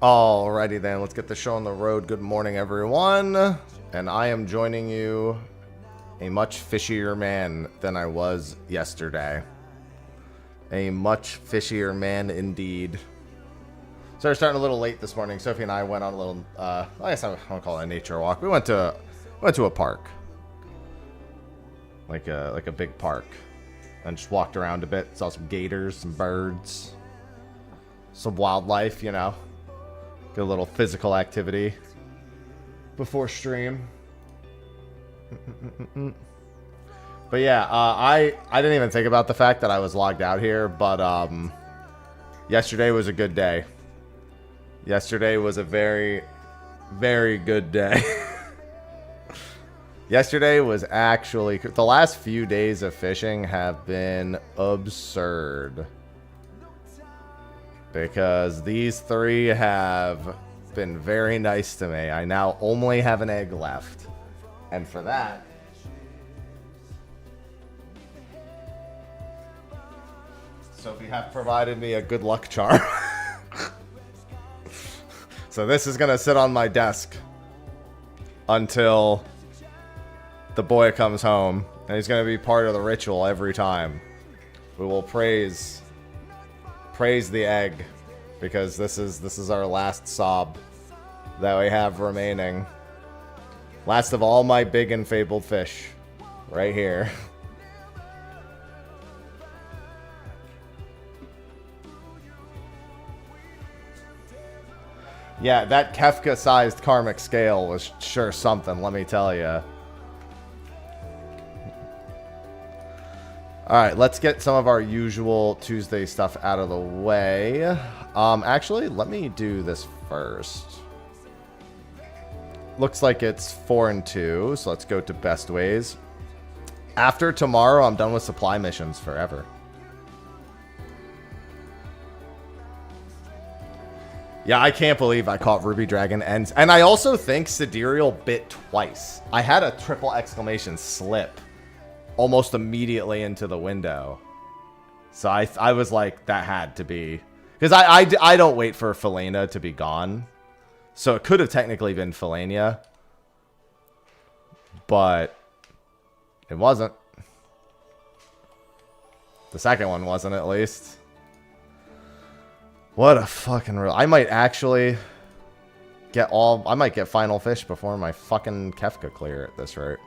Alrighty then, let's get the show on the road. Good morning, everyone. And I am joining you a much fishier man than I was yesterday. A much fishier man indeed. So we're starting a little late this morning. Sophie and I went on a little, I guess I won't call it a nature walk. We went to a park. Like a big park. And just walked around a bit. Saw some gators, some birds. Some wildlife, you know. Get a little physical activity before stream. But yeah, I didn't even think about the fact that I was logged out here, but yesterday was a good day. Yesterday was a very, very good day. Yesterday was actually... The last few days of fishing have been absurd. Because these three have been very nice to me. I now only have an egg left. And for that... Sophie have provided me a good luck charm. So this is going to sit on my desk until the boy comes home. And he's going to be part of the ritual every time. We will praise the egg, because this is our last sob that we have remaining. Last of all my big and fabled fish, right here. Yeah, that Kefka-sized karmic scale was sure something, let me tell you. Alright, let's get some of our usual Tuesday stuff out of the way. Actually, let me do this first. Looks like it's 4 and 2, so let's go to best ways. After tomorrow, I'm done with supply missions forever. Yeah, I can't believe I caught Ruby Dragon and I also think Sidereal bit twice. I had a triple exclamation slip almost immediately into the window. So I was like, that had to be... Because I don't wait for Felina to be gone. So it could have technically been Felina. But it wasn't. The second one wasn't, at least. What a fucking real... I might actually get all... I might get final fish before my fucking Kefka clear at this rate.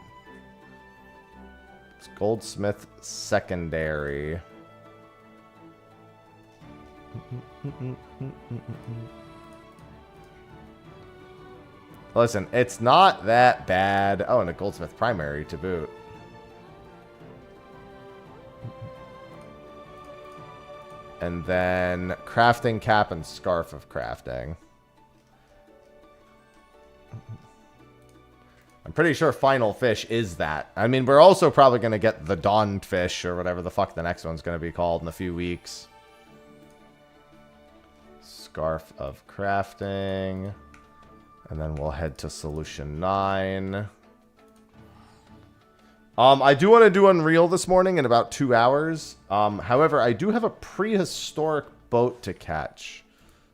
It's Goldsmith secondary. Listen, it's not that bad. Oh, and a Goldsmith primary to boot. And then crafting cap and scarf of crafting. I'm pretty sure final fish is that. I mean, we're also probably going to get the dawn fish or whatever the fuck the next one's going to be called in a few weeks. Scarf of crafting. And then we'll head to solution 9. I do want to do Unreal this morning in about 2 hours. However, I do have a prehistoric boat to catch.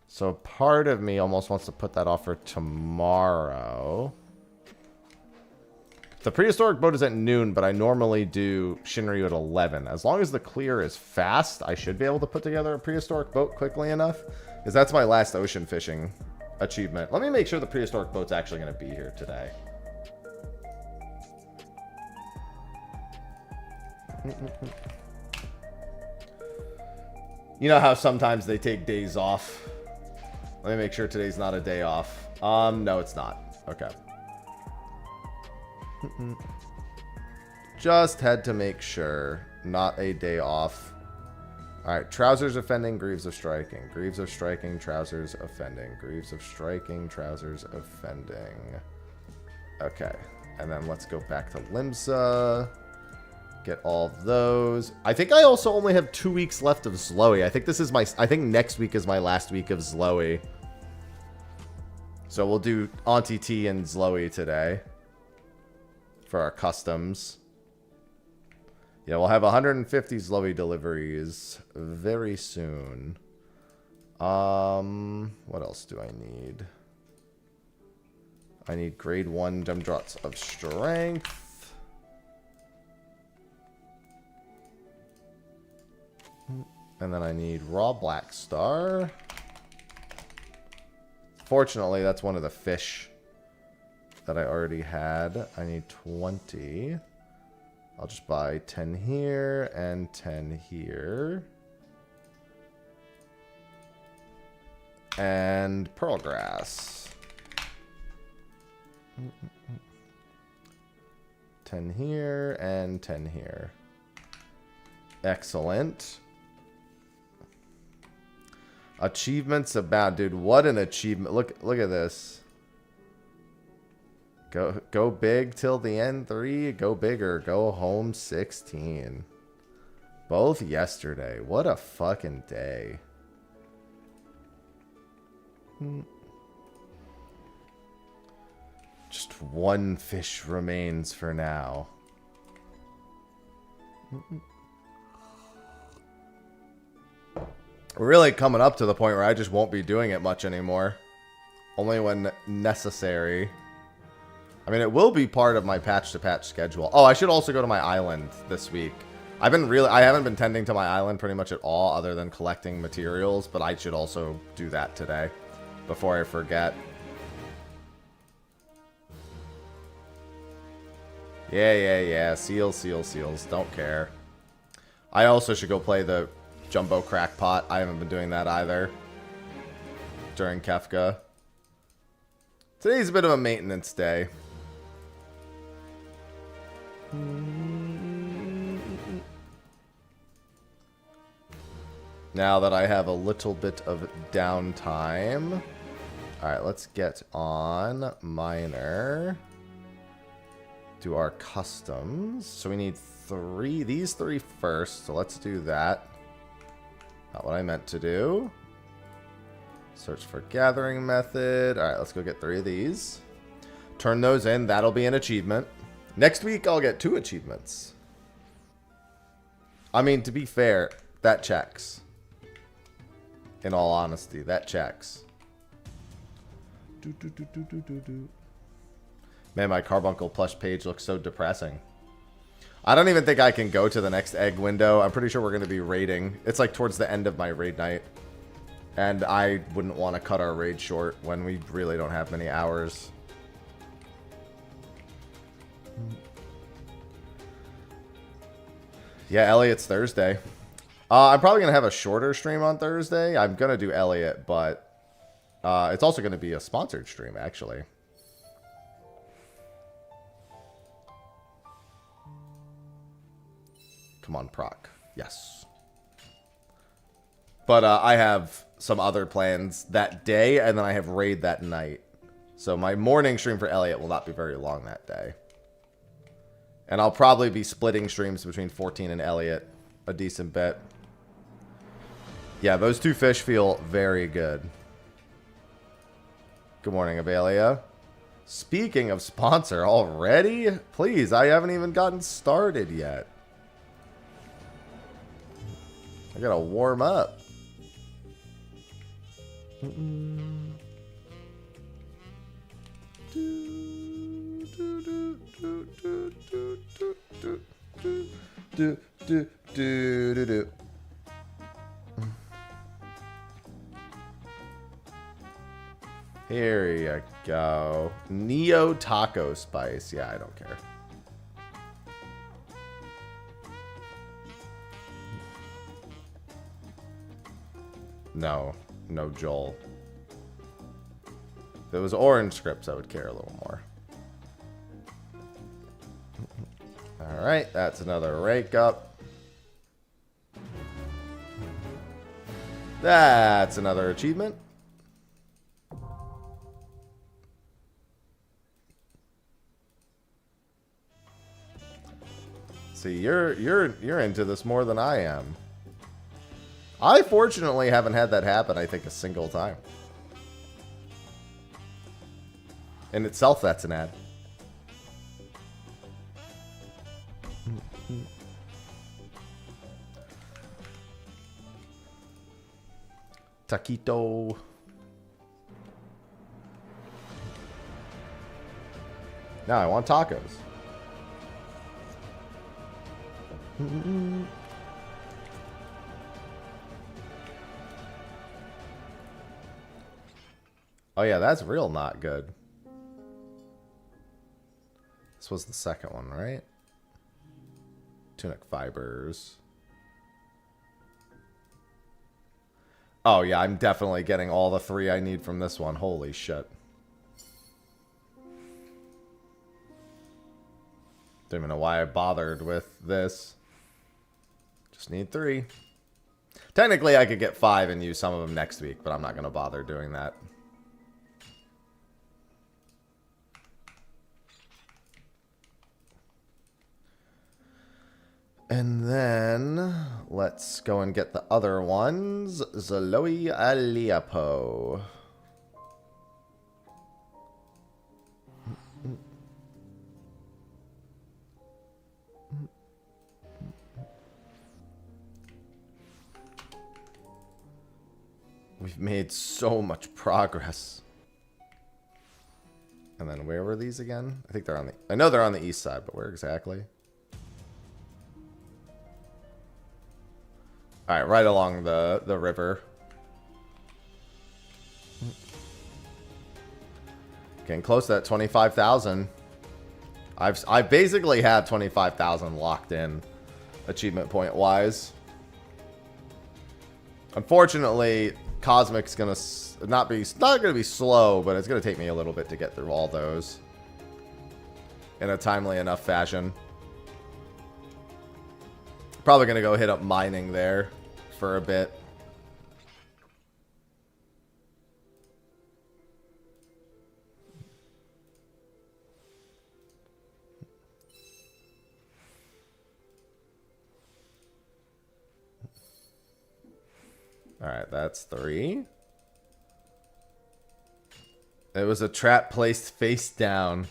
So part of me almost wants to put that off for tomorrow. The prehistoric boat is at noon, but I normally do Shinryu at 11. As long as the clear is fast, I should be able to put together a prehistoric boat quickly enough. Because that's my last ocean fishing achievement. Let me make sure the prehistoric boat's actually going to be here today. You know how sometimes they take days off? Let me make sure today's not a day off. No, it's not. Okay. Just had to make sure. Not a day off. Alright, trousers offending, greaves of striking. Greaves of striking, trousers offending. Greaves of striking, trousers offending. Okay. And then let's go back to Limsa. Get all those. I think I also only have 2 weeks left of Zloey. I think this is my... I think next week is my last week of Zloey. So we'll do Auntie T and Zloey today. For our customs. Yeah, we'll have 150 Zloey deliveries very soon. What else do I need? I need grade 1 gem drops of strength. And then I need raw black star. Fortunately, that's one of the fish that I already had. I need 20. I'll just buy 10 here and 10 here. And pearl grass. 10 here and 10 here. Excellent. Achievements abound. Dude, what an achievement. Look at this. Go big till the end 3. Go bigger. Go home 16. Both yesterday. What a fucking day. Just one fish remains for now. We're really coming up to the point where I just won't be doing it much anymore. Only when necessary. I mean, it will be part of my patch-to-patch schedule. Oh, I should also go to my island this week. I haven't been tending to my island pretty much at all other than collecting materials, but I should also do that today before I forget. Yeah. Seals. Don't care. I also should go play the Jumbo Crackpot. I haven't been doing that either during Kefka. Today's a bit of a maintenance day. Now that I have a little bit of downtime. Alright, let's get on miner. Do our customs. So we need these three first. So let's do that. Not what I meant to do. Search for gathering method. Alright, let's go get 3 of these. Turn those in. That'll be an achievement. Next week, I'll get 2 achievements. I mean, to be fair, that checks. In all honesty, that checks. Man, my Carbuncle plush page looks so depressing. I don't even think I can go to the next egg window. I'm pretty sure we're going to be raiding. It's like towards the end of my raid night. And I wouldn't want to cut our raid short when we really don't have many hours. Yeah, Elliot's Thursday. I'm probably going to have a shorter stream on Thursday. I'm going to do Elliot, but it's also going to be a sponsored stream, actually. Come on, proc. Yes. But I have some other plans that day, and then I have raid that night. So my morning stream for Elliot will not be very long that day. And I'll probably be splitting streams between 14 and Elliot a decent bit. Yeah, those 2 fish feel very good. Good morning, Avelia. Speaking of sponsor already, please, I haven't even gotten started yet. I gotta warm up. Here you go. Neo Taco Spice. Yeah, I don't care. No, Joel. If it was orange scripts, I would care a little more. Alright, that's another rake up. That's another achievement. See, you're into this more than I am. I fortunately haven't had that happen, I think, a single time. In itself, that's an ad. taquito. Now I want tacos. Oh yeah, that's real not good. This was the second one, right? Tunic fibers. Oh yeah, I'm definitely getting all the 3 I need from this one. Holy shit. Don't even know why I bothered with this. Just need 3. Technically, I could get 5 and use some of them next week, but I'm not going to bother doing that. And then, let's go and get the other ones. Zaloe Aliapo. We've made so much progress. And then where were these again? I think they're on the... I know they're on the east side, but where exactly? Alright, right along the river. Getting close to that 25,000. I've basically had 25,000 locked in, achievement point wise. Unfortunately, Cosmic's gonna not gonna be slow, but it's gonna take me a little bit to get through all those in a timely enough fashion. Probably gonna go hit up mining there for a bit. Alright, that's 3. It was a trap placed face down.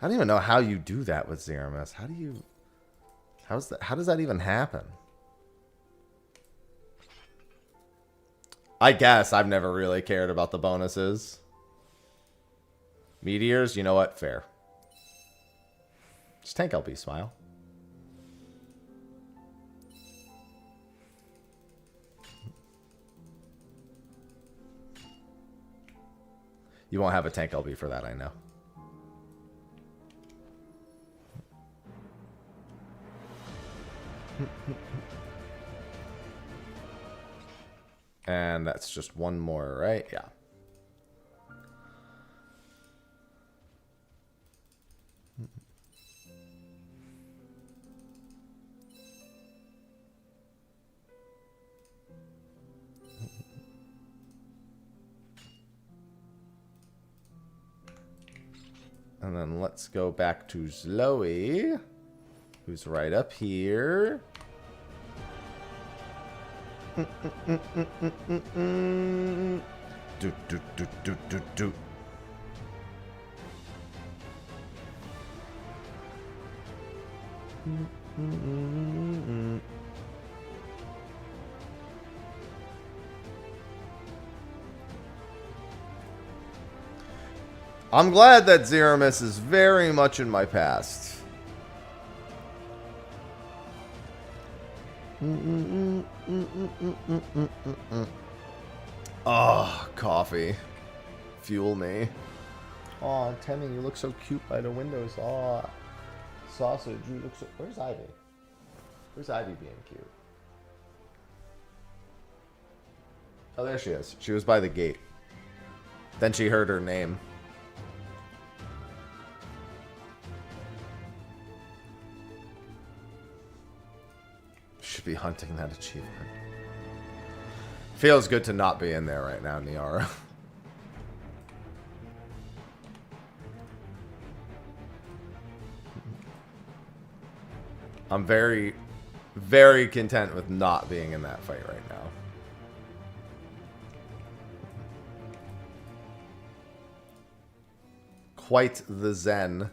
I don't even know how you do that with Zeramis. How do you... How does that even happen? I guess I've never really cared about the bonuses. Meteors, you know what? Fair. Just tank LB, smile. You won't have a tank LB for that, I know. And that's just one more, right? Yeah. And then let's go back to Zloe, who's right up here. Do, do, do, do, do, do. I'm glad that Zeramis is very much in my past. Oh, coffee. Fuel me. Oh, Temmie, you look so cute by the windows. Oh, sausage, you look so... Where's Ivy? Where's Ivy being cute? Oh, there she is. She was by the gate. Then she heard her name. Should be hunting that achievement. Feels good to not be in there right now, Niara. I'm very, very content with not being in that fight right now. Quite the zen.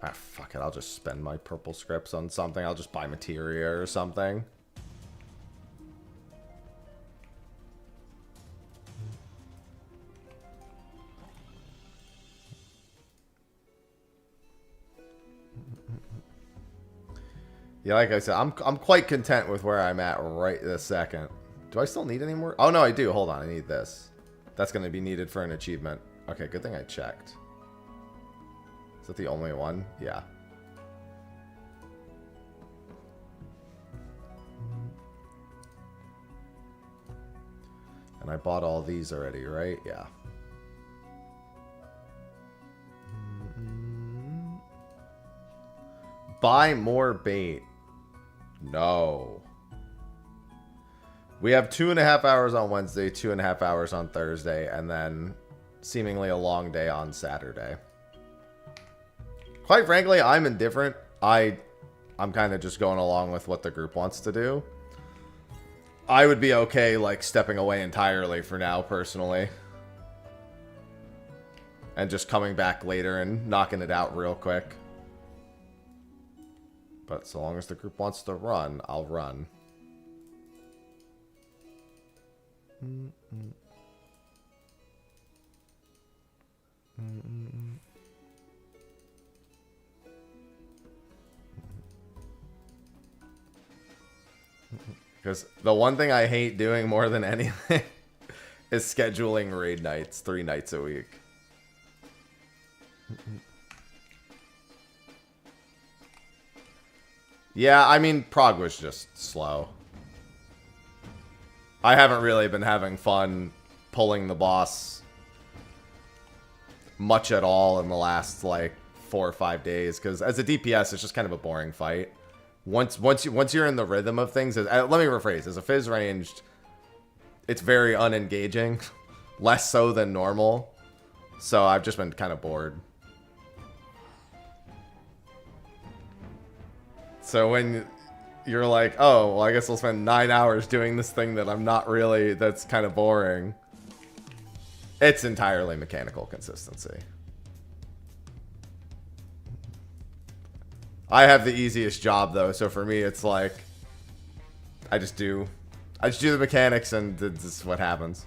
Ah, fuck it. I'll just spend my purple scripts on something. I'll just buy materia or something. Yeah, like I said, I'm quite content with where I'm at right this second. Do I still need any more? Oh, no, I do. Hold on. I need this. That's going to be needed for an achievement. Okay, good thing I checked. Is that the only one? Yeah. And I bought all these already, right? Yeah. Buy more bait. No. We have 2.5 hours on Wednesday, 2.5 hours on Thursday, and then seemingly a long day on Saturday. Quite frankly, I'm indifferent. I'm kind of just going along with what the group wants to do. I would be okay, like, stepping away entirely for now, personally. And just coming back later and knocking it out real quick. But so long as the group wants to run, I'll run. Because the one thing I hate doing more than anything is scheduling raid nights 3 nights a week. Yeah, I mean, Prague was just slow. I haven't really been having fun pulling the boss much at all in the last, like, 4 or 5 days. Because as a DPS, it's just kind of a boring fight. Once you're in the rhythm of things, let me rephrase. As a Fizz ranged, it's very unengaging. Less so than normal. So I've just been kind of bored. So when you're like, oh, well, I guess I'll spend 9 hours doing this thing that I'm not really, that's kind of boring. It's entirely mechanical consistency. I have the easiest job, though, so for me, it's like, I just do the mechanics, and this is what happens.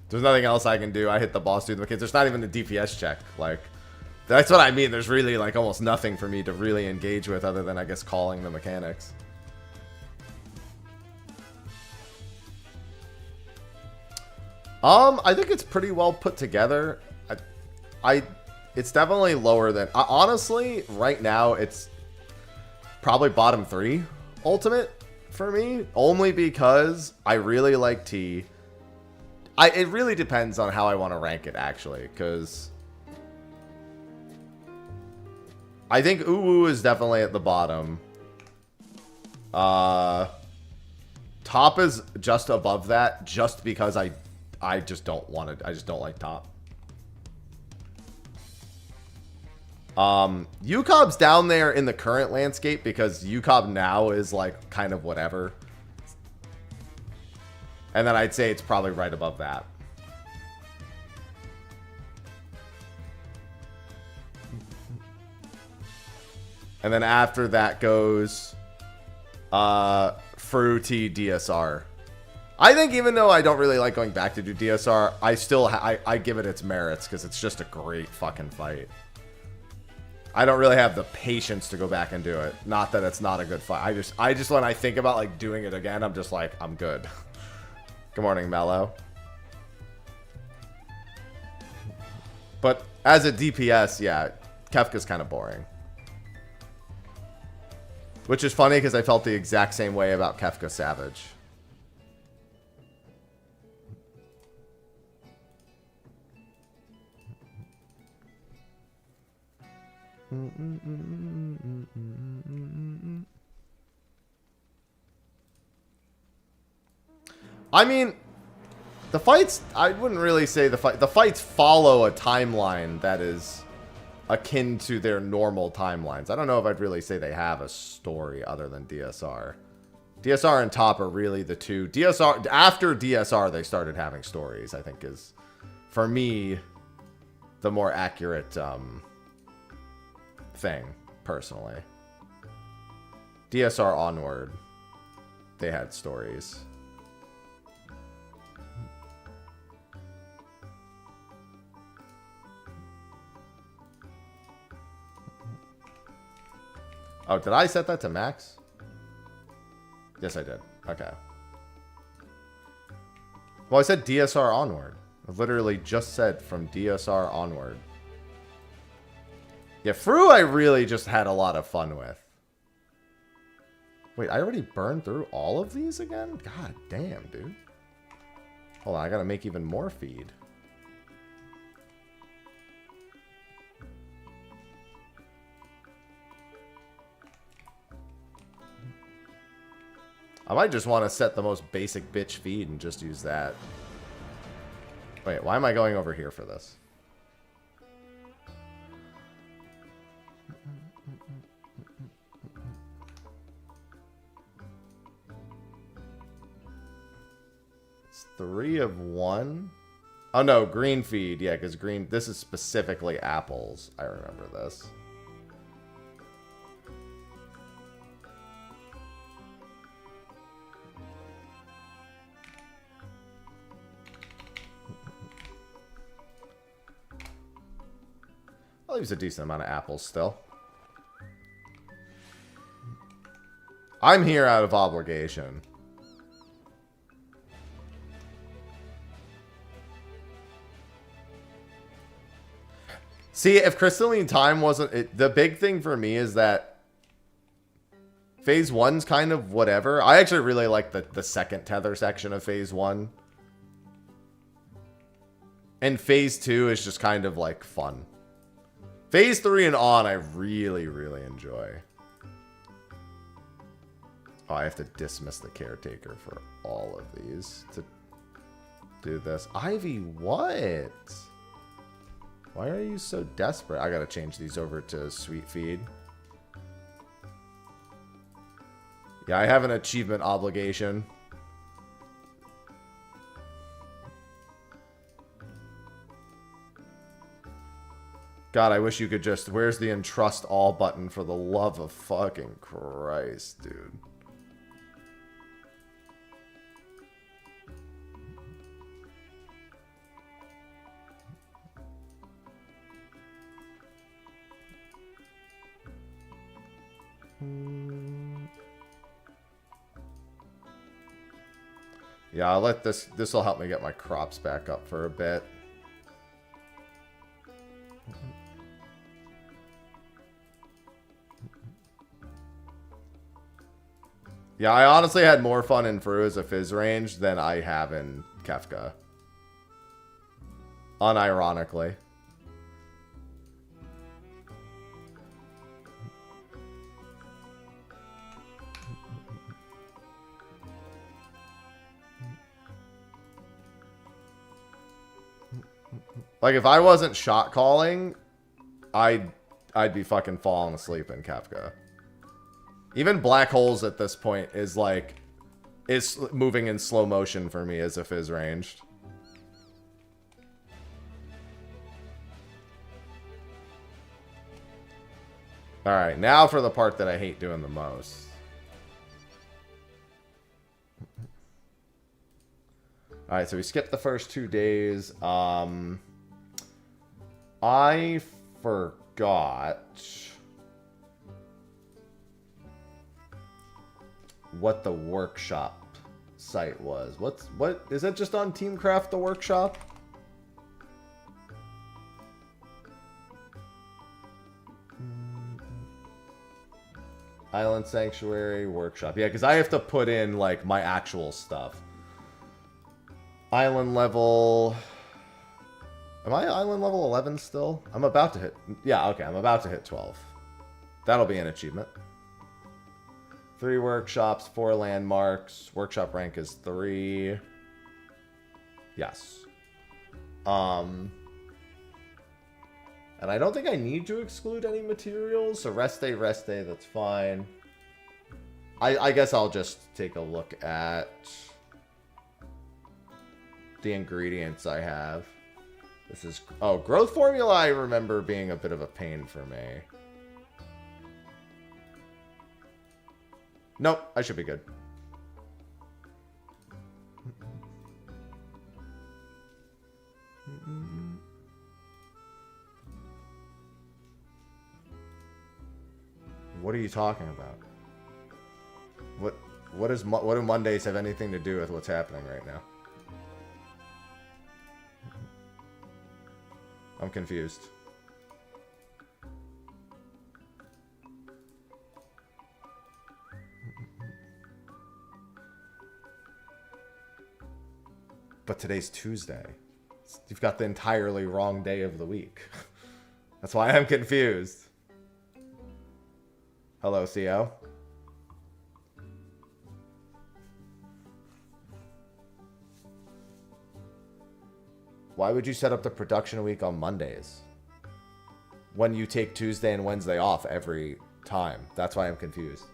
There's nothing else I can do. I hit the boss, do the mechanics. There's not even a DPS check. Like, that's what I mean. There's really, like, almost nothing for me to really engage with other than, I guess, calling the mechanics. I think it's pretty well put together. It's definitely lower than... honestly, right now, it's probably bottom 3 ultimate for me. Only because I really like T. It really depends on how I want to rank it, actually. Because I think Uwu is definitely at the bottom. Top is just above that, just because I just don't want it. I just don't like top. UCOB's down there in the current landscape because UCOB now is like kind of whatever. And then I'd say it's probably right above that. And then after that goes Fruity DSR. I think even though I don't really like going back to do DSR, I still I give it its merits because it's just a great fucking fight. I don't really have the patience to go back and do it. Not that it's not a good fight. I just when I think about like doing it again, I'm just like, I'm good. Good morning, Mello. But as a DPS, yeah, Kefka's kind of boring. Which is funny because I felt the exact same way about Kefka Savage. I mean, the fights, I wouldn't really say the fights follow a timeline that is akin to their normal timelines. I don't know if I'd really say they have a story other than DSR. DSR and Top are really the two. DSR, after DSR, they started having stories, I think is, for me, the more accurate thing, personally. DSR Onward. They had stories. Oh, did I set that to max? Yes, I did. Okay. Well, I said DSR Onward. I literally just said from DSR Onward. Yeah, Fru I really just had a lot of fun with. Wait, I already burned through all of these again? God damn, dude. Hold on, I gotta make even more feed. I might just want to set the most basic bitch feed and just use that. Wait, why am I going over here for this? It's 3 of 1. Oh no, green feed. Yeah, because green, this is specifically apples. I remember this. That leaves a decent amount of apples still. I'm here out of obligation. See, if Crystalline Time wasn't... the big thing for me is that Phase 1's kind of whatever. I actually really like the second tether section of Phase 1. And Phase 2 is just kind of like fun. Phase 3 and on, I really, really enjoy. Oh, I have to dismiss the caretaker for all of these to do this. Ivy, what? Why are you so desperate? I gotta change these over to Sweet Feed. Yeah, I have an achievement obligation. God, I wish you could just... Where's the entrust all button for the love of fucking Christ, dude? Yeah, I'll let this... This will help me get my crops back up for a bit. Yeah, I honestly had more fun in Fru as a Fizz range than I have in Kefka. Unironically. Like, if I wasn't shot calling, I'd be fucking falling asleep in Kefka. Even black holes at this point is like, is moving in slow motion for me as if is ranged. Alright, now for the part that I hate doing the most. Alright, so we skipped the first 2 days. I forgot what the workshop site was. What is that, just on Teamcraft, the workshop? Island Sanctuary workshop. Yeah, because I have to put in like my actual stuff. Island level. Am I island level 11 still? I'm about to hit... Yeah, okay, I'm about to hit 12. That'll be an achievement. 3 workshops, 4 landmarks. Workshop rank is 3. Yes. And I don't think I need to exclude any materials, so rest day, that's fine. I guess I'll just take a look at the ingredients I have. This is... Oh, growth formula I remember being a bit of a pain for me. Nope, I should be good. What are you talking about? What do Mondays have anything to do with what's happening right now? I'm confused. But today's Tuesday. You've got the entirely wrong day of the week. That's why I'm confused. Hello, Theo. Why would you set up the production week on Mondays? When you take Tuesday and Wednesday off every time. That's why I'm confused.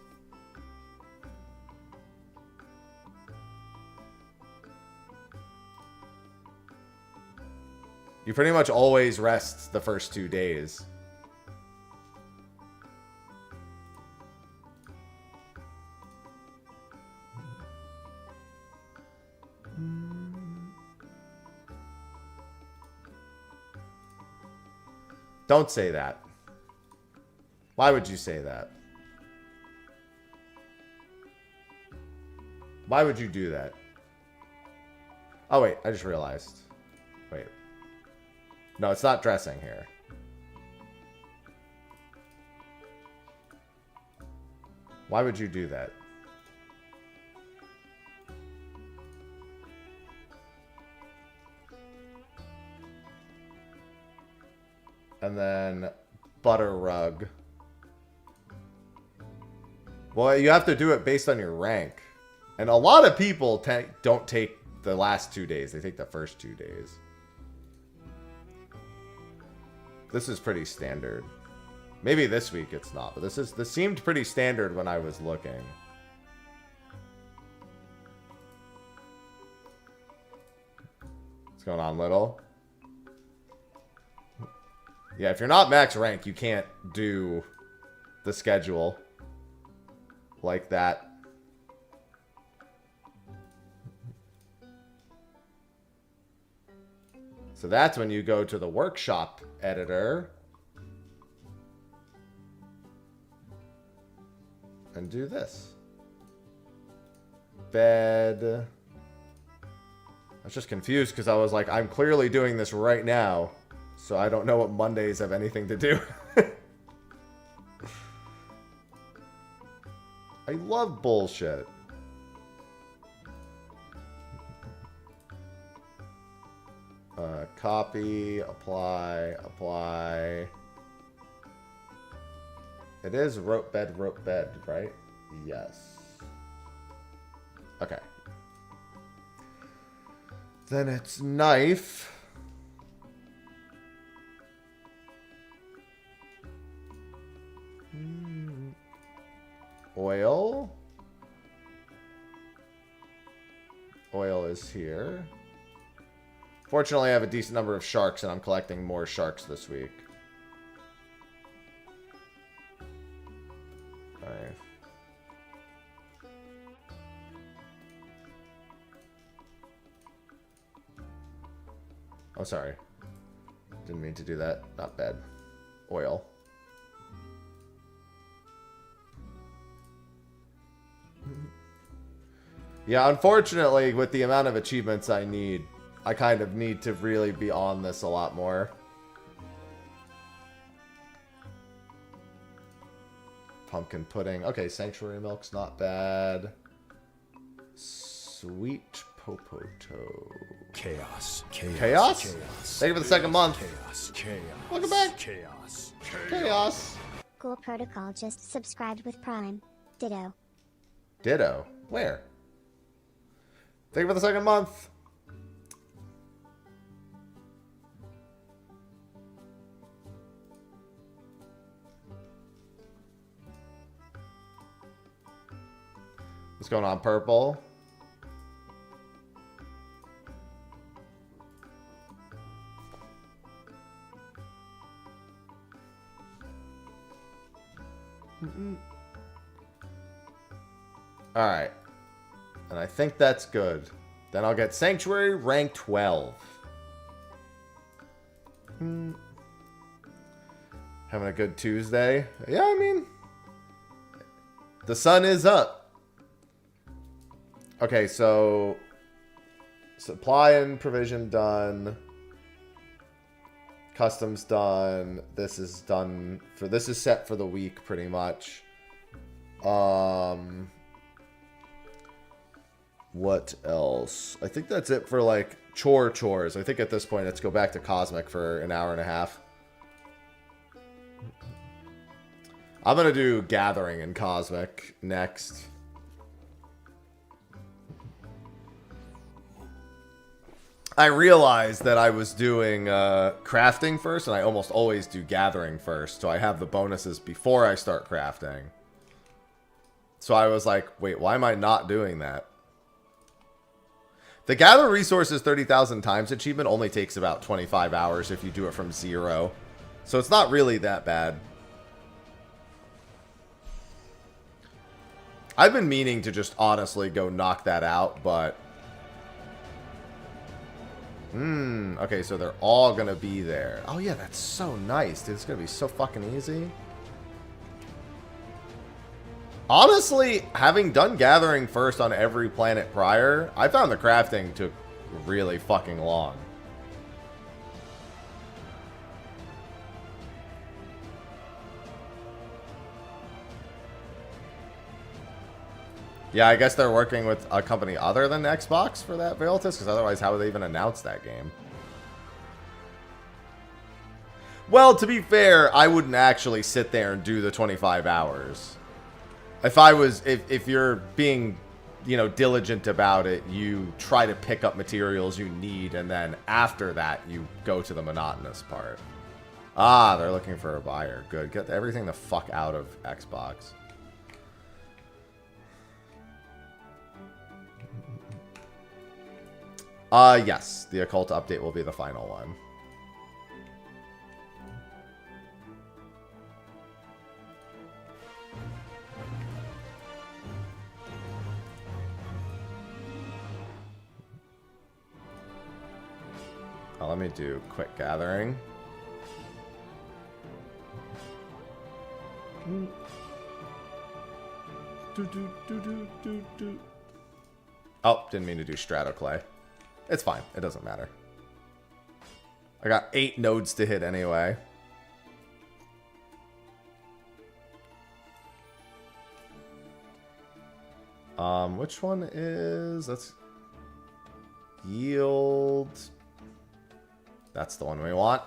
You pretty much always rest the first 2 days. Don't say that. Why would you say that? Why would you do that? Oh, wait. I just realized. Wait. No, it's not dressing here. Why would you do that? And then butter rug. Well, you have to do it based on your rank. And a lot of people don't take the last 2 days. They take the first 2 days. This is pretty standard. Maybe this week it's not, but this seemed pretty standard when I was looking. What's going on, Little? Yeah, if you're not max rank, you can't do the schedule like that. So that's when you go to the workshop editor and do this. Bed. I was just confused because I was like, I'm clearly doing this right now. So I don't know what Mondays have anything to do. I love bullshit. Copy, apply, apply. It is rope bed, right? Yes. Okay. Then it's knife. Oil. Oil is here. Fortunately, I have a decent number of sharks, and I'm collecting more sharks this week. Alright. Oh, sorry. Didn't mean to do that. Not bad. Oil. Yeah, unfortunately, with the amount of achievements I need, I kind of need to really be on this a lot more. Pumpkin pudding. Okay, sanctuary milk's not bad. Sweet popoto. Chaos. Chaos? Thank you for the second month. Chaos. Welcome back. Chaos. Cool Protocol just subscribed with Prime. Ditto. Ditto. Where? Thank you for the second month. What's going on, Purple? Alright. And I think that's good. Then I'll get Sanctuary rank 12. Having a good Tuesday? Yeah, I mean, the sun is up. Okay, so supply and provision done. Customs done. This is done for, this is set for the week pretty much. What else? I think that's it for like chores. I think at this point let's go back to Cosmic for an hour and a half. I'm gonna do Gathering in Cosmic next. I realized that I was doing crafting first, and I almost always do Gathering first, so I have the bonuses before I start crafting. So I was like, wait, why am I not doing that? The Gather Resources 30,000 times achievement only takes about 25 hours if you do it from 0. So it's not really that bad. I've been meaning to just honestly go knock that out, but... okay, so they're all gonna be there. Oh yeah, that's so nice, dude. It's gonna be so fucking easy. Honestly, having done Gathering first on every planet prior, I found the crafting took really fucking long. Yeah, I guess they're working with a company other than Xbox for that Veiltus, because otherwise how would they even announce that game? Well, to be fair, I wouldn't actually sit there and do the 25 hours. If you're being, you know, diligent about it, you try to pick up materials you need, and then after that, you go to the monotonous part. Ah, they're looking for a buyer. Good. Get everything the fuck out of Xbox. Yes. The occult update will be the final one. Let me do quick gathering. Oh, didn't mean to do Stratoclay. It's fine. It doesn't matter. I got 8 nodes to hit anyway. Which one is... Let's... Yield... That's the one we want.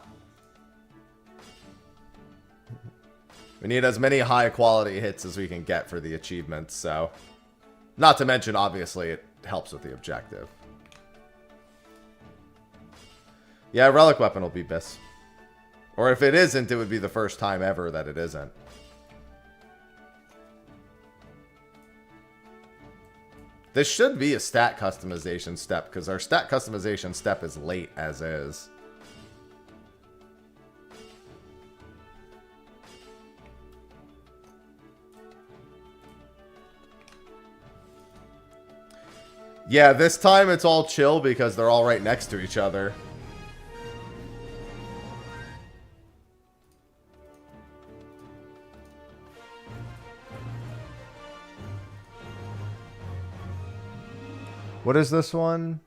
We need as many high quality hits as we can get for the achievements, so... Not to mention, obviously, it helps with the objective. Yeah, Relic Weapon will be Biss. Or if it isn't, it would be the first time ever that it isn't. This should be a stat customization step, because our stat customization step is late as is. Yeah, this time it's all chill because they're all right next to each other. What is this one?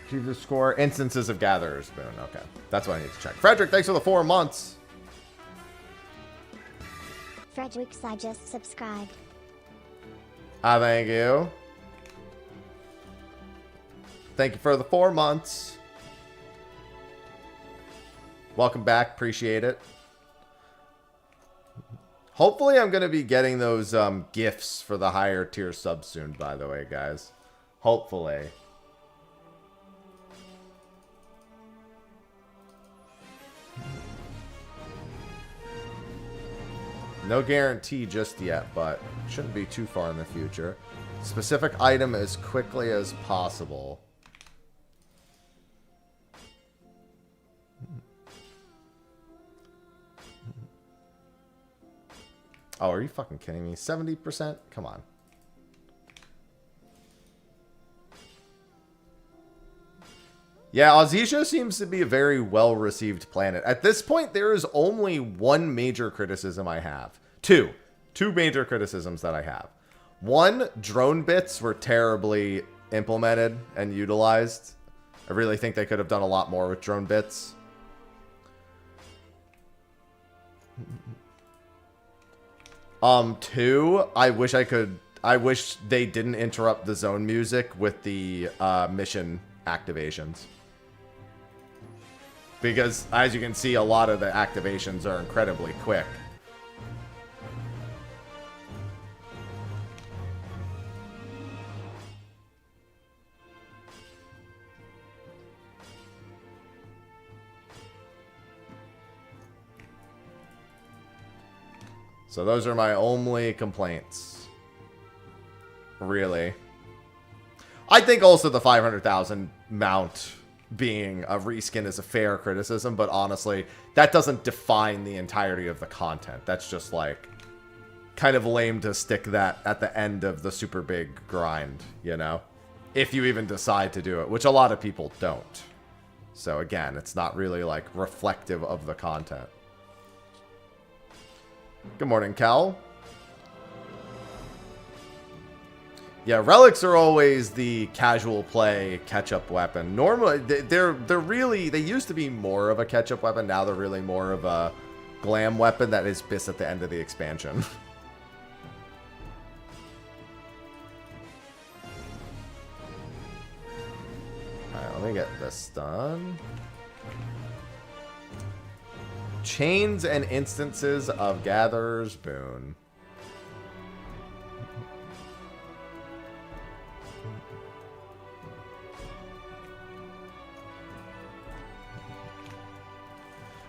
Achieve the score. Instances of Gatherer's Boon. Okay. That's what I need to check. Frederick, thanks for the 4 months. Frederick's I just subscribed. Thank you. Thank you for the 4 months. Welcome back. Appreciate it. Hopefully I'm going to be getting those gifts for the higher tier subs soon, by the way, guys. Hopefully. No guarantee just yet, but shouldn't be too far in the future. Specific item as quickly as possible. Oh, are you fucking kidding me? 70%? Come on. Yeah, Ozisia seems to be a very well-received planet. At this point, there is only one major criticism I have. Two major criticisms that I have. One, drone bits were terribly implemented and utilized. I really think they could have done a lot more with drone bits. Two, I wish they didn't interrupt the zone music with the mission activations. Because, as you can see, a lot of the activations are incredibly quick. So those are my only complaints. Really. I think also the 500,000 mount being a reskin is a fair criticism, but honestly, that doesn't define the entirety of the content. That's just like kind of lame to stick that at the end of the super big grind, you know? If you even decide to do it, which a lot of people don't. So again, it's not really like reflective of the content. Good morning, Cal. Yeah, relics are always the casual play catch-up weapon. Normally, they're really, they used to be more of a catch-up weapon. Now they're really more of a glam weapon that is pissed at the end of the expansion. Alright, let me get this done. Chains and instances of Gatherer's Boon.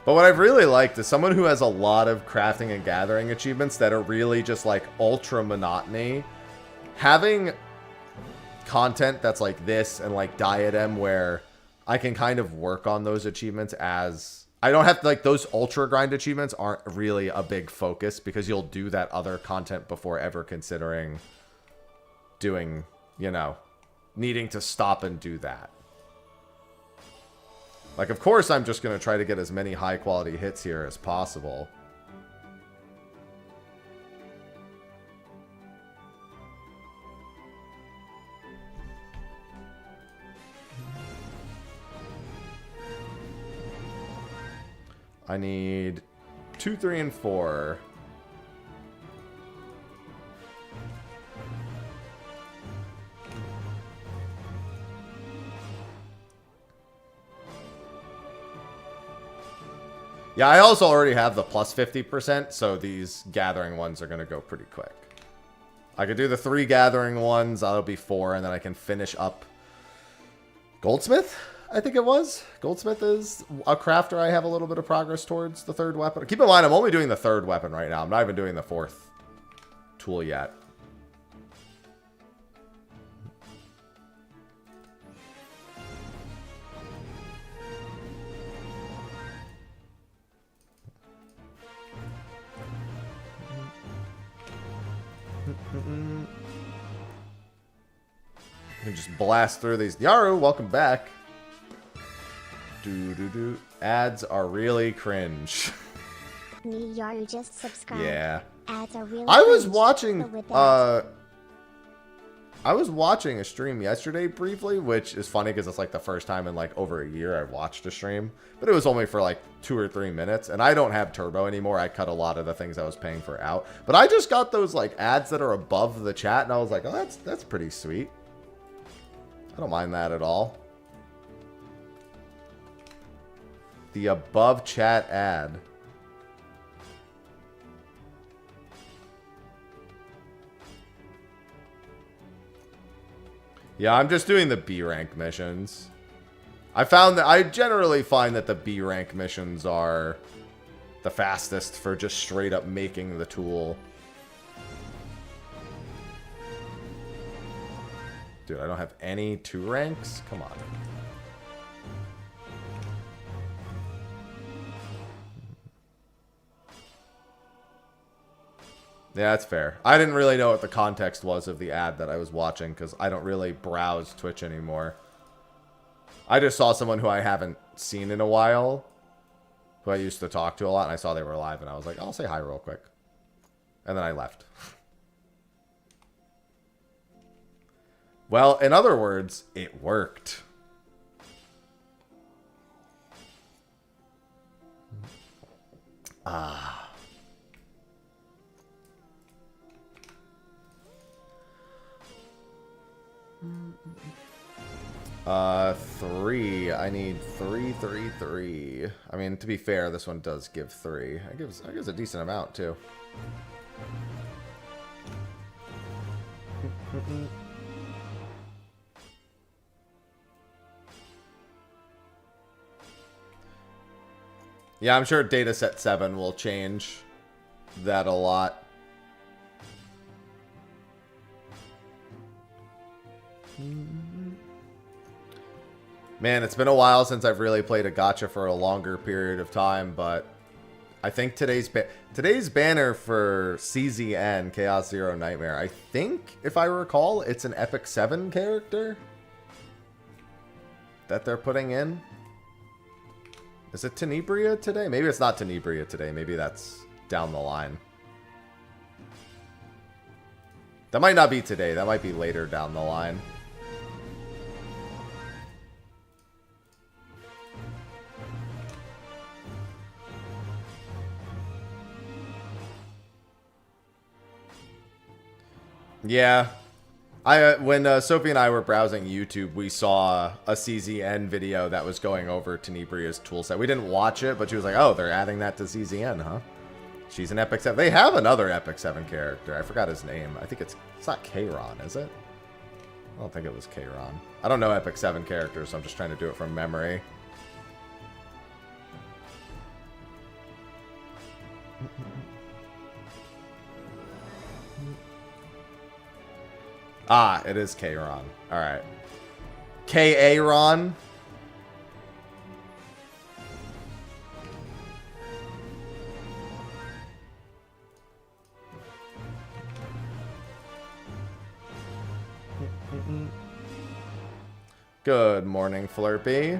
But what I've really liked is someone who has a lot of crafting and gathering achievements that are really just like ultra monotony. Having content that's like this and like Diadem where I can kind of work on those achievements as... I don't have to, like, those ultra grind achievements aren't really a big focus because you'll do that other content before ever considering doing, you know, needing to stop and do that. Like, of course, I'm just going to try to get as many high-quality hits here as possible. I need 2, 3, and 4. Yeah, I also already have the plus 50%, so these gathering ones are going to go pretty quick. I could do the 3 gathering ones, that'll be 4, and then I can finish up Goldsmith, I think it was. Goldsmith is a crafter I have a little bit of progress towards the 3rd weapon. Keep in mind, I'm only doing the 3rd weapon right now. I'm not even doing the 4th tool yet. You can just blast through these. Yaru, welcome back. Ads are really cringe. Me, Yaru just subscribed. Yeah. Ads are really I was cringe, watching but with that- I was watching a stream yesterday briefly, which is funny because it's like the first time in like over a year I watched a stream. But it was only for like 2 or 3 minutes. And I don't have Turbo anymore. I cut a lot of the things I was paying for out. But I just got those like ads that are above the chat. And I was like, oh, that's pretty sweet. I don't mind that at all. The above chat ad. Yeah, I'm just doing the B rank missions. I generally find that the B rank missions are the fastest for just straight up making the tool. Dude, I don't have any 2 ranks? Come on. Yeah, that's fair. I didn't really know what the context was of the ad that I was watching because I don't really browse Twitch anymore. I just saw someone who I haven't seen in a while, who I used to talk to a lot, and I saw they were live, and I was like, I'll say hi real quick. And then I left. Well, in other words, it worked. Ah. 3. I need 3, 3, 3. I mean, to be fair, this one does give 3. It gives a decent amount, too. Yeah, I'm sure dataset 7 will change that a lot. Man, it's been a while since I've really played a gacha for a longer period of time, but I think today's banner for CZN, Chaos Zero Nightmare, I think, if I recall, it's an Epic 7 character that they're putting in. Is it Tenebria today? Maybe it's not Tenebria today. Maybe that's down the line. That might not be today. That might be later down the line. Yeah. When Sophie and I were browsing YouTube, we saw a CZN video that was going over Tenebria's toolset. We didn't watch it, but she was like, oh, they're adding that to CZN, huh? She's an Epic 7. They have another Epic 7 character. I forgot his name. I think it's not Kayron, is it? I don't think it was Kayron. I don't know Epic 7 characters, so I'm just trying to do it from memory. Ah, it is Kayron. Alright. K-A-Ron. Good morning, Flurpy.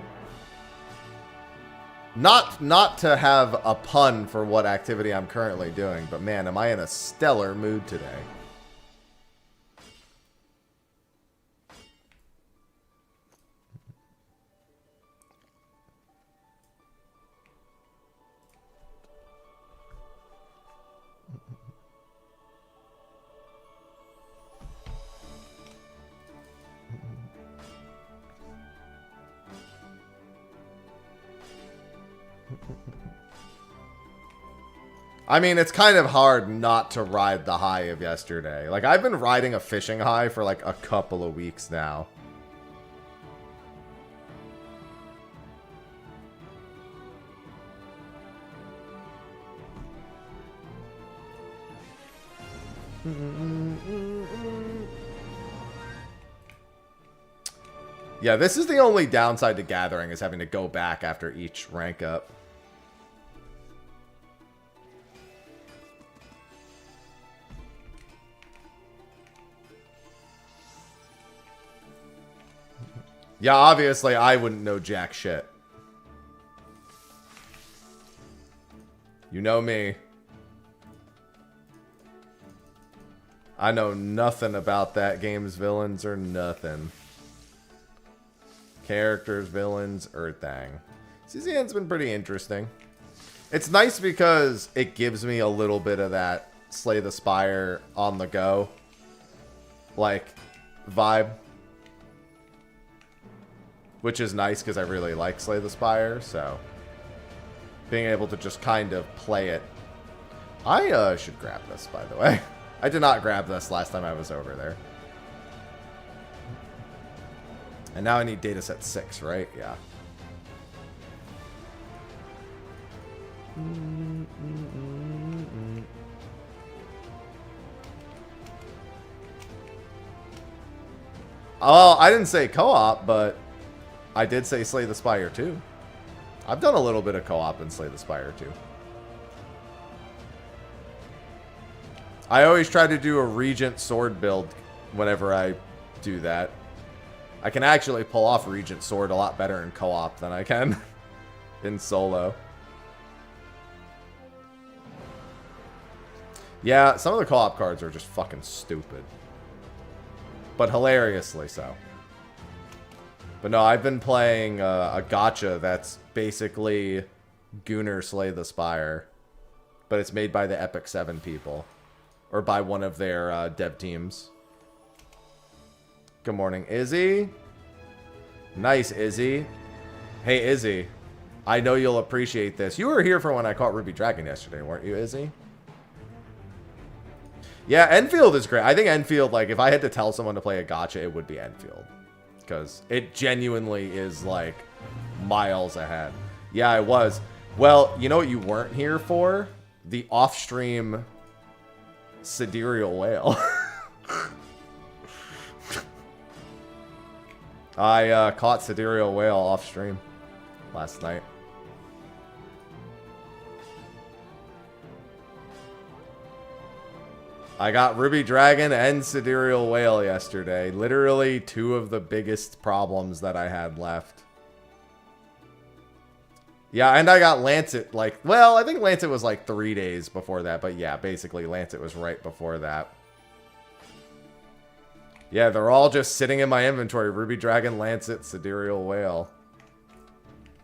Not to have a pun for what activity I'm currently doing, but man, am I in a stellar mood today. I mean, it's kind of hard not to ride the high of yesterday. Like, I've been riding a fishing high for like a couple of weeks now. Yeah, this is the only downside to gathering, is having to go back after each rank up. Yeah, obviously I wouldn't know jack shit. You know me. I know nothing about that game's villains or nothing. Characters, villains, Earthang. CZN's been pretty interesting. It's nice because it gives me a little bit of that Slay the Spire on the go, like, vibe. Which is nice because I really like Slay the Spire, so being able to just kind of play it. I should grab this, by the way. I did not grab this last time I was over there. And now I need dataset 6, right? Yeah. Oh, I didn't say co-op, but I did say Slay the Spire too. I've done a little bit of co-op in Slay the Spire too. I always try to do a Regent sword build whenever I do that. I can actually pull off Regent Sword a lot better in co-op than I can in solo. Yeah, some of the co-op cards are just fucking stupid. But hilariously so. But no, I've been playing a gacha that's basically Gunnar Slay the Spire. But it's made by the XIV people. Or by one of their dev teams. Good morning, Izzy. Nice, Izzy. Hey, Izzy. I know you'll appreciate this. You were here for when I caught Ruby Dragon yesterday, weren't you, Izzy? Yeah, Enfield is great. I think Enfield, like, if I had to tell someone to play a gacha, it would be Enfield. Because it genuinely is, like, miles ahead. Yeah, I was. Well, you know what you weren't here for? The off-stream sidereal whale. I caught sidereal whale off-stream last night. I got Ruby Dragon and Sidereal Whale yesterday. Literally two of the biggest problems that I had left. Yeah, and I got Lancet, like, well, I think Lancet was like 3 days before that. But yeah, basically Lancet was right before that. Yeah, they're all just sitting in my inventory. Ruby Dragon, Lancet, Sidereal Whale.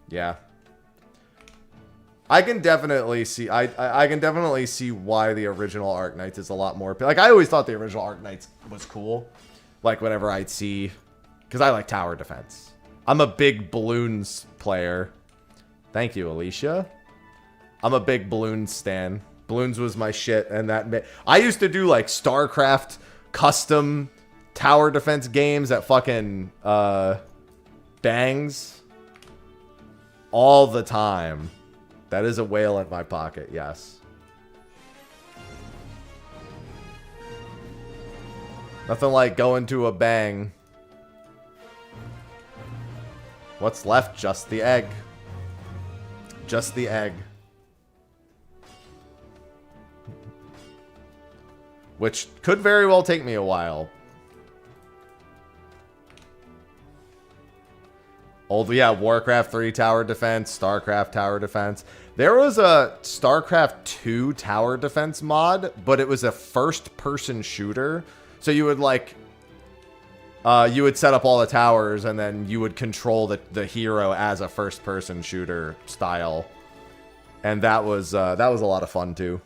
Yeah. I can definitely see I can definitely see why the original Arknights is a lot more, like, I always thought the original Arknights was cool, like whenever I'd see, because I like tower defense. I'm a big balloons player. Thank you, Alicia. I'm a big balloons stan. Balloons was my shit, and that I used to do like StarCraft custom tower defense games at fucking Bangs all the time. That is a whale in my pocket, yes. Nothing like going to a bang. What's left? Just the egg. Just the egg. Which could very well take me a while. Yeah, Warcraft 3 tower defense, StarCraft tower defense. There was a StarCraft 2 tower defense mod, but it was a first-person shooter. So you would, like, you would set up all the towers, and then you would control the hero as a first-person shooter style. And that was a lot of fun, too.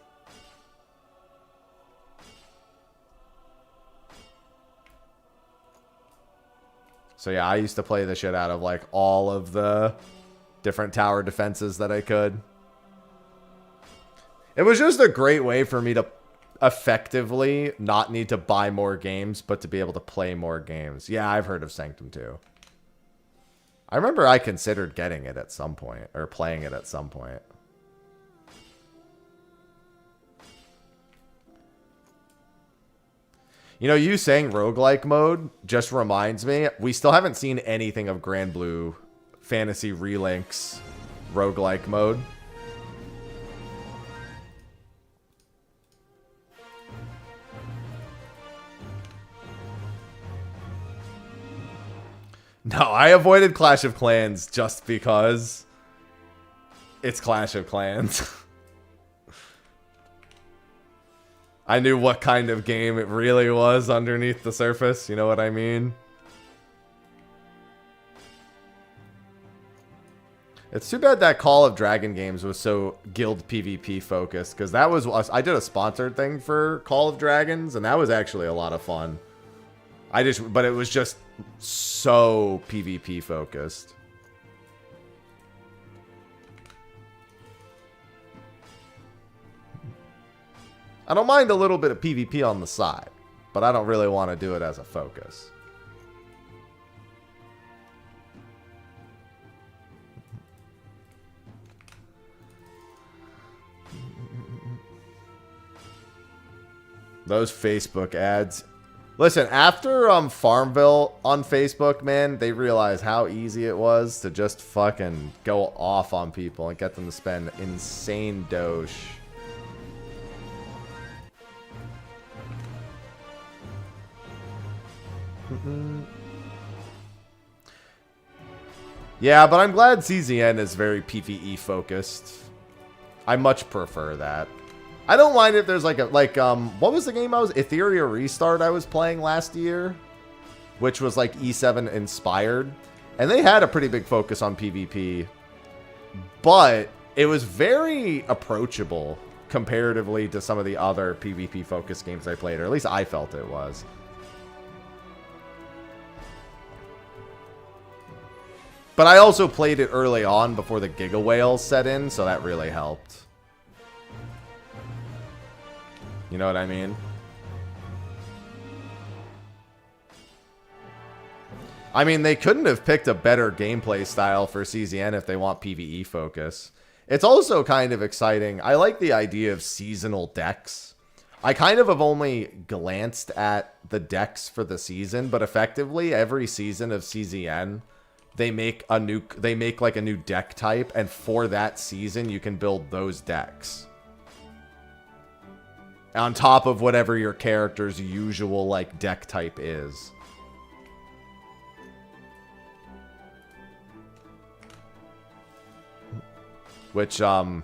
So yeah, I used to play the shit out of like all of the different tower defenses that I could. It was just a great way for me to effectively not need to buy more games, but to be able to play more games. Yeah, I've heard of Sanctum 2. I remember I considered getting it at some point, or playing it at some point. You know, you saying roguelike mode just reminds me, we still haven't seen anything of Grand Blue Fantasy Relink's roguelike mode. No, I avoided Clash of Clans just because it's Clash of Clans. I knew what kind of game it really was underneath the surface, you know what I mean? It's too bad that Call of Dragon games was so guild PvP focused, because that was, I did a sponsored thing for Call of Dragons, and that was actually a lot of fun. But it was just so PvP focused. I don't mind a little bit of PvP on the side, but I don't really want to do it as a focus. Those Facebook ads. Listen, after Farmville on Facebook, man, they realized how easy it was to just fucking go off on people and get them to spend insane doge. Yeah, but I'm glad CZN is very PvE focused. I much prefer that. I don't mind if there's like a what was the game I was Ethereal Restart I was playing last year, which was like E7 inspired, and they had a pretty big focus on PvP, but it was very approachable comparatively to some of the other PvP focused games I played, or at least I felt it was. But I also played it early on before the Giga Whale set in, so that really helped. You know what I mean? I mean, they couldn't have picked a better gameplay style for CZN if they want PvE focus. It's also kind of exciting. I like the idea of seasonal decks. I kind of have only glanced at the decks for the season, but effectively every season of CZN, they make like a new deck type, and for that season you can build those decks on top of whatever your character's usual like deck type is. Which I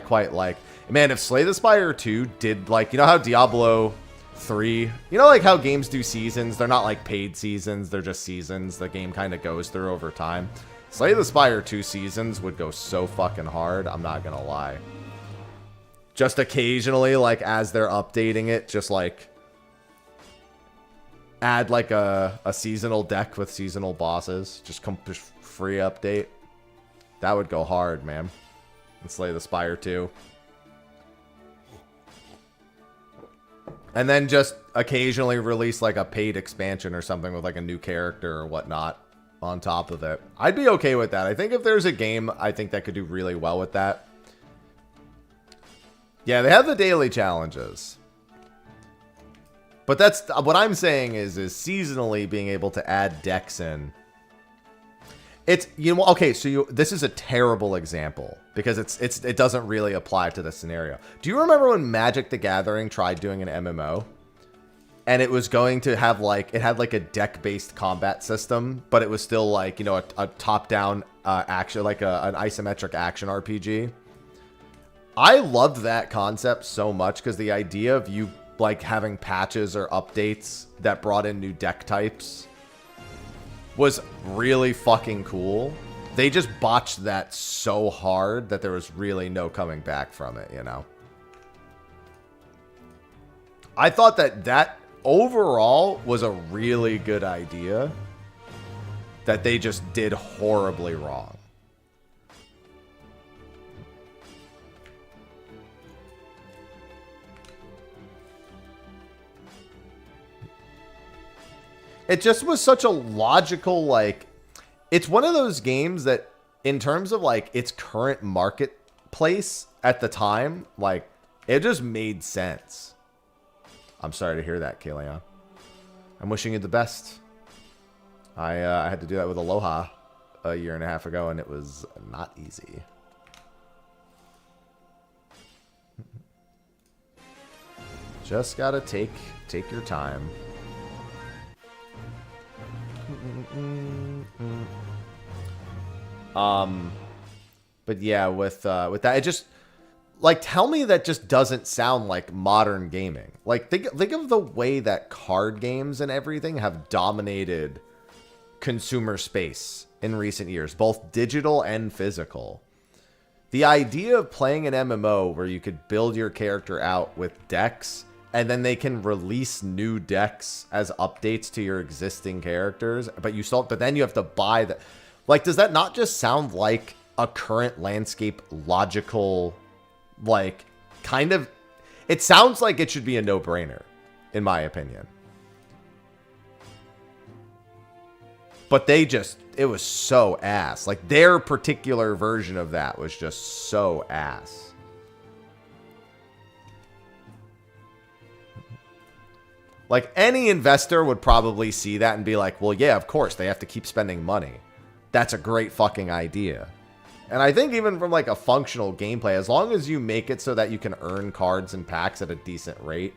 quite like. Man, if Slay the Spire 2 did, like, you know how Diablo 3, you know, like how games do seasons, they're not like paid seasons, they're just seasons the game kind of goes through over time. Slay the Spire 2 seasons would go so fucking hard, I'm not gonna lie. Just occasionally, like, as they're updating it, just like add like a seasonal deck with seasonal bosses, just free update. That would go hard, man. And Slay the Spire 2. And then just occasionally release like a paid expansion or something with like a new character or whatnot on top of it. I'd be okay with that. I think if there's a game, I think that could do really well with that. Yeah, they have the daily challenges. But that's what I'm saying is seasonally being able to add decks in. It's, you know, okay, so this is a terrible example because it doesn't really apply to the scenario. Do you remember when Magic the Gathering tried doing an MMO? And it was going to have like, it had like a deck-based combat system, but it was still like, you know, a top-down action, like an isometric action RPG. I loved that concept so much because the idea of you like having patches or updates that brought in new deck types was really fucking cool. They just botched that so hard that there was really no coming back from it, you know? I thought that overall was a really good idea that they just did horribly wrong. It just was such a logical, like, it's one of those games that in terms of like its current marketplace at the time, like, it just made sense. I'm sorry to hear that, Kaleon. I'm wishing you the best. I had to do that with Aloha a year and a half ago, and it was not easy. Just gotta take your time. But yeah, with that, it just, like, tell me that just doesn't sound like modern gaming. Like, think of the way that card games and everything have dominated consumer space in recent years, both digital and physical. The idea of playing an MMO where you could build your character out with decks, and then they can release new decks as updates to your existing characters, but then you have to buy the, like, does that not just sound like a current landscape logical, like, kind of, it sounds like it should be a no-brainer, in my opinion. But it was so ass. Like, their particular version of that was just so ass. Like, any investor would probably see that and be like, well, yeah, of course, they have to keep spending money. That's a great fucking idea. And I think even from, like, a functional gameplay, as long as you make it so that you can earn cards and packs at a decent rate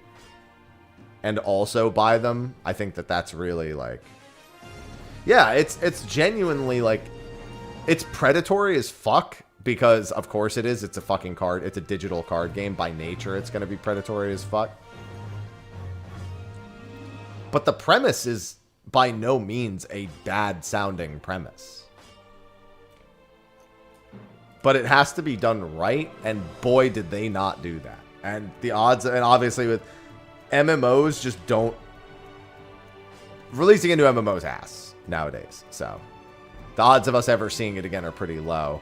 and also buy them, I think that that's really, like... Yeah, it's genuinely, like, It's predatory as fuck because, of course it is. It's a fucking card. It's a digital card game. By nature, it's going to be predatory as fuck. But the premise is by no means a bad sounding premise. But it has to be done right, and boy, did they not do that. And the odds, and obviously with MMOs, just don't... Releasing a new MMO's ass nowadays, so... The odds of us ever seeing it again are pretty low.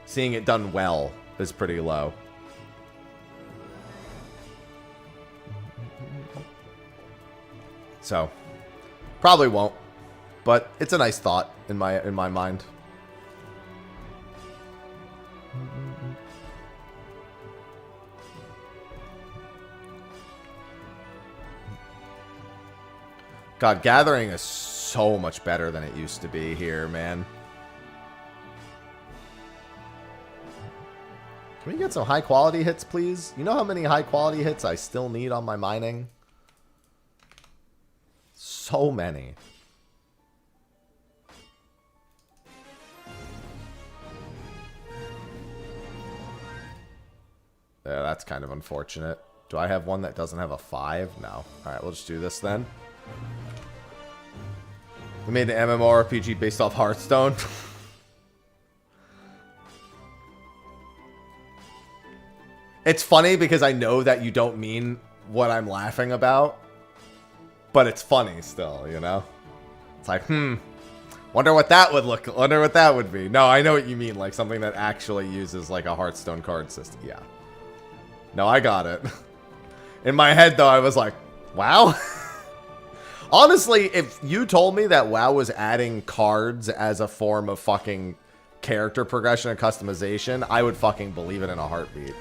Seeing it done well is pretty low. So, probably won't. But it's a nice thought in my mind. God, gathering is so much better than it used to be here, man. Can we get some high quality hits, please? You know how many high quality hits I still need on my mining? So many. Yeah, that's kind of unfortunate. Do I have one that doesn't have a 5? No. Alright, we'll just do this then. We made an MMORPG based off Hearthstone. It's funny because I know that you don't mean what I'm laughing about. But it's funny still, you know? It's like, wonder what that would look, wonder what that would be. No, I know what you mean, like something that actually uses like a Hearthstone card system. Yeah. No, I got it. In my head though, I was like, wow. Honestly, if you told me that WoW was adding cards as a form of fucking character progression and customization, I would fucking believe it in a heartbeat.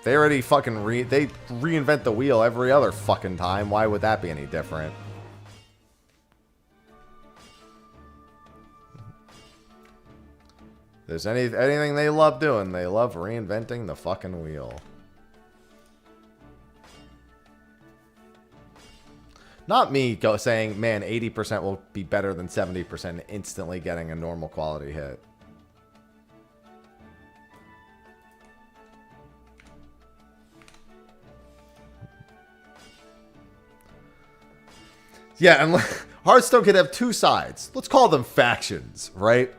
They already fucking they reinvent the wheel every other fucking time. Why would that be any different? There's anything they love doing, they love reinventing the fucking wheel. Not me saying, man, 80% will be better than 70% instantly getting a normal quality hit. Yeah, and Hearthstone could have 2 sides. Let's call them factions, right?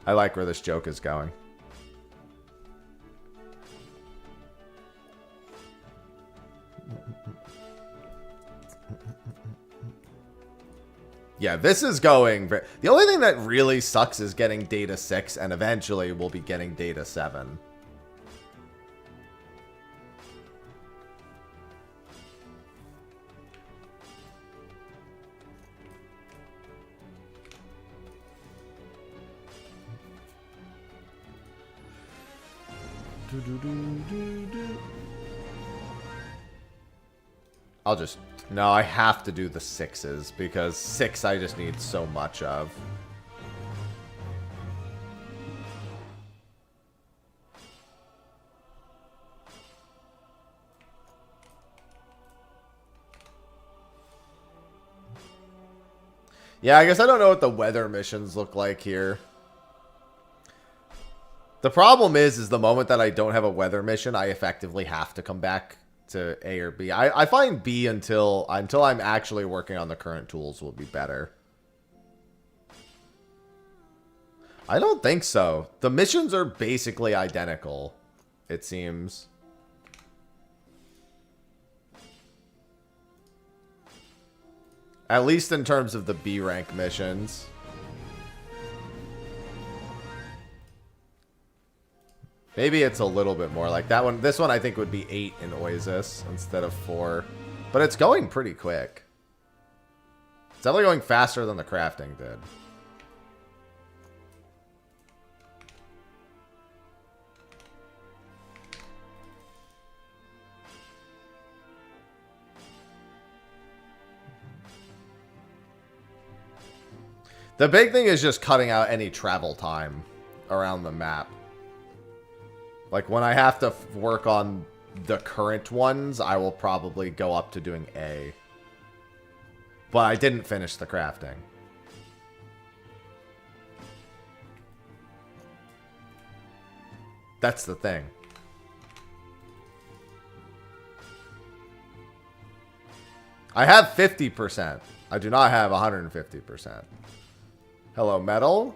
I like where this joke is going. Yeah, this is going... The only thing that really sucks is getting Data 6, and eventually we'll be getting Data 7. I'll just... No, I have to do the 6s, because 6 I just need so much of. Yeah, I guess I don't know what the weather missions look like here. The problem is the moment that I don't have a weather mission, I effectively have to come back to A or B. I find B until I'm actually working on the current tools will be better. I don't think so. The missions are basically identical, it seems. At least in terms of the B rank missions. Maybe it's a little bit more like that one. This one I think would be 8 in Oasis instead of 4. But it's going pretty quick. It's definitely going faster than the crafting did. The big thing is just cutting out any travel time around the map. Like, when I have to work on the current ones, I will probably go up to doing A. But I didn't finish the crafting. That's the thing. I have 50%. I do not have 150%. Hello, metal.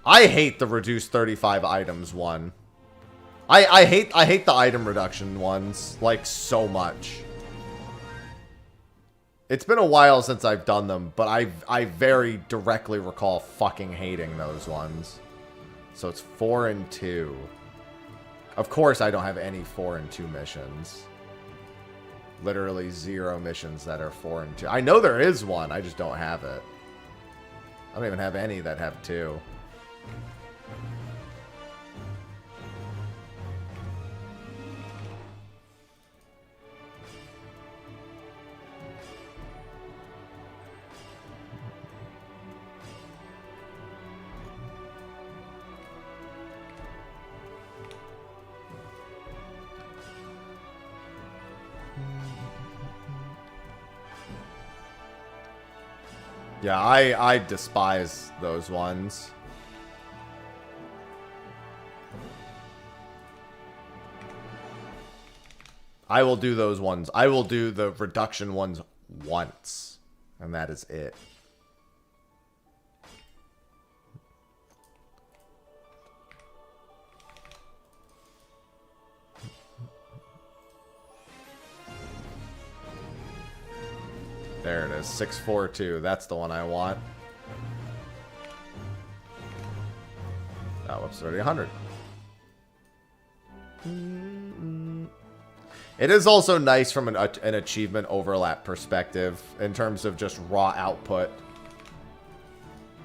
I hate the reduced 35 items one. I hate the item reduction ones like so much. It's been a while since I've done them, but I very directly recall fucking hating those ones. So it's 4 and 2. Of course I don't have any 4 and 2 missions. Literally 0 missions that are 4 and 2. I know there is one, I just don't have it. I don't even have any that have 2. Yeah, I despise those ones. I will do those ones. I will do the reduction ones once. And that is it. There it is, 642. That's the one I want. Oh, whoops, already 100. It is also nice from an achievement overlap perspective in terms of just raw output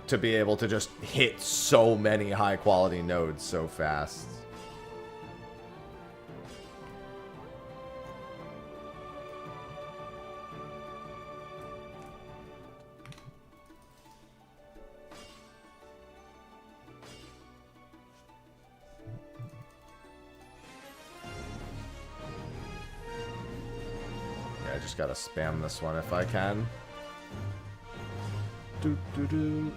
to be able to just hit so many high quality nodes so fast. I just gotta spam this one if I can. Do, do, do.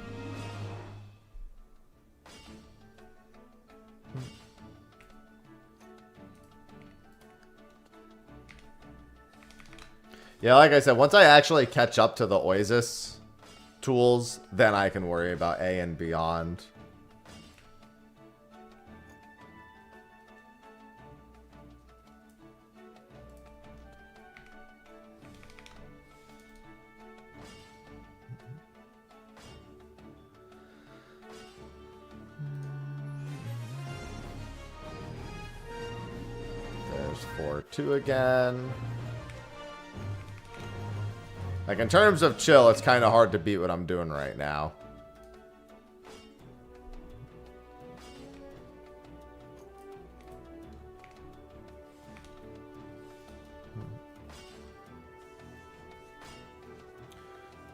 Yeah, like I said, once I actually catch up to the Oasis tools, then I can worry about A and beyond. There's 4-2 again. Like, in terms of chill, it's kind of hard to beat what I'm doing right now.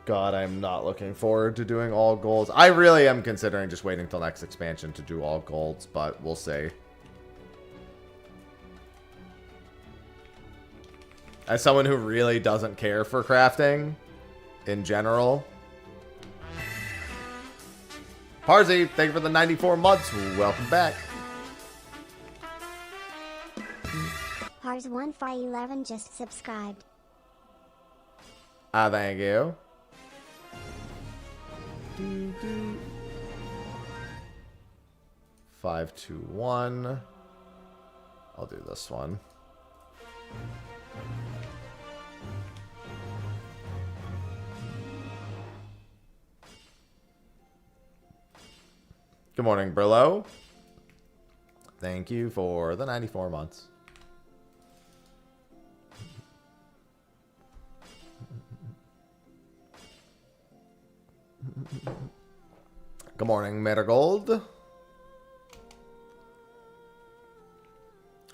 God, I'm not looking forward to doing all golds. I really am considering just waiting till next expansion to do all golds, but we'll see. As someone who really doesn't care for crafting in general. Parzi, thank you for the 94 months. Welcome back. Pars1511 just subscribed. Ah, thank you. 521. I'll do this one. Good morning, Brillo. Thank you for the 94 months. Good morning, Marigold. Alright,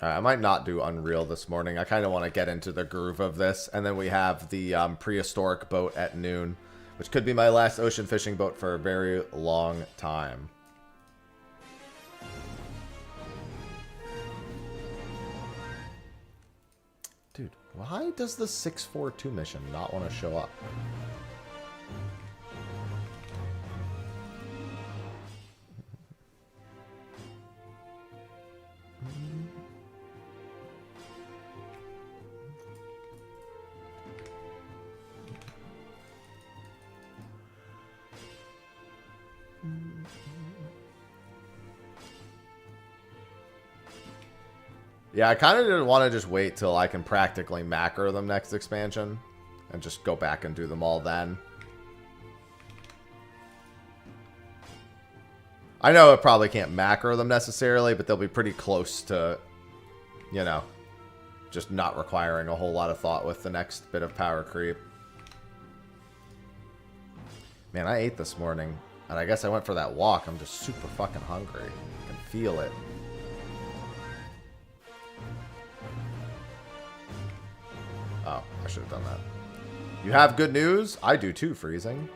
I might not do Unreal this morning. I kind of want to get into the groove of this. And then we have the prehistoric boat at noon, which could be my last ocean fishing boat for a very long time. Dude, why does the 642 mission not want to show up? Yeah, I kind of didn't want to just wait till I can practically macro them next expansion and just go back and do them all then. I know it probably can't macro them necessarily, but they'll be pretty close to, you know, just not requiring a whole lot of thought with the next bit of power creep. Man, I ate this morning, and I guess I went for that walk. I'm just super fucking hungry. I can feel it. Oh, I should have done that. You have good news? I do too, Freezing.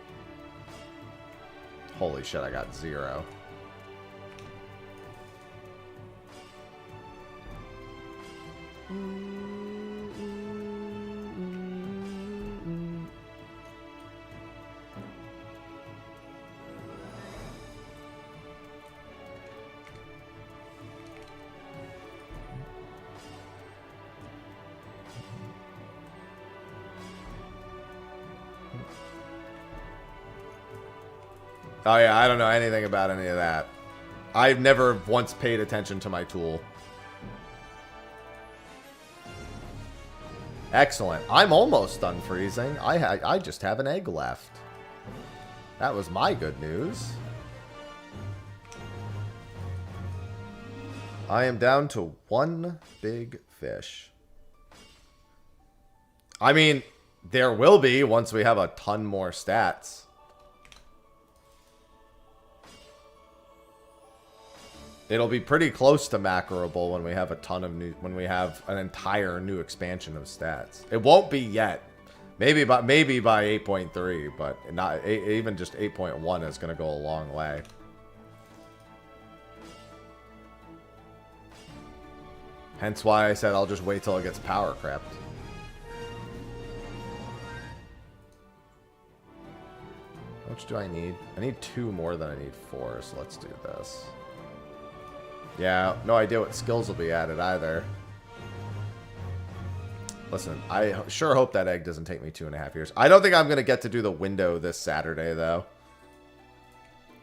Holy shit, I got 0. Oh yeah, I don't know anything about any of that. I've never once paid attention to my tool. Excellent. I'm almost done freezing. I just have an egg left. That was my good news. I am down to 1 big fish. I mean, there will be once we have a ton more stats. It'll be pretty close to macroable when we have a ton of new, when we have an entire new expansion of stats. It won't be yet. Maybe by 8.3, but not even just 8.1 is going to go a long way. Hence why I said I'll just wait till it gets power crept. How much do I need? I need 2 more than I need 4, so let's do this. Yeah, no idea what skills will be added either. Listen, I sure hope that egg doesn't take me 2.5 years. I don't think I'm going to get to do the window this Saturday, though.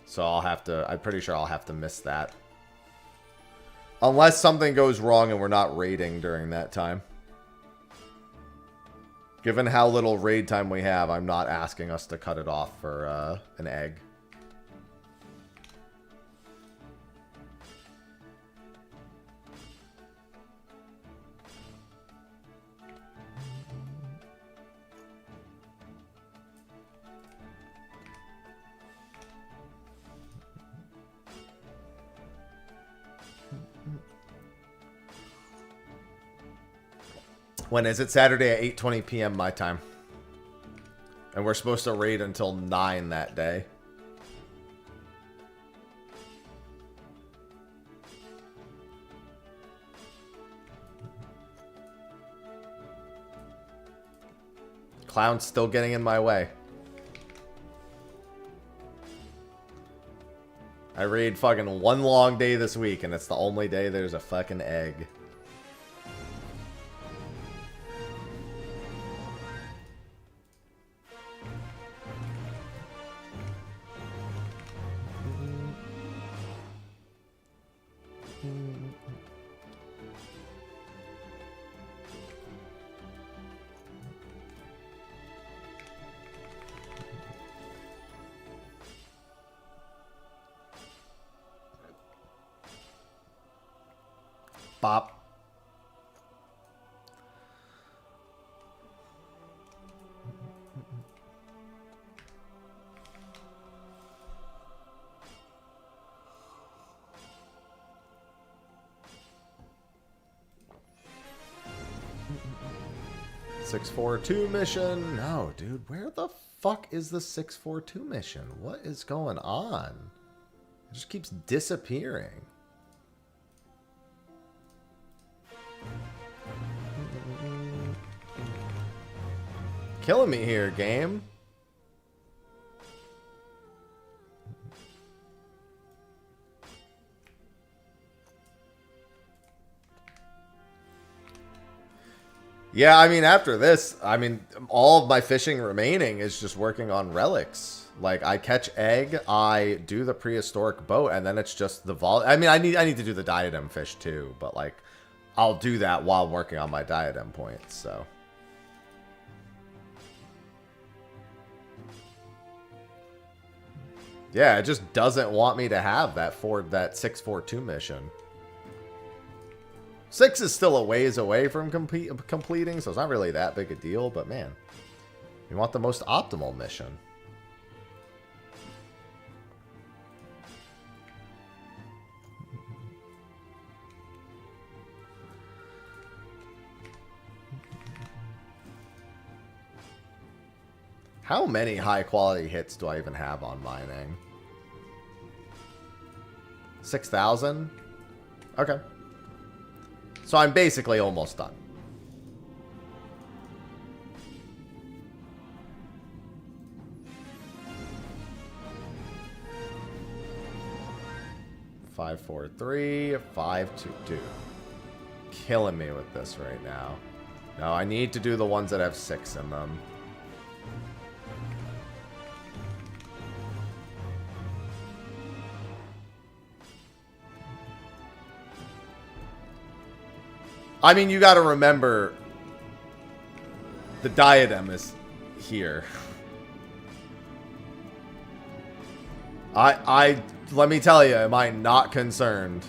So I'll have to, I'm pretty sure I'll have to miss that. Unless something goes wrong and we're not raiding during that time. Given how little raid time we have, I'm not asking us to cut it off for an egg. When is it? Saturday at 8:20 p.m. my time. And we're supposed to raid until 9 that day. Clown's still getting in my way. I raid fucking 1 long day this week, and it's the only day there's a fucking egg. Bop. .642 mission. No, dude, where the fuck is the 642 mission? What is going on? It just keeps disappearing. Killing me here, game. Yeah, I mean, after this, I mean, all of my fishing remaining is just working on relics. Like, I catch egg, I do the prehistoric boat, and then it's just the vol. I mean, I need to do the diadem fish too, but like, I'll do that while working on my diadem points. So, yeah, it just doesn't want me to have that 642 mission. 6 is still a ways away from completing, so it's not really that big a deal, but man, you want the most optimal mission. How many high quality hits do I even have on mining? 6,000? Okay. So I'm basically almost done. Five, 4, 3, 5, 2, 2. Killing me with this right now. No, I need to do the ones that have 6 in them. I mean, you got to remember, the diadem is here. Let me tell you, am I not concerned?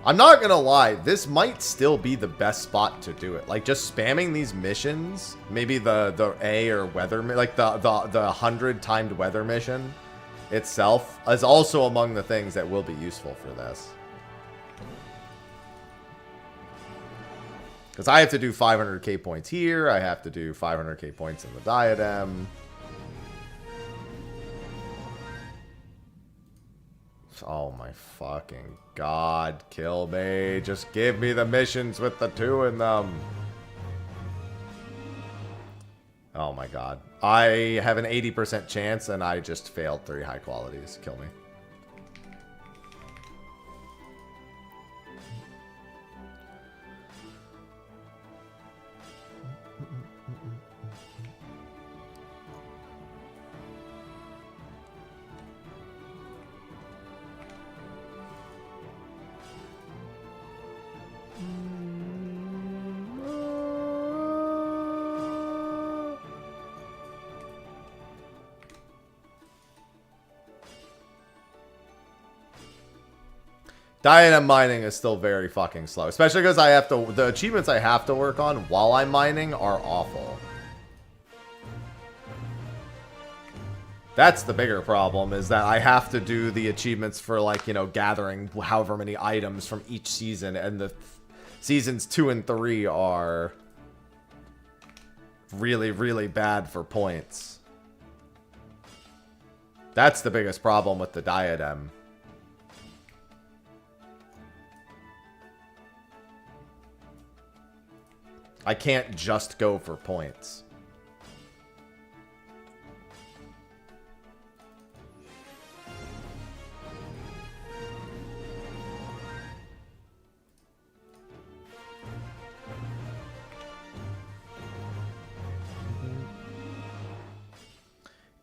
I'm not gonna lie, this might still be the best spot to do it. Like, just spamming these missions, maybe the A or weather, like the 100 timed weather mission itself is also among the things that will be useful for this. Because I have to do 500k points here, I have to do 500k points in the diadem. Oh my fucking god, kill me. Just give me the missions with the 2 in them. Oh my god. I have an 80% chance and I just failed 3 high qualities. Kill me. Diadem mining is still very fucking slow. Especially because I have to... The achievements I have to work on while I'm mining are awful. That's the bigger problem, is that I have to do the achievements for, like, you know, gathering however many items from each season. And the seasons 2 and 3 are really, really bad for points. That's the biggest problem with the diadem. I can't just go for points.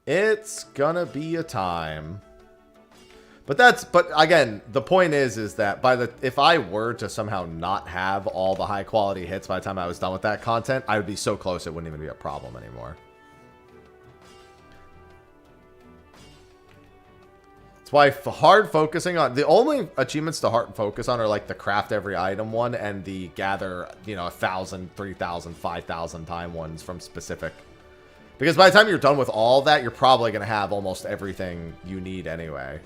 It's gonna be a time. But again, the point is that if I were to somehow not have all the high quality hits by the time I was done with that content, I would be so close it wouldn't even be a problem anymore. That's why hard focusing on the only achievements to hard focus on are like the craft every item one and the gather, you know, 1,000, 3,000, 5,000 time ones from specific. Because by the time you're done with all that, you're probably going to have almost everything you need anyway.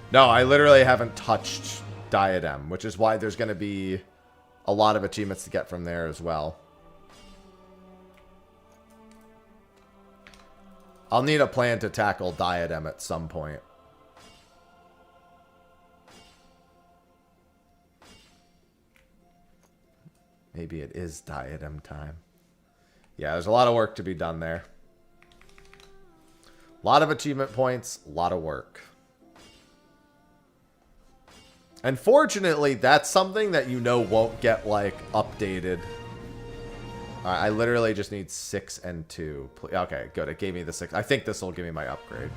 No, I literally haven't touched Diadem, which is why there's going to be a lot of achievements to get from there as well. I'll need a plan to tackle Diadem at some point. Maybe it is Diadem time. Yeah, there's a lot of work to be done there. A lot of achievement points, a lot of work. Unfortunately, that's something that you know won't get, like, updated. I literally just need 6 and 2. Okay, good. It gave me the 6. I think this will give me my upgrade.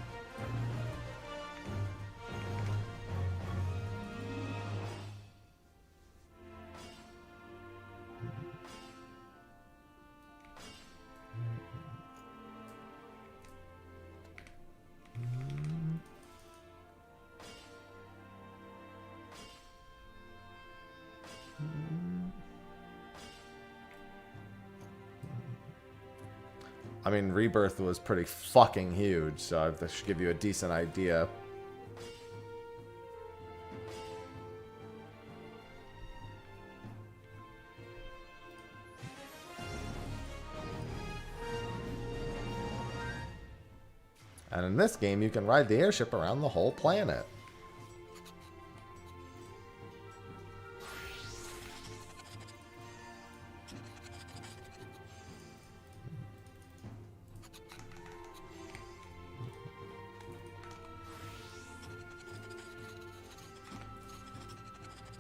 I mean, Rebirth was pretty fucking huge, so that should give you a decent idea. And in this game, you can ride the airship around the whole planet.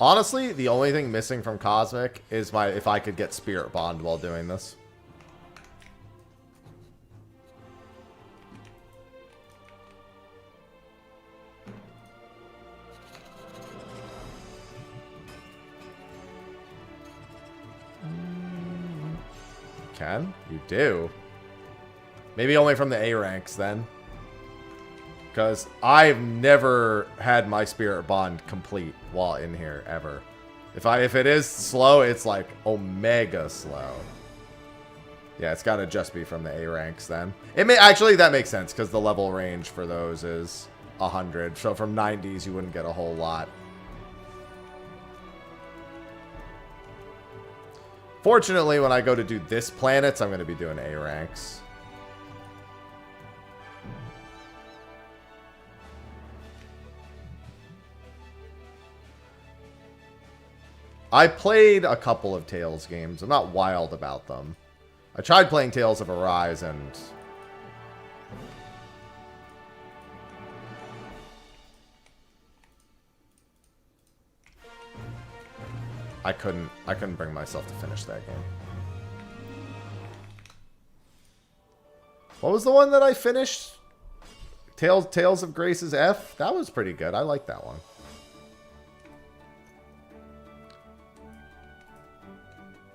Honestly, the only thing missing from Cosmic is if I could get Spirit Bond while doing this. You can? You do. Maybe only from the A ranks then. Because I've never had my Spirit Bond complete while in here, ever. If it is slow, it's like omega slow. Yeah, it's got to just be from the A ranks then. Actually, that makes sense, because the level range for those is 100. So from 90s, you wouldn't get a whole lot. Fortunately, when I go to do this planets, I'm going to be doing A ranks. I played a couple of Tales games. I'm not wild about them. I tried playing Tales of Arise and... I couldn't bring myself to finish that game. What was the one that I finished? Tales of Grace's F? That was pretty good. I like that one.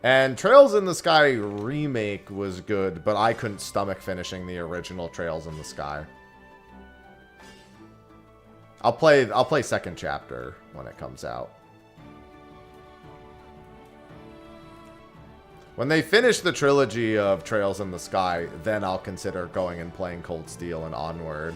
And Trails in the Sky remake was good, but I couldn't stomach finishing the original Trails in the Sky. I'll play second chapter when it comes out. When they finish the trilogy of Trails in the Sky, then I'll consider going and playing Cold Steel and Onward.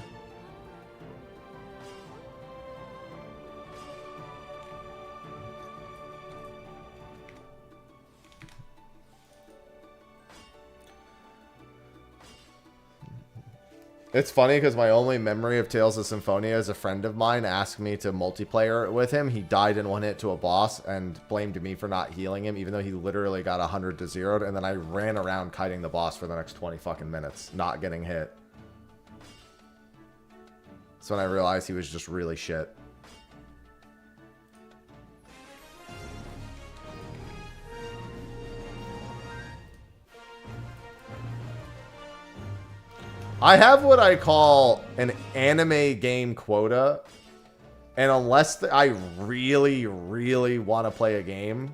It's funny because my only memory of Tales of Symphonia is a friend of mine asked me to multiplayer it with him. He died in one hit to a boss and blamed me for not healing him, even though he literally got 100 to 0'd. And then I ran around kiting the boss for the next 20 fucking minutes, not getting hit. That's when I realized he was just really shit. I have what I call an anime game quota, and unless I really, really want to play a game,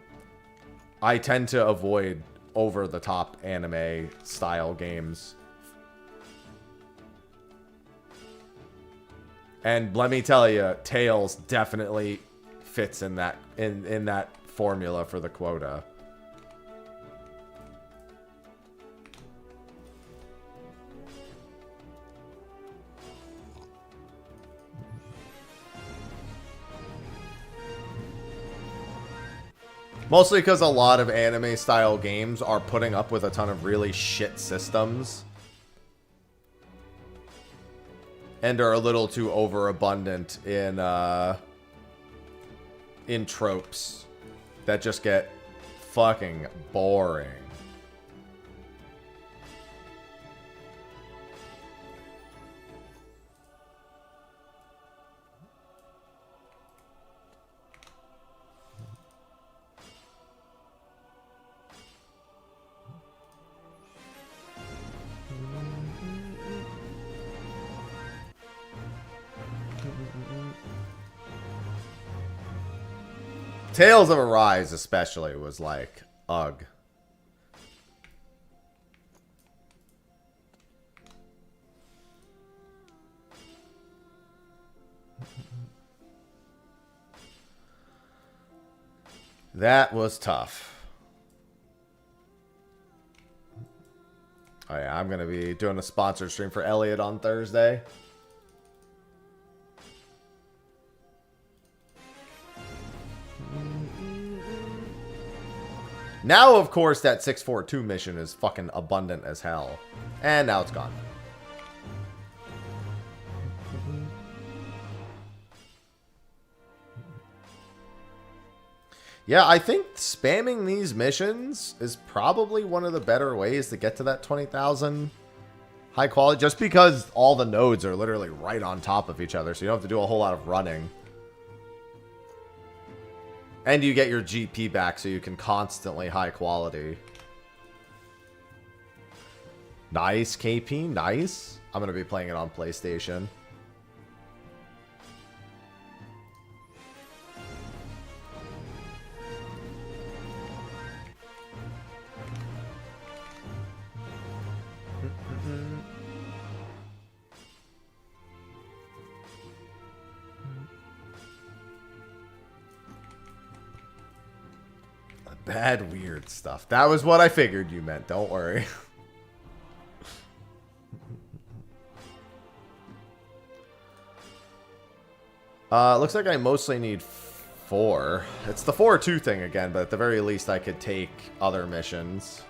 I tend to avoid over-the-top anime style games. And let me tell you, Tales definitely fits in that in that formula for the quota. Mostly because a lot of anime-style games are putting up with a ton of really shit systems. and are a little too overabundant in tropes that just get fucking boring. Tales of Arise especially was like, ugh. That was tough. Oh yeah, I'm going to be doing a sponsored stream for Elliot on Thursday. Now, of course, that 642 mission is fucking abundant as hell. And now it's gone. Yeah, I think spamming these missions is probably one of the better ways to get to that 20,000 high quality. Just because all the nodes are literally right on top of each other. So you don't have to do a whole lot of running. And you get your GP back so you can constantly high quality. Nice, KP. Nice. I'm going to be playing it on PlayStation. Bad, weird stuff. That was what I figured you meant. Don't worry. Looks like I mostly need 4. It's the 4-2 thing again, but at the very least I could take other missions.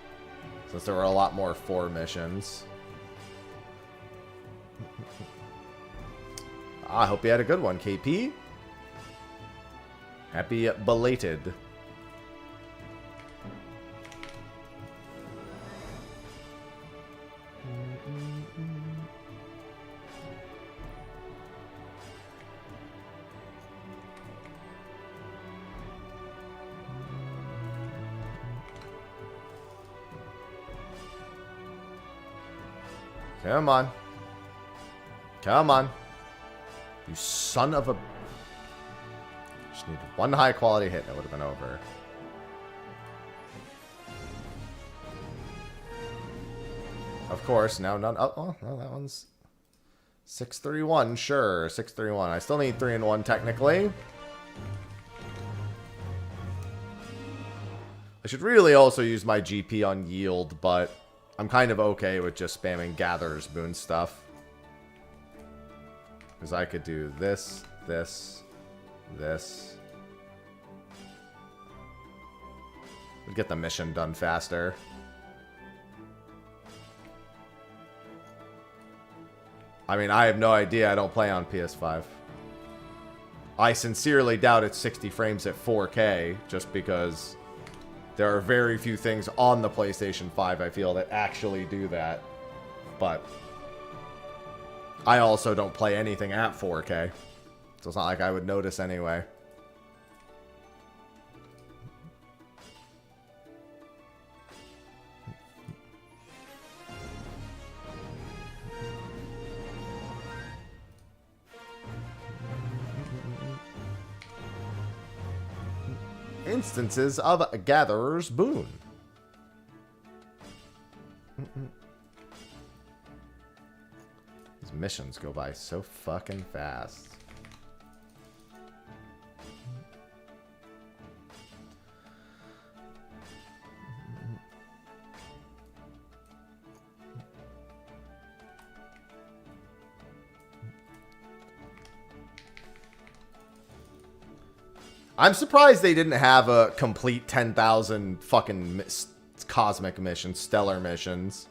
Since there were a lot more 4 missions. I hope you had a good one, KP. Happy belated. Come on. Come on. You son of a... Just need one high quality hit and it would have been over. Of course, now none... Oh, well, that one's... 631, sure. 631. I still need 3 and 1 technically. I should really also use my GP on yield, but... I'm kind of okay with just spamming Gatherer's Boon stuff. Because I could do this, this, this. We'd get the mission done faster. I mean, I have no idea. I don't play on PS5. I sincerely doubt it's 60 frames at 4K, just because... There are very few things on the PlayStation 5, I feel, that actually do that. But I also don't play anything at 4K. So it's not like I would notice anyway. Instances of Gatherer's Boon. These missions go by so fucking fast. I'm surprised they didn't have a complete 10,000 fucking cosmic missions, stellar missions.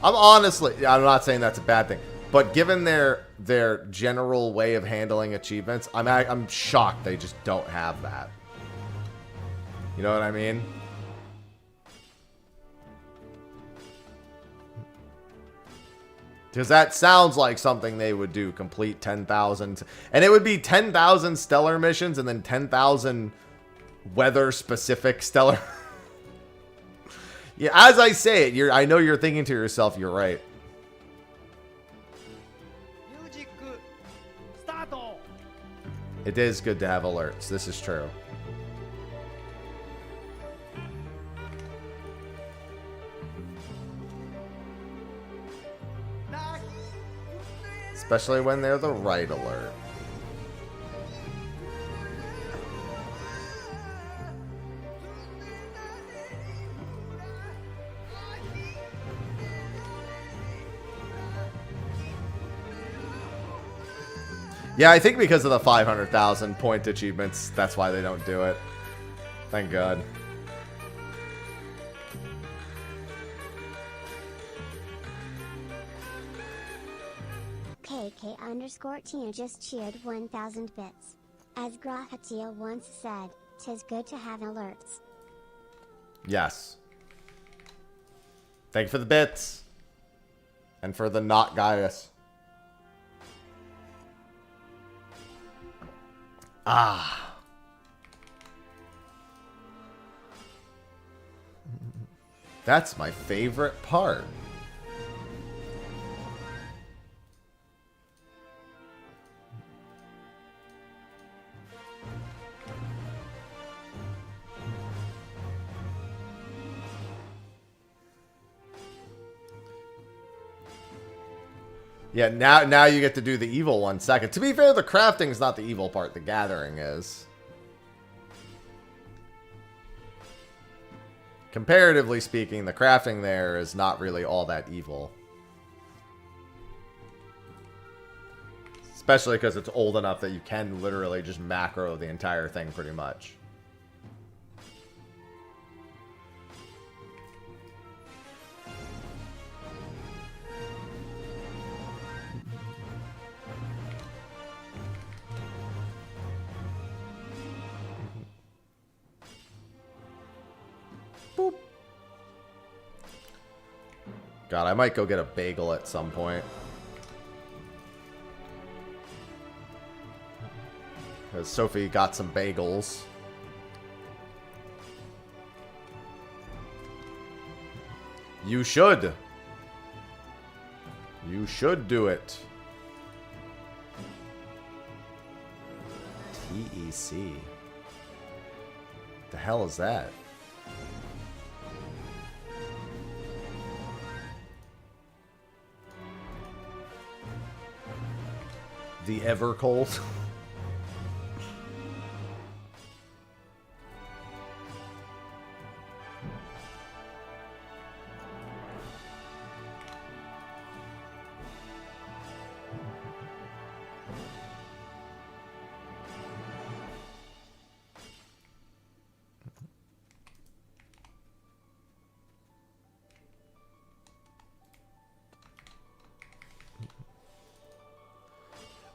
I'm not saying that's a bad thing. But given their general way of handling achievements, I'm shocked they just don't have that. You know what I mean? Because that sounds like something they would do. Complete 10,000. And it would be 10,000 stellar missions and then 10,000 weather-specific stellar. Yeah, as I say it, I know you're thinking to yourself, you're right. It is good to have alerts. This is true. Especially when they're the right alert. Yeah, I think because of the 500,000 point achievements, that's why they don't do it. Thank God. KK_Tia just cheered 1,000 bits. As Grahatia once said, "'Tis good to have alerts." Yes. Thank you for the bits. And for the not Gaius. Ah. That's my favorite part. Yeah, now you get to do the evil one second. To be fair, the crafting is not the evil part. The gathering is. Comparatively speaking, the crafting there is not really all that evil. Especially because it's old enough that you can literally just macro the entire thing pretty much. Boop. God, I might go get a bagel at some point. Because Sophie got some bagels. You should. You should do it. TEC. The hell is that? The Evercold.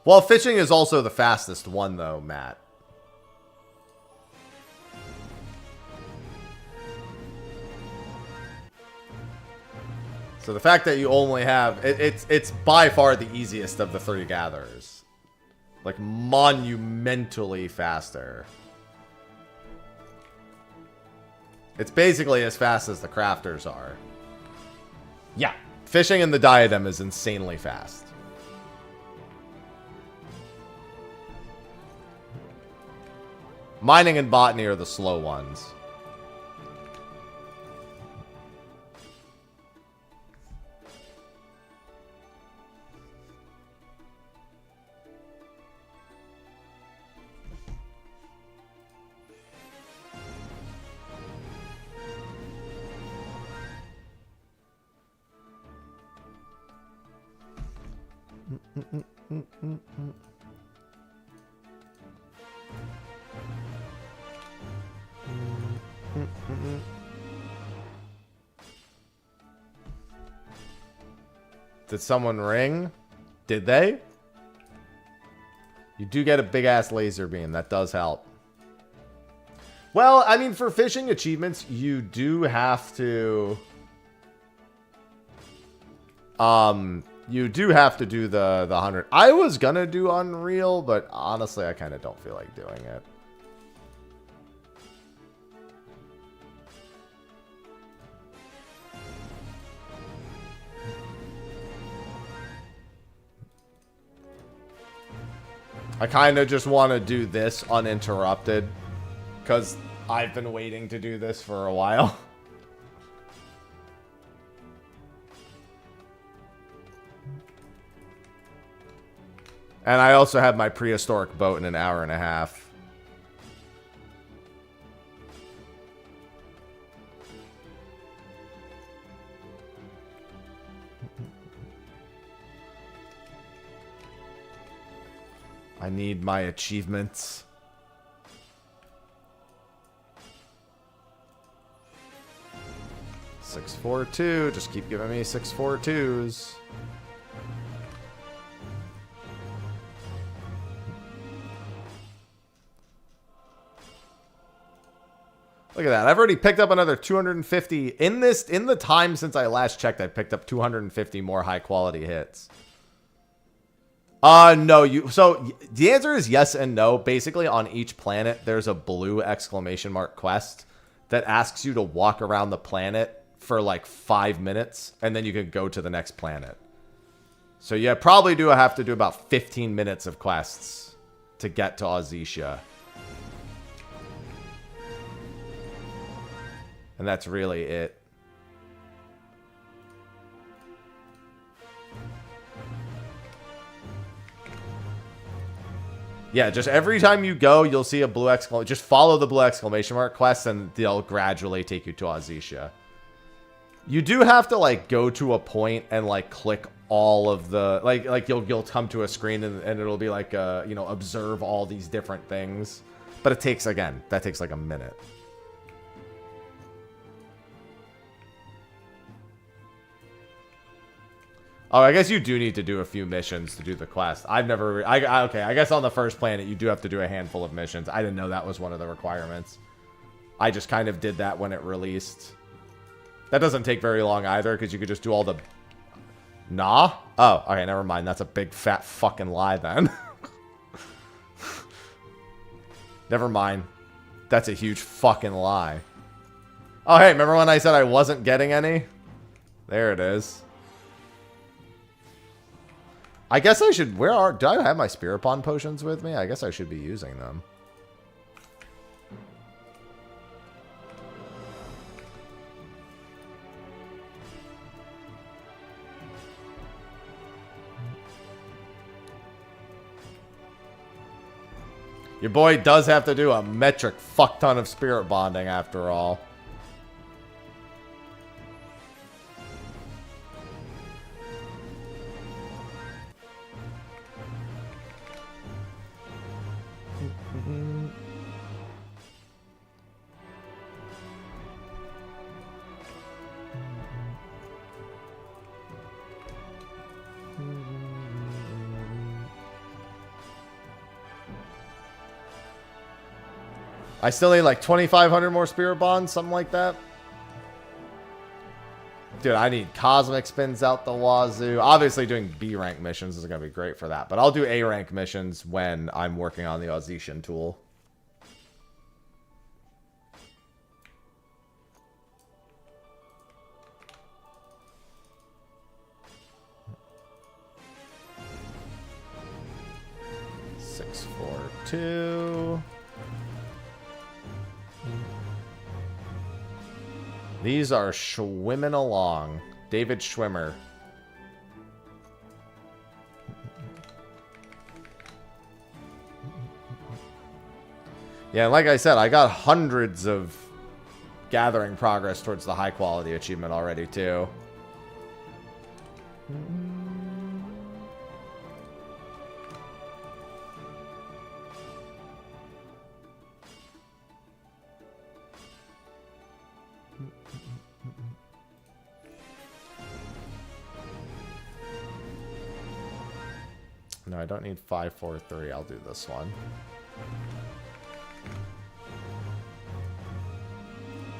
Well, fishing is also the fastest one, though, Matt. So the fact that you only have... It's by far the easiest of the three gatherers. Like, monumentally faster. It's basically as fast as the crafters are. Yeah, fishing in the diadem is insanely fast. Mining and botany are the slow ones. Did someone ring? Did they? You do get a big-ass laser beam. That does help. Well, I mean, for fishing achievements, you do have to... You do have to do the 100. I was gonna do Unreal, but honestly, I kind of don't feel like doing it. I kind of just want to do this uninterrupted, because I've been waiting to do this for a while. And I also have my prehistoric boat in an hour and a half. I need my achievements. Six, 4, 2. Just keep giving me 6, 4, 2s. Look at that. I've already picked up another 250 in the time since I last checked. I picked up 250 more high quality hits. No, so the answer is yes and no. Basically on each planet there's a blue exclamation mark quest that asks you to walk around the planet for like 5 minutes and then you can go to the next planet. So yeah, probably do have to do about 15 minutes of quests to get to Ozisia. And that's really it. Yeah, just every time you go, you'll see a blue exclamation. Just follow the blue exclamation mark quest, and they'll gradually take you to Ozisia. You do have to like go to a point and like click all of the like you'll come to a screen and it'll be like you know, observe all these different things. But it takes, again, that takes like a minute. Oh, I guess you do need to do a few missions to do the quest. I've never... okay, I guess on the first planet, you do have to do a handful of missions. I didn't know that was one of the requirements. I just kind of did that when it released. That doesn't take very long either, because you could just do all the... Nah? Oh, okay, never mind. That's a big, fat fucking lie, then. Never mind. That's a huge fucking lie. Oh, hey, remember when I said I wasn't getting any? There it is. I guess I should... do I have my Spirit Bond potions with me? I guess I should be using them. Your boy does have to do a metric fuck ton of Spirit Bonding after all. I still need like 2,500 more Spirit Bonds, something like that. Dude, I need Cosmic Spins out the wazoo. Obviously, doing B rank missions is going to be great for that. But I'll do A rank missions when I'm working on the Ozisian tool. Six, 4, 2. These are schwimming along. David Schwimmer. Yeah, like I said, I got hundreds of gathering progress towards the high quality achievement already, too. No, I don't need 5, 4, 3. I'll do this one.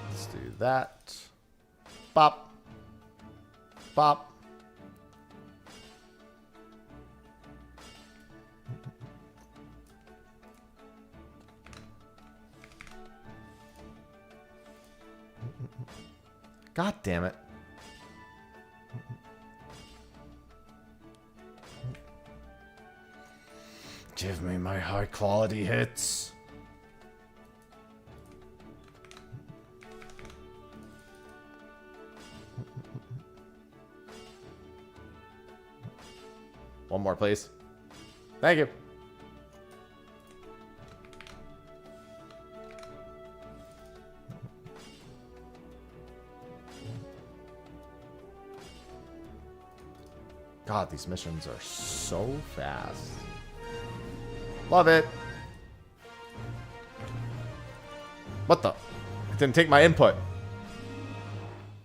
Let's do that. Bop. Bop. God damn it. Give me my high quality hits. One more, please. Thank you. God, these missions are so fast. Love it. What the? It didn't take my input.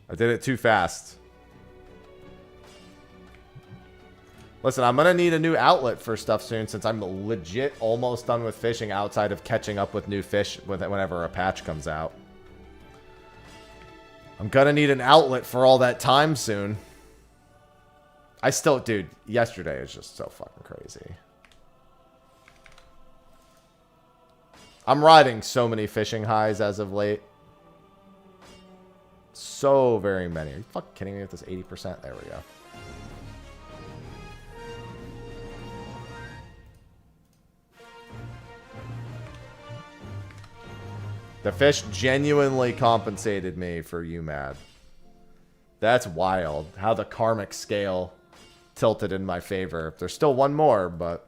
I did it too fast. Listen, I'm going to need a new outlet for stuff soon since I'm legit almost done with fishing outside of catching up with new fish whenever a patch comes out. I'm going to need an outlet for all that time soon. Dude, yesterday is just so fucking crazy. I'm riding so many fishing highs as of late. So very many. Are you fucking kidding me with this 80%? There we go. The fish genuinely compensated me for UMAD. That's wild. How the karmic scale tilted in my favor. There's still one more, but...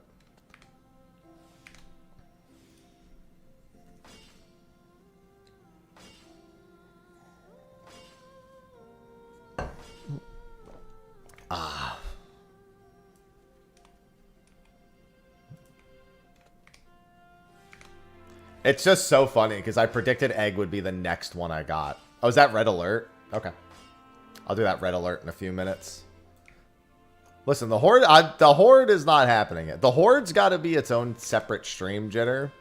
It's just so funny because I predicted egg would be the next one I got. Oh, is that red alert? Okay. I'll do that red alert in a few minutes. Listen, the horde is not happening yet. The horde's got to be its own separate stream jitter,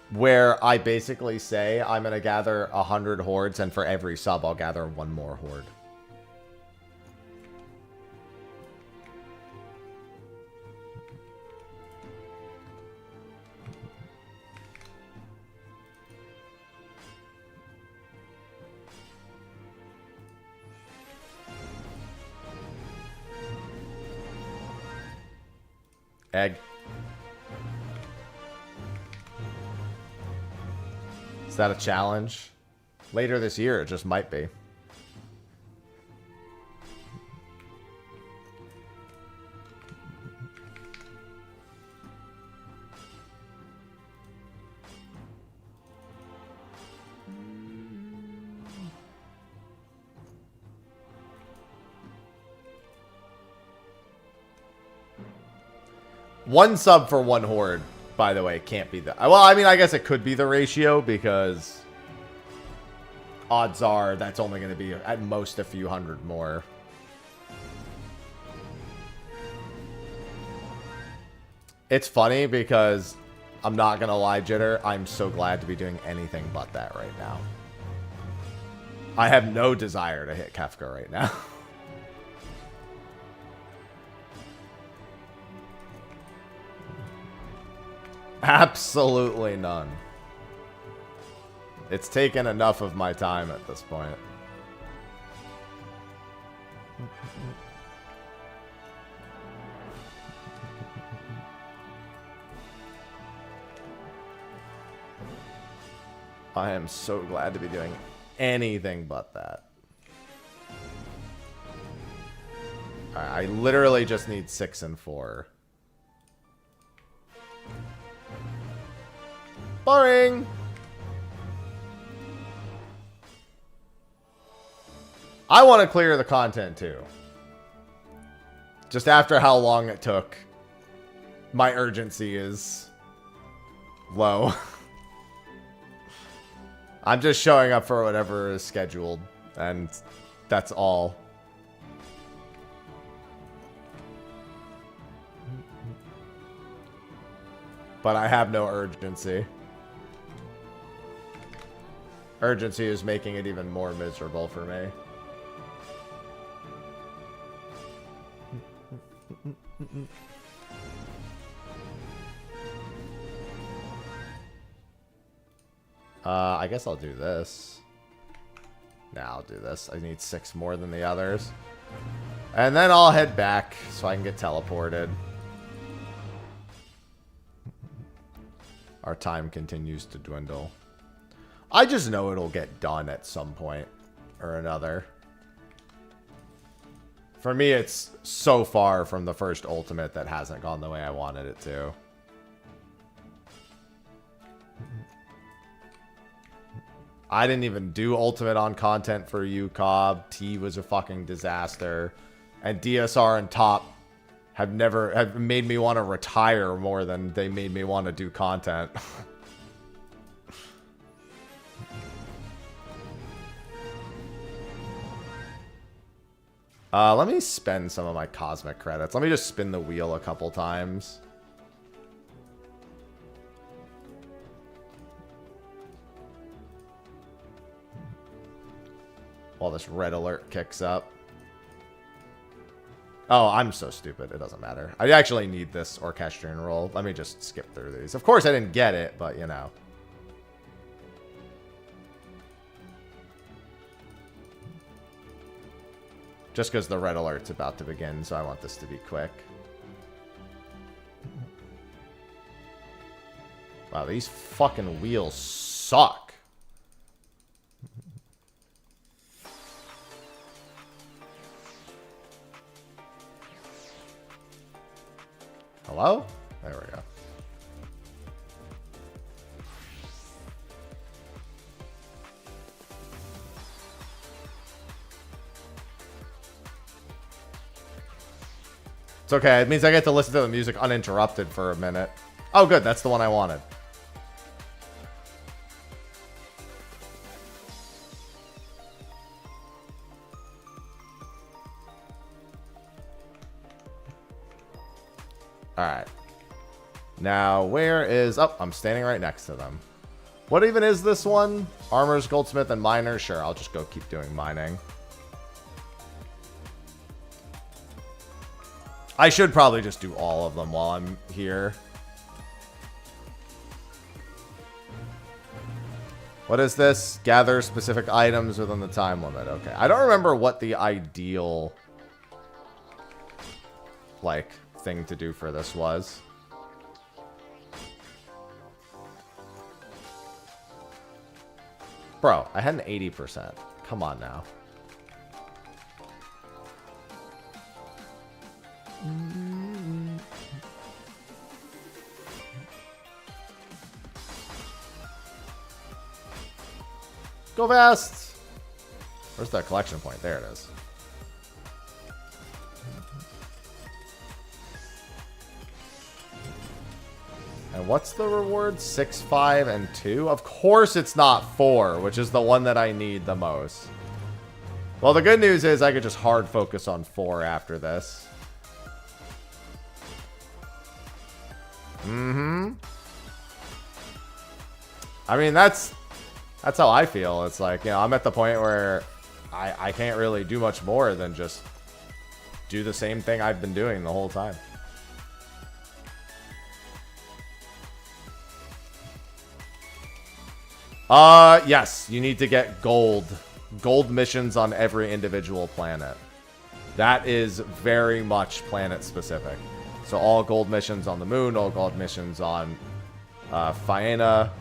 where I basically say I'm going to gather 100 hordes, and for every sub, I'll gather one more horde. Egg. Is that a challenge? Later this year, it just might be. One sub for one horde, by the way, can't be the... Well, I mean, I guess it could be the ratio because odds are that's only going to be at most a few hundred more. It's funny because I'm not going to lie, Jitter. I'm so glad to be doing anything but that right now. I have no desire to hit Kefka right now. Absolutely none. It's taken enough of my time at this point. I am so glad to be doing anything but that. I literally just need 6 and 4. Boring. I want to clear the content too. Just after how long it took, my urgency is low. I'm just showing up for whatever is scheduled, and that's all. But I have no urgency. Urgency is making it even more miserable for me. I guess I'll do this. Nah, I'll do this. I need 6 more than the others. And then I'll head back so I can get teleported. Our time continues to dwindle. I just know it'll get done at some point or another. For me, it's so far from the first ultimate that hasn't gone the way I wanted it to. I didn't even do ultimate on content for you, Cobb. T was a fucking disaster. And DSR and top have made me want to retire more than they made me want to do content. Let me spend some of my cosmic credits. Let me just spin the wheel a couple times. While this red alert kicks up. Oh, I'm so stupid. It doesn't matter. I actually need this orchestrion roll. Let me just skip through these. Of course I didn't get it, but you know. Just because the red alert's about to begin, so I want this to be quick. Wow, these fucking wheels suck. Hello? There we go. It's okay. It means I get to listen to the music uninterrupted for a minute. Oh, good. That's the one I wanted. Alright. Now, where is... Oh, I'm standing right next to them. What even is this one? Armors, goldsmith, and miner? Sure, I'll just go keep doing mining. I should probably just do all of them while I'm here. What is this? Gather specific items within the time limit. Okay. I don't remember what the ideal... like... thing to do for this was. Bro, I had an 80%. Come on now. Go fast! Where's that collection point? There it is. And what's the reward? 6, 5, and 2? Of course it's not 4, which is the one that I need the most. Well, the good news is I could just hard focus on 4 after this. I mean, that's how I feel. It's like, you know, I'm at the point where I can't really do much more than just do the same thing I've been doing the whole time. Yes, you need to get gold missions on every individual planet. That is very much planet specific. So all gold missions on the moon, all gold missions on Phaena,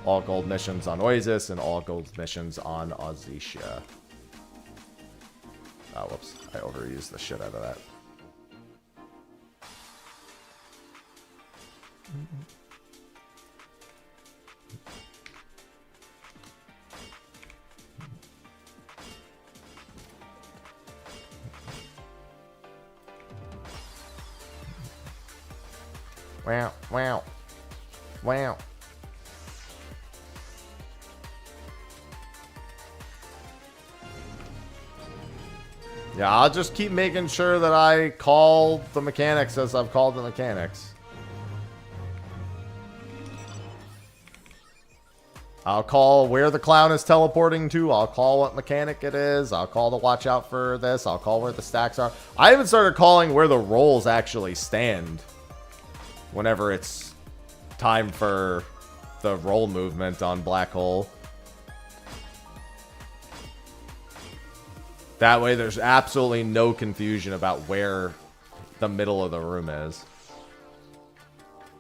all gold missions on Oasis, and all gold missions on Ozisia. Oh, whoops. I overused the shit out of that. Wow, wow, wow. Yeah, I'll just keep making sure that I call the mechanics as I've called the mechanics. I'll call where the clown is teleporting to. I'll call what mechanic it is. I'll call to watch out for this. I'll call where the stacks are. I haven't started calling where the rolls actually stand whenever it's time for the roll movement on Black Hole. That way there's absolutely no confusion about where the middle of the room is.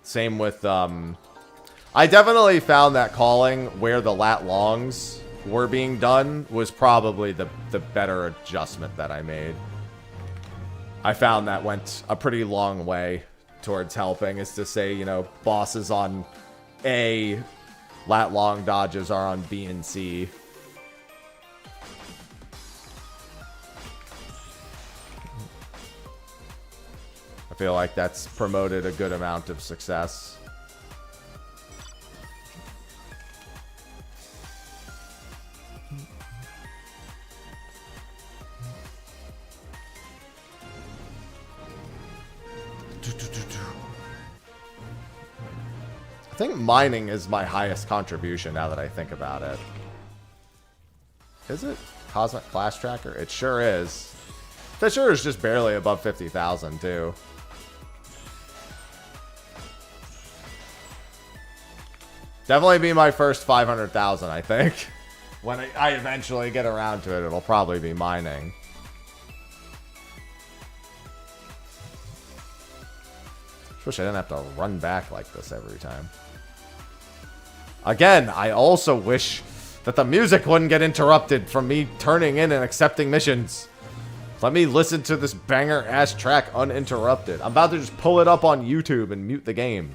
Same with, I definitely found that calling where the lat longs were being done was probably the better adjustment that I made. I found that went a pretty long way towards helping, is to say, you know, bosses on A, lat long dodges are on B and C. I feel like that's promoted a good amount of success. I think mining is my highest contribution now that I think about it. Is it? Cosmic Clash Tracker? It sure is. That sure is just barely above 50,000 too. Definitely be my first 500,000, I think. When I eventually get around to it, it'll probably be mining. Wish I didn't have to run back like this every time. Again, I also wish that the music wouldn't get interrupted from me turning in and accepting missions. Let me listen to this banger-ass track uninterrupted. I'm about to just pull it up on YouTube and mute the game.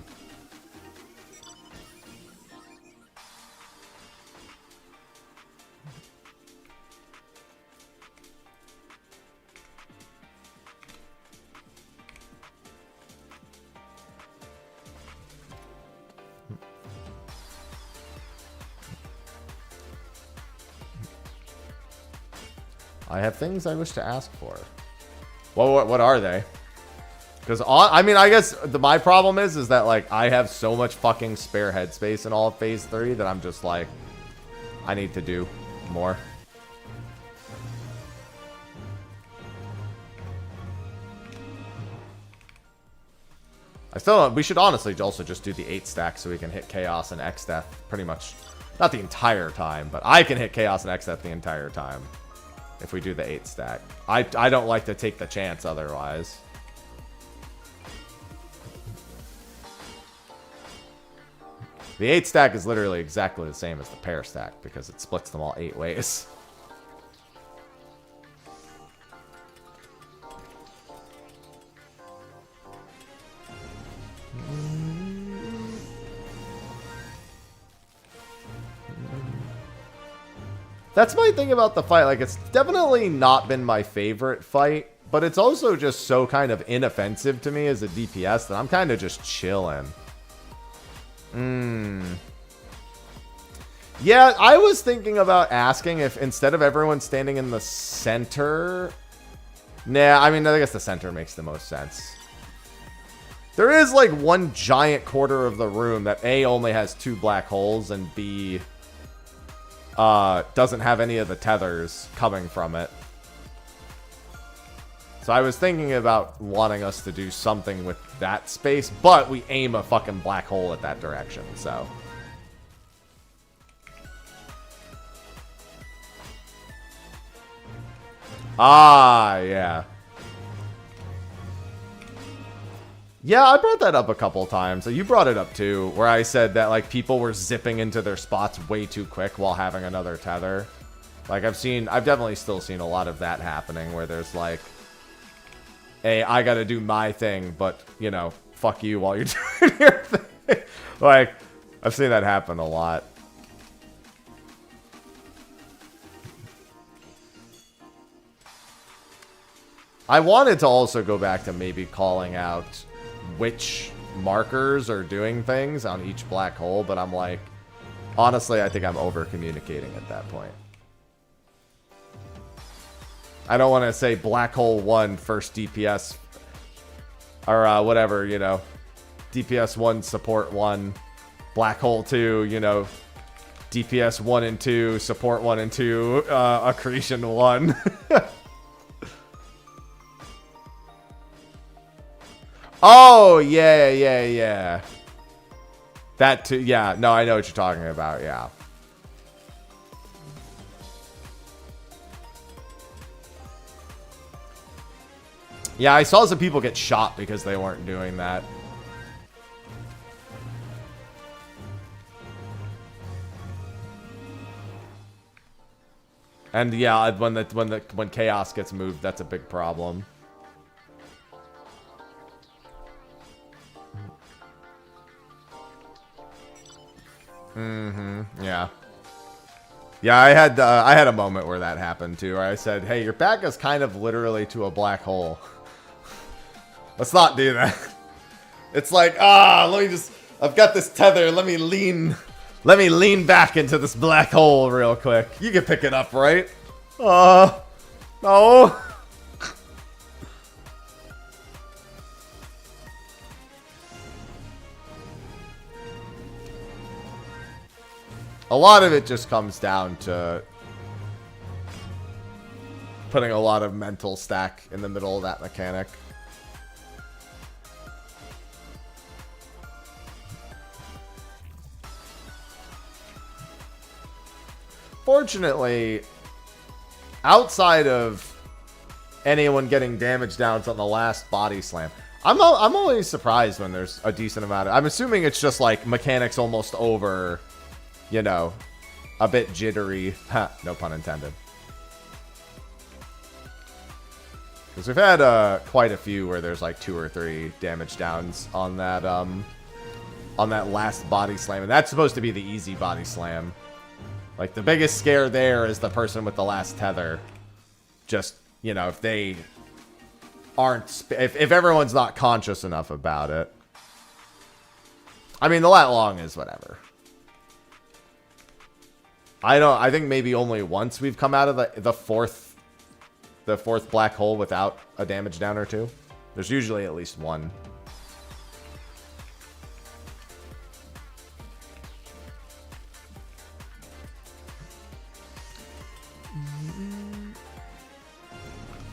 I have things I wish to ask for. Well, what are they? Because, I mean, I guess my problem is that, like, I have so much fucking spare headspace in all of Phase 3 that I'm just like, I need to do more. I still don't, we should honestly also just do the 8 stack so we can hit Chaos and X-Death pretty much, not the entire time, but I can hit Chaos and X-Death the entire time. If we do the 8 stack. I don't like to take the chance otherwise. The 8 stack is literally exactly the same as the pair stack because it splits them all 8 ways. That's my thing about the fight. Like, it's definitely not been my favorite fight, but it's also just so kind of inoffensive to me as a DPS that I'm kind of just chilling. Yeah, I was thinking about asking if instead of everyone standing in the center... Nah, I mean, I guess the center makes the most sense. There is, like, one giant quarter of the room that A, only has 2 black holes, and B... doesn't have any of the tethers coming from it. So I was thinking about wanting us to do something with that space, but we aim a fucking black hole at that direction, so. Ah, yeah. Yeah, I brought that up a couple times. You brought it up too, where I said that like people were zipping into their spots way too quick while having another tether. Like I've definitely still seen a lot of that happening where there's like, hey, I gotta do my thing, but you know, fuck you while you're doing your thing. Like, I've seen that happen a lot. I wanted to also go back to maybe calling out which markers are doing things on each black hole, but I'm like, honestly, I think I'm over communicating at that point. I don't want to say black hole 1 first DPS or whatever, you know, DPS 1 support 1, black hole 2, you know, DPS 1 and 2, support 1 and 2, accretion 1. Oh, yeah. That too, yeah. No, I know what you're talking about, yeah. Yeah, I saw some people get shot because they weren't doing that. And yeah, when chaos gets moved, that's a big problem. Yeah. Yeah, I had a moment where that happened too. Where I said, "Hey, your back is kind of literally to a black hole. Let's not do that." It's like, I've got this tether. Let me lean back into this black hole real quick. You can pick it up, right? No. A lot of it just comes down to putting a lot of mental stack in the middle of that mechanic. Fortunately, outside of anyone getting damage downs on the last body slam, I'm always surprised when there's a decent amount of... I'm assuming it's just like mechanics almost over... You know, a bit jittery. No pun intended. Because we've had quite a few where there's like 2 or 3 damage downs on that last body slam, and that's supposed to be the easy body slam. Like the biggest scare there is the person with the last tether. Just, you know, if they aren't, if everyone's not conscious enough about it. I mean, the lat long is whatever. I think maybe only once we've come out of the fourth black hole without a damage down or 2. There's usually at least one.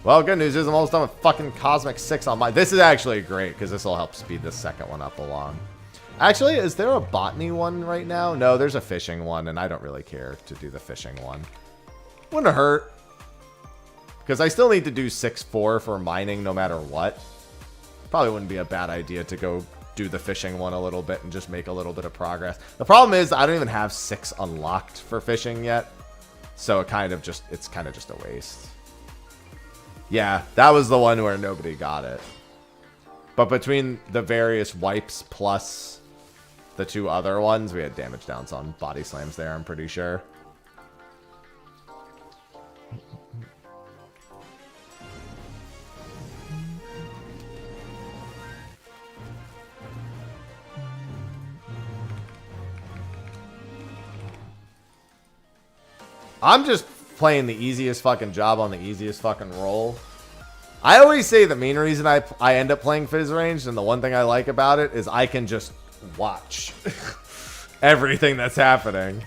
Well, good news is I'm almost done with fucking Cosmic 6 on my... This is actually great, because this will help speed the second one up along. Actually, is there a botany one right now? No, there's a fishing one, and I don't really care to do the fishing one. Wouldn't hurt. Because I still need to do 6-4 for mining no matter what. Probably wouldn't be a bad idea to go do the fishing one a little bit and just make a little bit of progress. The problem is I don't even have 6 unlocked for fishing yet. So it's kind of just a waste. Yeah, that was the one where nobody got it. But between the various wipes plus the 2 other ones, we had damage downs on body slams there, I'm pretty sure. I'm just playing the easiest fucking job on the easiest fucking roll. I always say the main reason I end up playing Fizz Range, and the one thing I like about it, is I can just watch everything that's happening.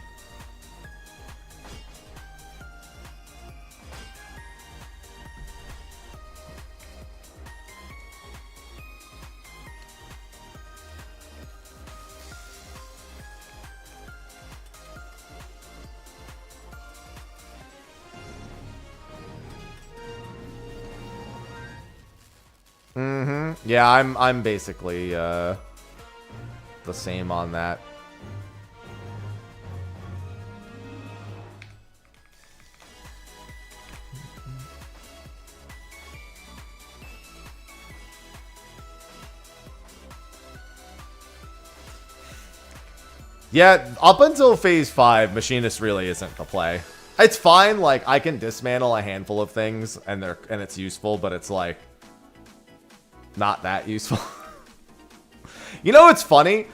Yeah, I'm basically the same on that. Yeah, up until phase 5, Machinist really isn't the play. It's fine, like I can dismantle a handful of things and it's useful, but it's like not that useful. You know what's funny?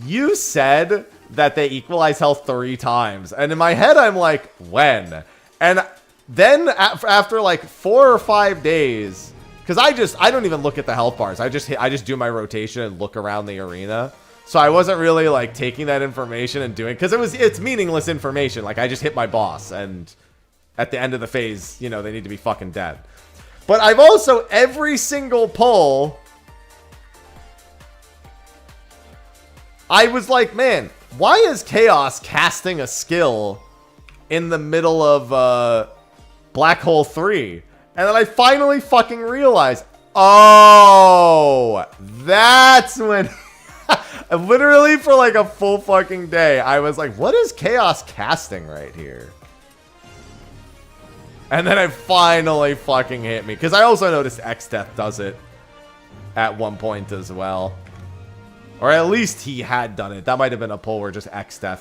You said that they equalize health 3 times, and in my head I'm like, when? And then after like 4 or 5 days, because I don't even look at the health bars. I just do my rotation and look around the arena. So I wasn't really, like, taking that information and doing... Because it's meaningless information. Like, I just hit my boss, and at the end of the phase, you know, they need to be fucking dead. But I've also, every single pull... I was like, man, why is Chaos casting a skill in the middle of Black Hole 3? And then I finally fucking realized, oh, that's when... Literally for like a full fucking day, I was like, what is Chaos casting right here? And then it finally fucking hit me. Because I also noticed XIV does it at one point as well. Or at least he had done it. That might have been a pull where just XIV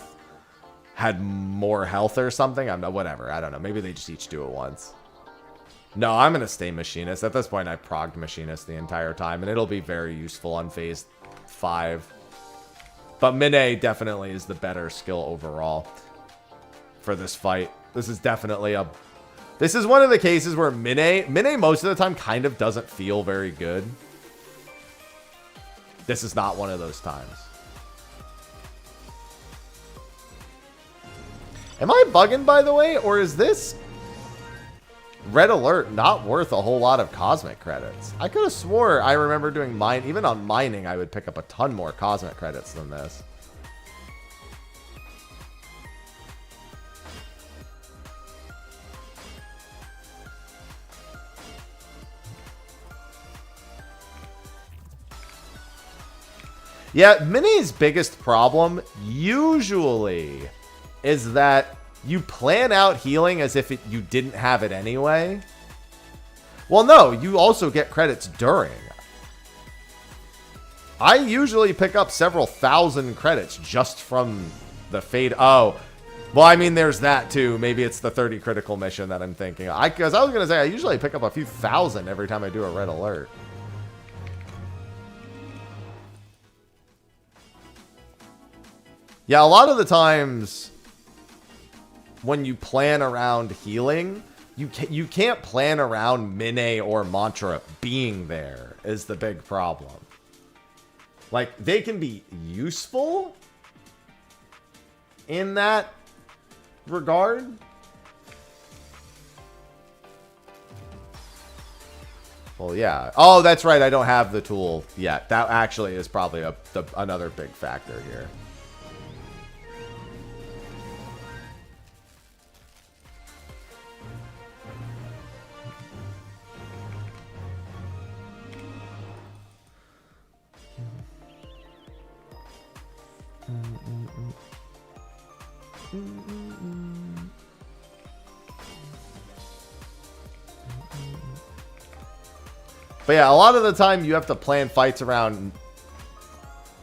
had more health or something. I'm not, whatever. I don't know. Maybe they just each do it once. No, I'm going to stay Machinist. At this point, I progged Machinist the entire time. And it'll be very useful on phase 5. But Mine definitely is the better skill overall for this fight. This is definitely a... This is one of the cases where Mine most of the time kind of doesn't feel very good. This is not one of those times. Am I bugging, by the way? Or is this Red Alert not worth a whole lot of cosmic credits? I could have swore I remember doing mine. Even on mining, I would pick up a ton more cosmic credits than this. Yeah, Mine's biggest problem usually is that you plan out healing as if you didn't have it anyway. Well, no, you also get credits during. I usually pick up several thousand credits just from the fade. Oh, well, I mean, there's that too. Maybe it's the 30 critical mission that I'm thinking. Because I was going to say, I usually pick up a few thousand every time I do a Red Alert. Yeah, a lot of the times when you plan around healing, you can't plan around Mine or Mantra being there is the big problem. Like, they can be useful in that regard. Well, yeah. Oh, that's right. I don't have the tool yet. That actually is probably another big factor here. But yeah, a lot of the time you have to plan fights around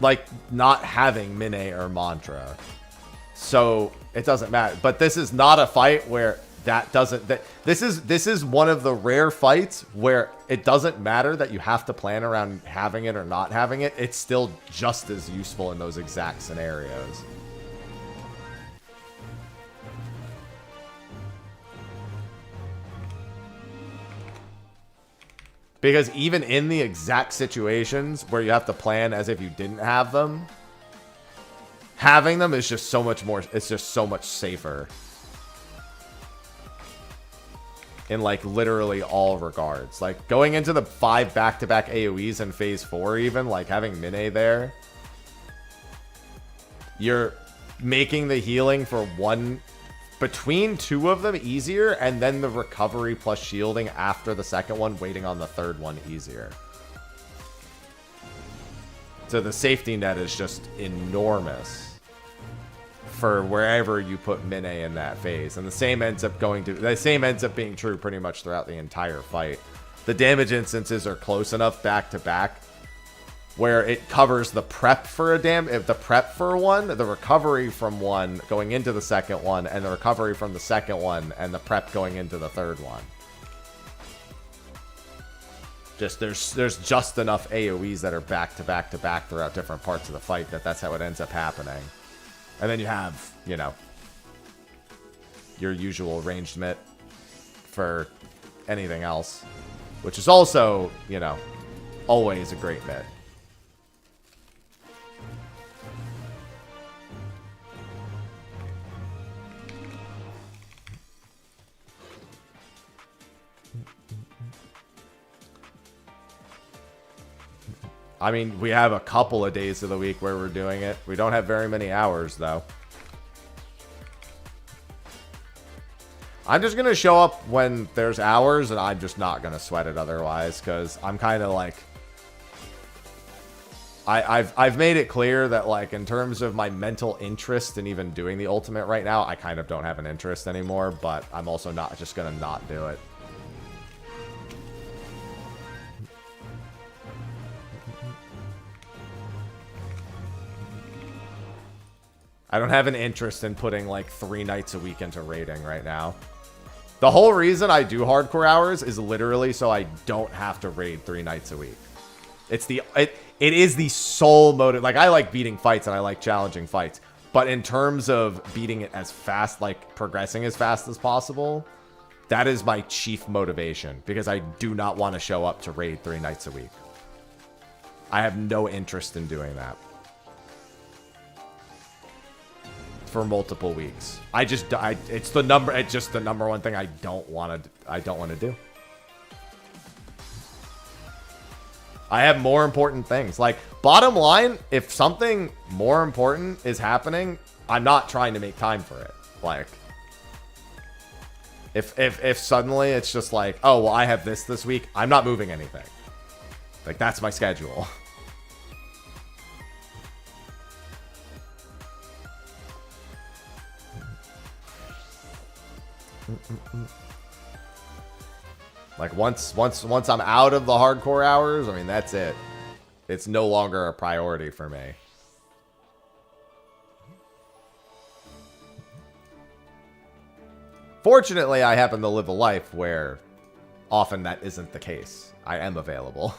like not having Mine or Mantra. So it doesn't matter. But this is not a fight where that doesn't this is one of the rare fights where it doesn't matter that you have to plan around having it or not having it. It's still just as useful in those exact scenarios. Because even in the exact situations where you have to plan as if you didn't have them, having them is just so much more, it's just so much safer. In like literally all regards. Like going into the 5 back-to-back AoEs in phase 4 even, like having Mine there. You're making the healing for between 2 of them easier, and then the recovery plus shielding after the second one, waiting on the third one easier. So the safety net is just enormous for wherever you put Mine in that phase. And the same ends up being true pretty much throughout the entire fight. The damage instances are close enough back to back where it covers the prep for the prep for one, the recovery from one going into the second one, and the recovery from the second one, and the prep going into the third one. Just there's just enough AoEs that are back to back to back throughout different parts of the fight that's how it ends up happening. And then you have, you know, your usual ranged mitt for anything else, which is also, you know, always a great mitt. I mean, we have a couple of days of the week where we're doing it. We don't have very many hours, though. I'm just going to show up when there's hours, and I'm just not going to sweat it otherwise, because I'm kind of like... I've made it clear that, like, in terms of my mental interest in even doing the ultimate right now, I kind of don't have an interest anymore, but I'm also not just going to not do it. I don't have an interest in putting, like, 3 nights a week into raiding right now. The whole reason I do hardcore hours is literally so I don't have to raid 3 nights a week. It is the sole motive. Like, I like beating fights and I like challenging fights. But in terms of beating it as fast, like progressing as fast as possible, that is my chief motivation. Because I do not want to show up to raid 3 nights a week. I have no interest in doing that. For multiple weeks. It's just the number one thing I don't want to do. I have more important things. Like, bottom line, if something more important is happening, I'm not trying to make time for it. Like, if suddenly it's just like, oh, well, I have this week, I'm not moving anything. Like, that's my schedule. Like, once I'm out of the hardcore hours, I mean, that's it. It's no longer a priority for me. Fortunately, I happen to live a life where often that isn't the case. I am available.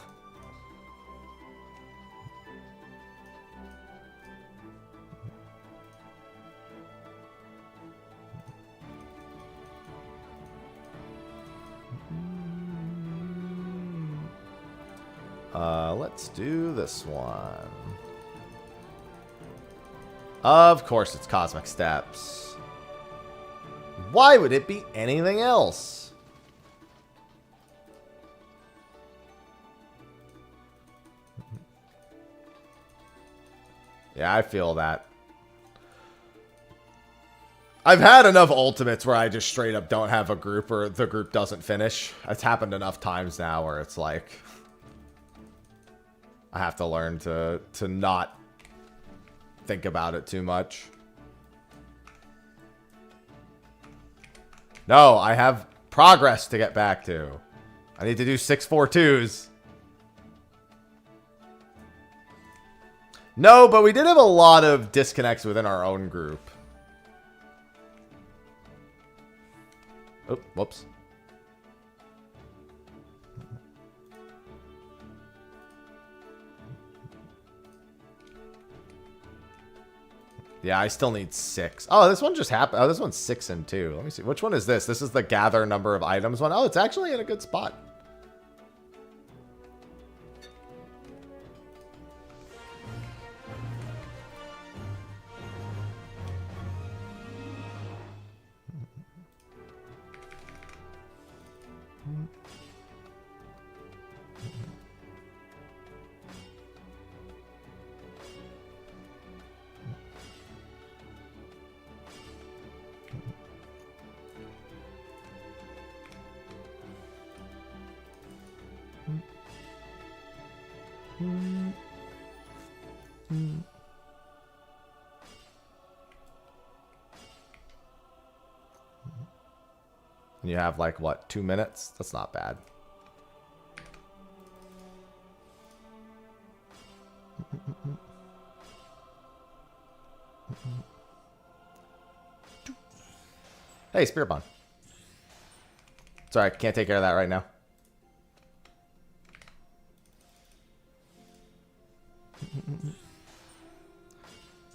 Let's do this one. Of course it's Cosmic Steps. Why would it be anything else? Yeah, I feel that. I've had enough ultimates where I just straight up don't have a group or the group doesn't finish. It's happened enough times now where it's like... I have to learn to not think about it too much. No, I have progress to get back to. I need to do 642s. No, but we did have a lot of disconnects within our own group. Oh, whoops. Yeah, I still need 6. Oh, this one just happened. Oh, this one's 6 and 2. Let me see. Which one is this? This is the gather number of items one. Oh, it's actually in a good spot. And you have like, what, 2 minutes? That's not bad. Hey, Spirit Bond. Sorry, I can't take care of that right now.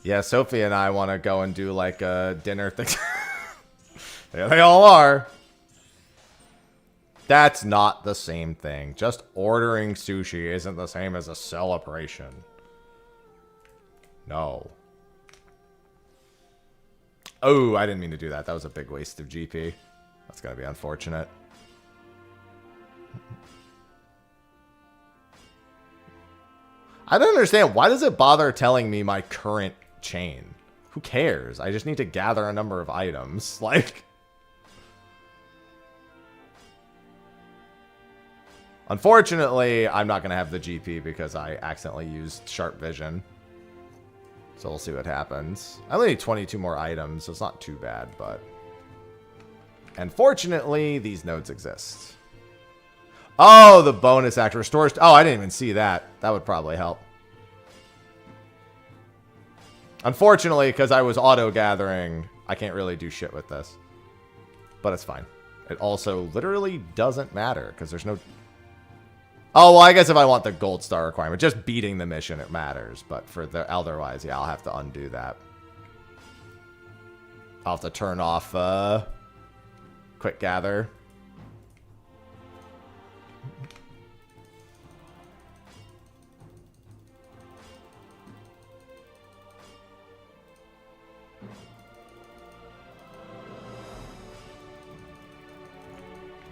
Yeah, Sophie and I want to go and do like a dinner thing. There they all are. That's not the same thing. Just ordering sushi isn't the same as a celebration. No. Oh, I didn't mean to do that. That was a big waste of GP. That's going to be unfortunate. I don't understand. Why does it bother telling me my current chain? Who cares? I just need to gather a number of items. Like... Unfortunately, I'm not going to have the GP because I accidentally used sharp vision. So we'll see what happens. I only need 22 more items, so it's not too bad, but... And fortunately, these nodes exist. Oh, the bonus act restores... Oh, I didn't even see that. That would probably help. Unfortunately, because I was auto-gathering, I can't really do shit with this. But it's fine. It also literally doesn't matter, because there's no... Oh, well, I guess if I want the gold star requirement, just beating the mission, it matters. But for the otherwise, yeah, I'll have to undo that. I'll have to turn off quick gather.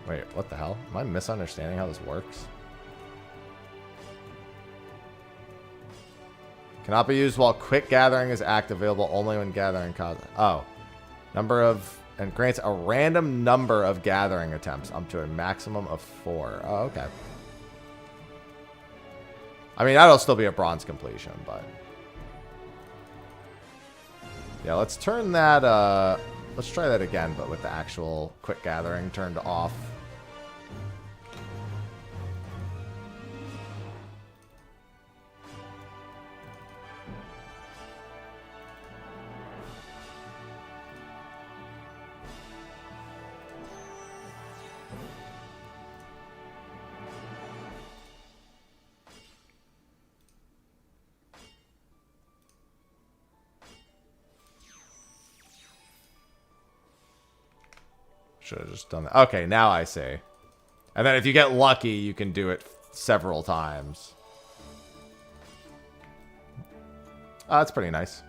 Wait, what the hell? Am I misunderstanding how this works? Cannot be used while quick gathering is active, available only when gathering causes. Oh. Number of... And grants a random number of gathering attempts up to a maximum of 4. Oh, okay. I mean, that'll still be a bronze completion, but... Yeah, let's turn that... Let's try that again, but with the actual quick gathering turned off. Should have just done that. Okay, now I see. And then if you get lucky, you can do it several times. Oh, that's pretty nice.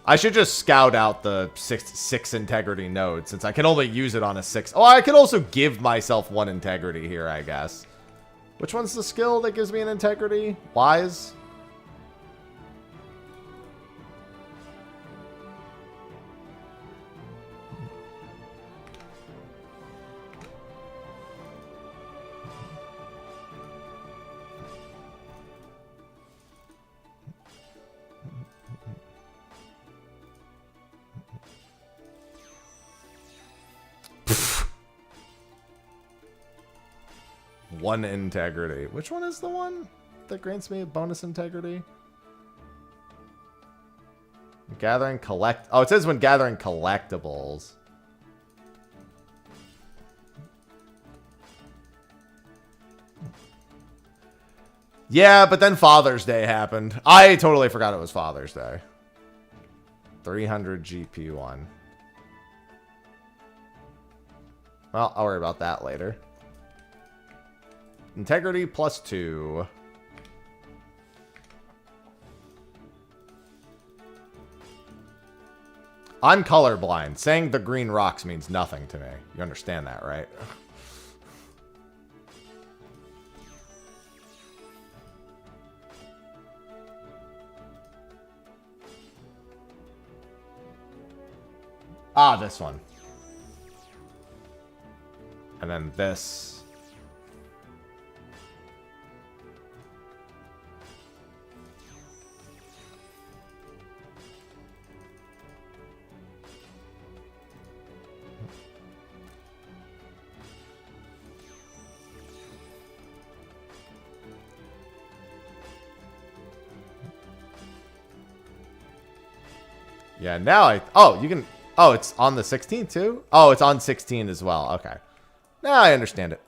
I should just scout out the six integrity node, since I can only use it on a 6. Oh, I could also give myself 1 integrity here, I guess. Which one's the skill that gives me an integrity? Wise? One integrity. Which one is the one that grants me a bonus integrity? Gathering collect... Oh, it says when gathering collectibles. Yeah, but then Father's Day happened. I totally forgot it was Father's Day. 300 GP1. Well, I'll worry about that later. Integrity +2. I'm colorblind. Saying the green rocks means nothing to me. You understand that, right? Ah, this one. And then this. Yeah, now I... Oh, you can... Oh, it's on the 16th too? Oh, it's on 16 as well. Okay. Now I understand it.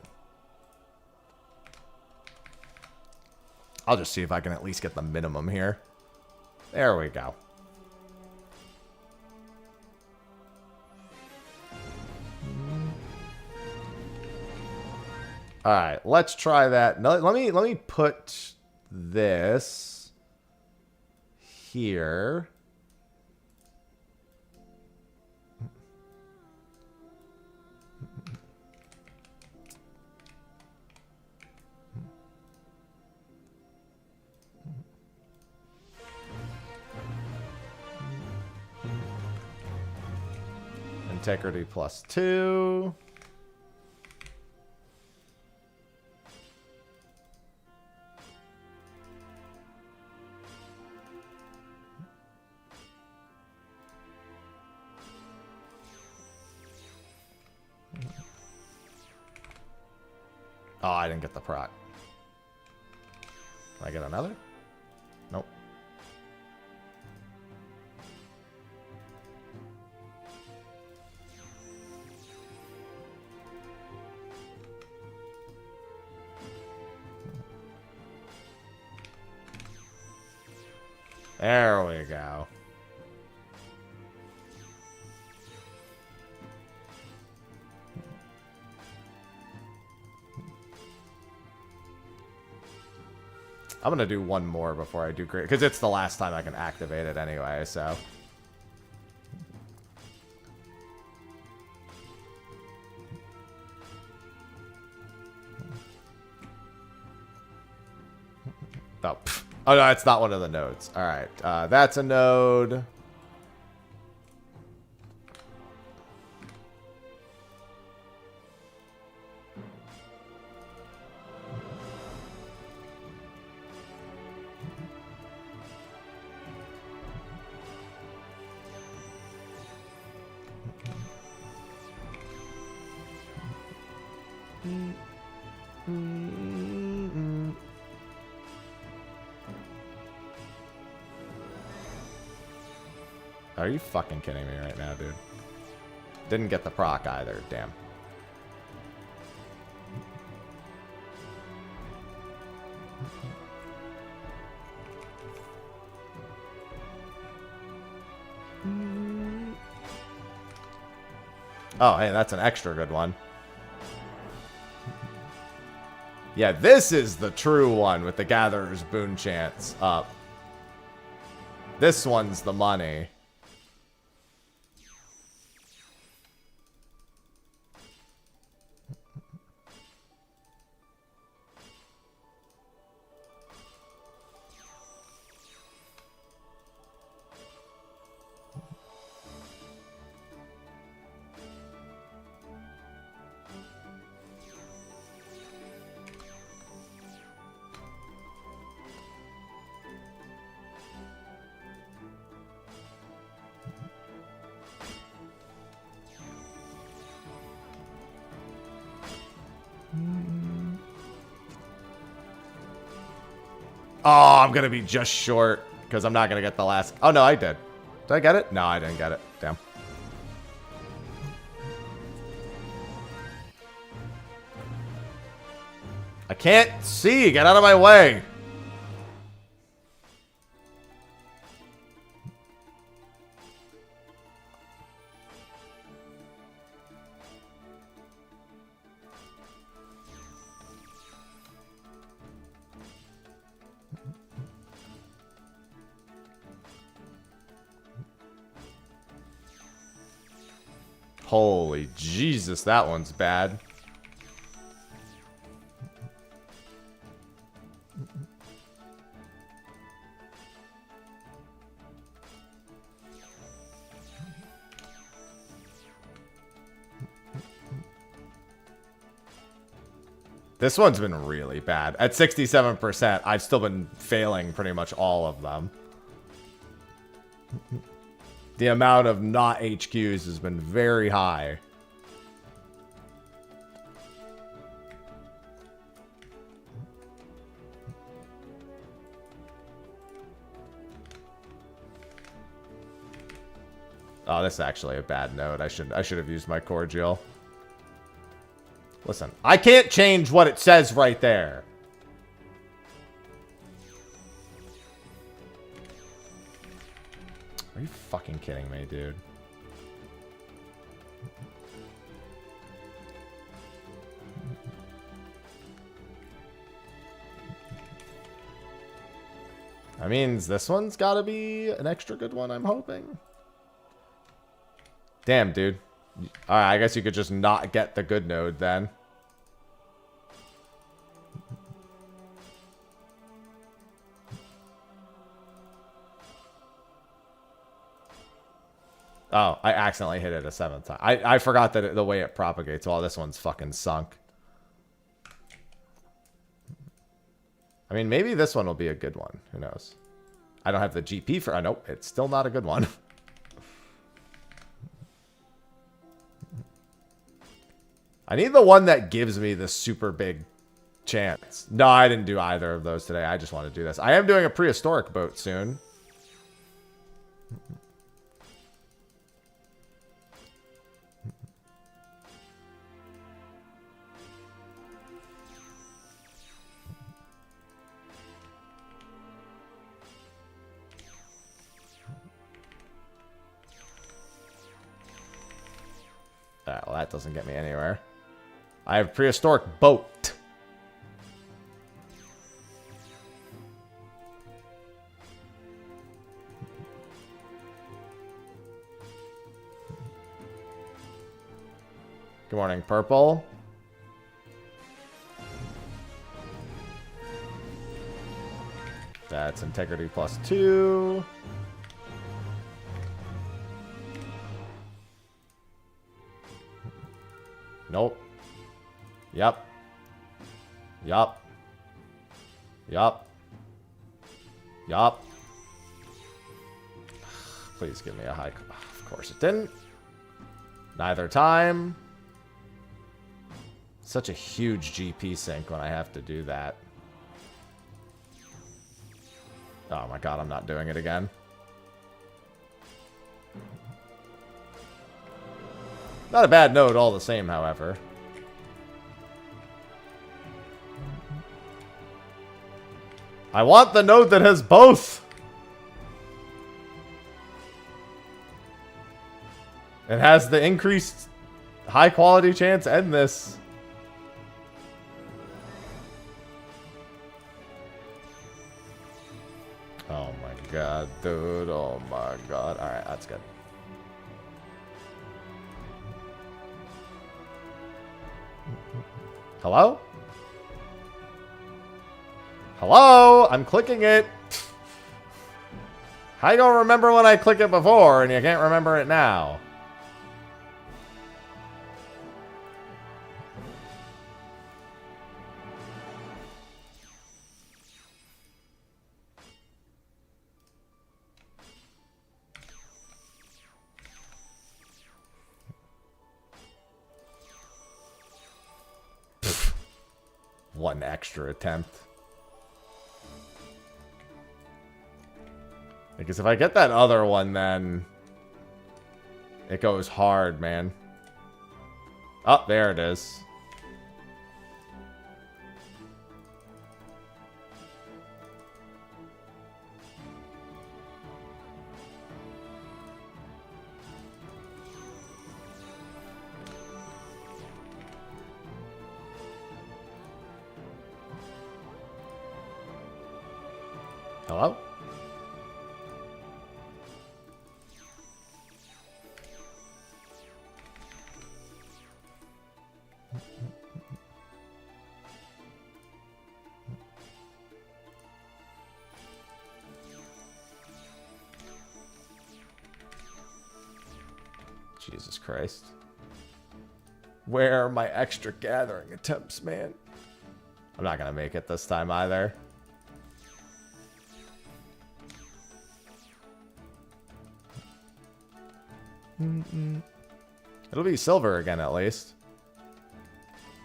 I'll just see if I can at least get the minimum here. There we go. All right, let's try that. No, let me put this here. Integrity +2. Oh, I didn't get the proc. Can I get another? Nope. There we go. I'm gonna do one more before I do great, because it's the last time I can activate it anyway, so. Oh, oh no, it's not one of the nodes. All right, that's a node. Are you fucking kidding me right now, dude? Didn't get the proc either, damn. Oh, hey, that's an extra good one. Yeah, this is the true one with the Gatherer's Boon chance up. This one's the money. Oh, I'm going to be just short because I'm not going to get the last. Oh, no, I did. Did I get it? No, I didn't get it. Damn. I can't see. Get out of my way. Holy Jesus, that one's bad. This one's been really bad. At 67%, I've still been failing pretty much all of them. The amount of not HQs has been very high. Oh, this is actually a bad note. I should have used my cordial. Listen, I can't change what it says right there. Are you fucking kidding me, dude? That means this one's gotta be an extra good one, I'm hoping. Damn, dude. Alright, I guess you could just not get the good node then. Oh, I accidentally hit it a 7th time. I forgot that the way it propagates. Well, this one's fucking sunk. I mean, maybe this one will be a good one. Who knows? I don't have the GP for... Oh, nope. It's still not a good one. I need the one that gives me the super big chance. No, I didn't do either of those today. I just want to do this. I am doing a prehistoric boat soon. Well, that doesn't get me anywhere. I have prehistoric boat. Good morning, purple. That's integrity +2. Nope. Yep. Yup. Yup. Yup. Please give me a high... Of course it didn't. Neither time. Such a huge GP sink when I have to do that. Oh my god, I'm not doing it again. Not a bad node all the same, however. I want the node that has both! It has the increased high quality chance and this. Oh my god, dude. Oh my god. Alright, that's good. Hello? Hello? I'm clicking it. How you gonna remember when I click it before and you can't remember it now? One extra attempt. Because if I get that other one, then it goes hard, man. Oh, there it is. Hello? Jesus Christ. Where are my extra gathering attempts, man? I'm not gonna make it this time either. It'll be silver again, at least.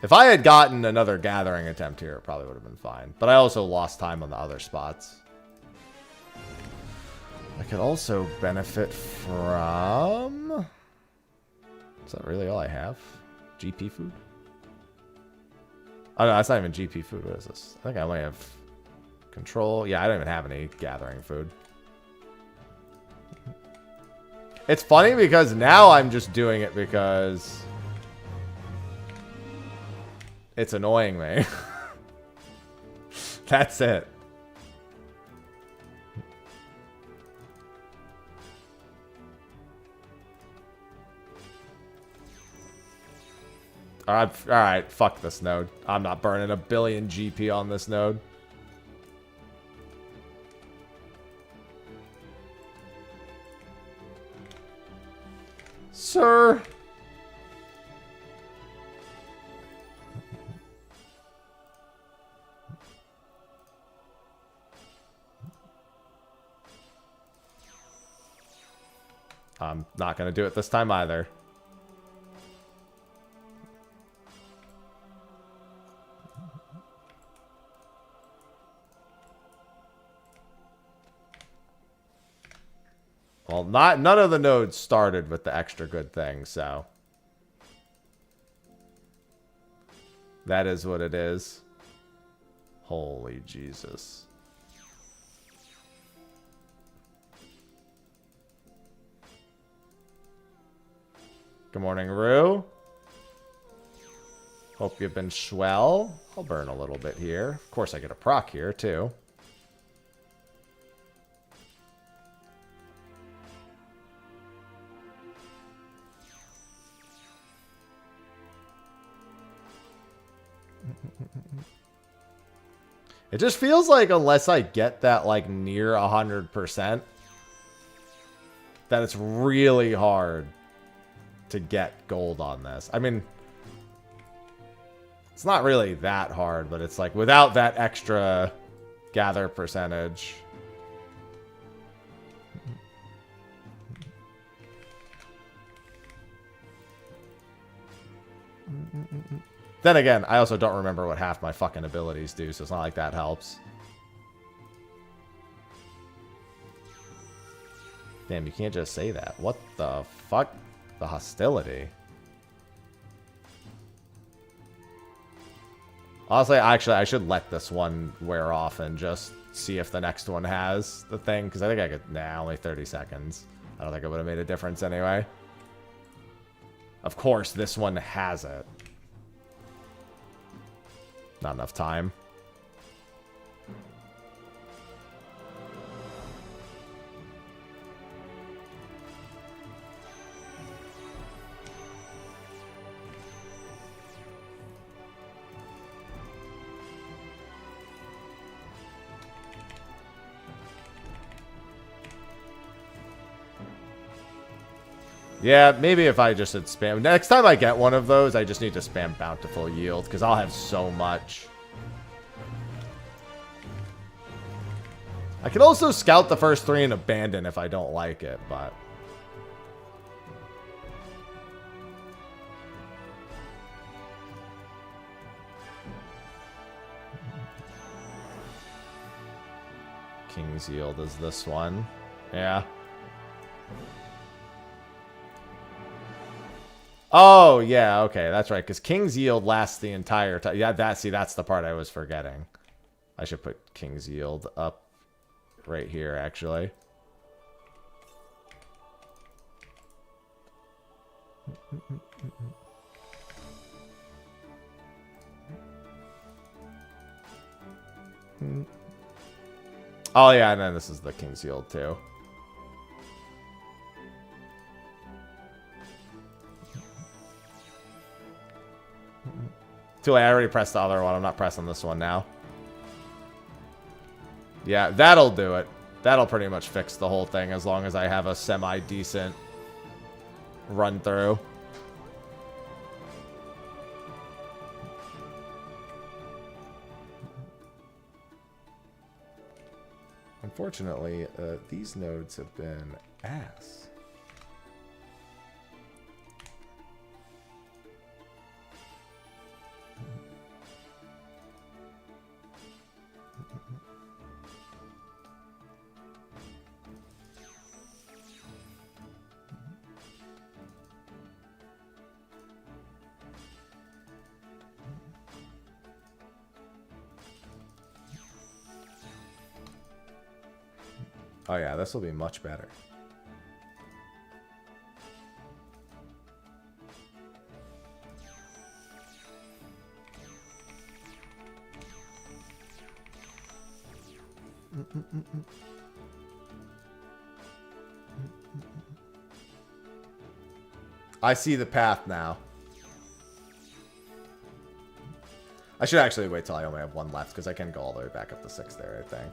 If I had gotten another gathering attempt here, it probably would have been fine. But I also lost time on the other spots. I could also benefit from... Is that really all I have? GP food? Oh, no, that's not even GP food. What is this? I think I only have control. Yeah, I don't even have any gathering food. It's funny because now I'm just doing it because it's annoying me. That's it. Alright, fuck this node. I'm not burning a billion GP on this node. sir. I'm not going to do it this time either. Well, none of the nodes started with the extra good thing, so that is what it is. Holy Jesus. Good morning, Rue. Hope you've been swell. I'll burn a little bit here. Of course, I get a proc here, too. It just feels like unless I get that, like, near 100%, that it's really hard to get gold on this. I mean, it's not really that hard, but it's like without that extra gather percentage. Then again, I also don't remember what half my fucking abilities do, so it's not like that helps. Damn, you can't just say that. What the fuck? The hostility. Honestly, actually, I should let this one wear off and just see if the next one has the thing. Because I think I could... Nah, only 30 seconds. I don't think it would have made a difference anyway. Of course, this one has it. Not enough time. Yeah, maybe if I just had spam... Next time I get one of those, I just need to spam Bountiful Yield, because I'll have so much. I can also scout the first 3 and abandon if I don't like it, but... King's Yield is this one. Yeah. Oh, yeah, okay, that's right, because King's Yield lasts the entire time. Yeah, that's the part I was forgetting. I should put King's Yield up right here, actually. Oh, yeah, and then this is the King's Yield, too. Too late, I already pressed the other one. I'm not pressing this one now. Yeah, that'll do it. That'll pretty much fix the whole thing as long as I have a semi-decent run through. Unfortunately, these nodes have been ass. Oh yeah, this will be much better. I see the path now. I should actually wait till I only have one left, because I can go all the way back up to 6 there, I think.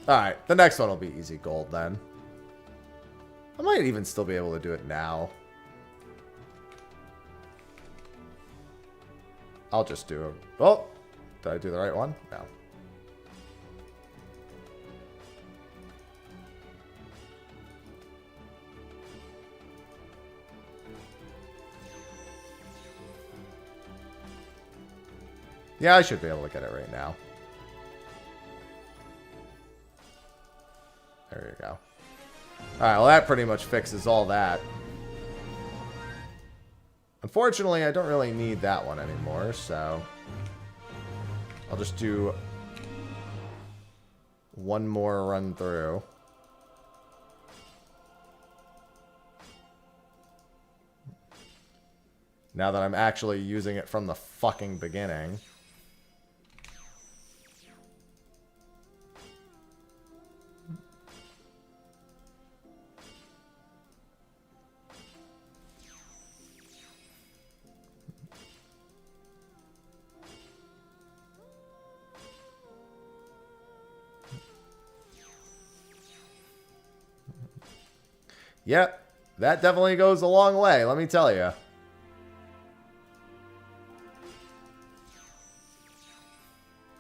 Alright, the next one will be easy gold then. I might even still be able to do it now. I'll just do it. Oh, did I do the right one? No. Yeah, I should be able to get it right now. There you go. Alright, well that pretty much fixes all that. Unfortunately, I don't really need that one anymore, so I'll just do one more run through. Now that I'm actually using it from the fucking beginning. Yep, that definitely goes a long way, let me tell you.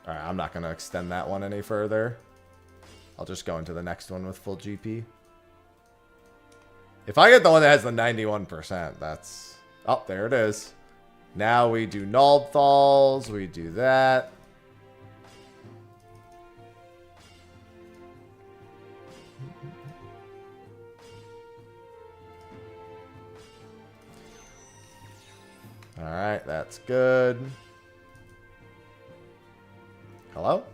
Alright, I'm not going to extend that one any further. I'll just go into the next one with full GP. If I get the one that has the 91%, that's... Oh, there it is. Now we do Naldthals, we do that. Alright, that's good. Hello?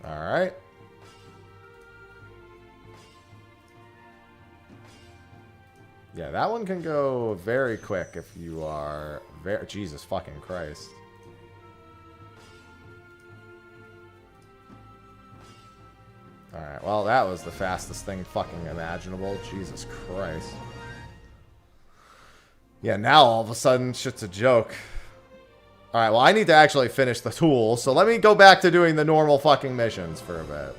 Alright. Yeah, that one can go very quick if you are very... Jesus fucking Christ. Alright, well, that was the fastest thing fucking imaginable. Jesus Christ. Yeah, now all of a sudden, shit's a joke. Alright, well, I need to actually finish the tool, so let me go back to doing the normal fucking missions for a bit.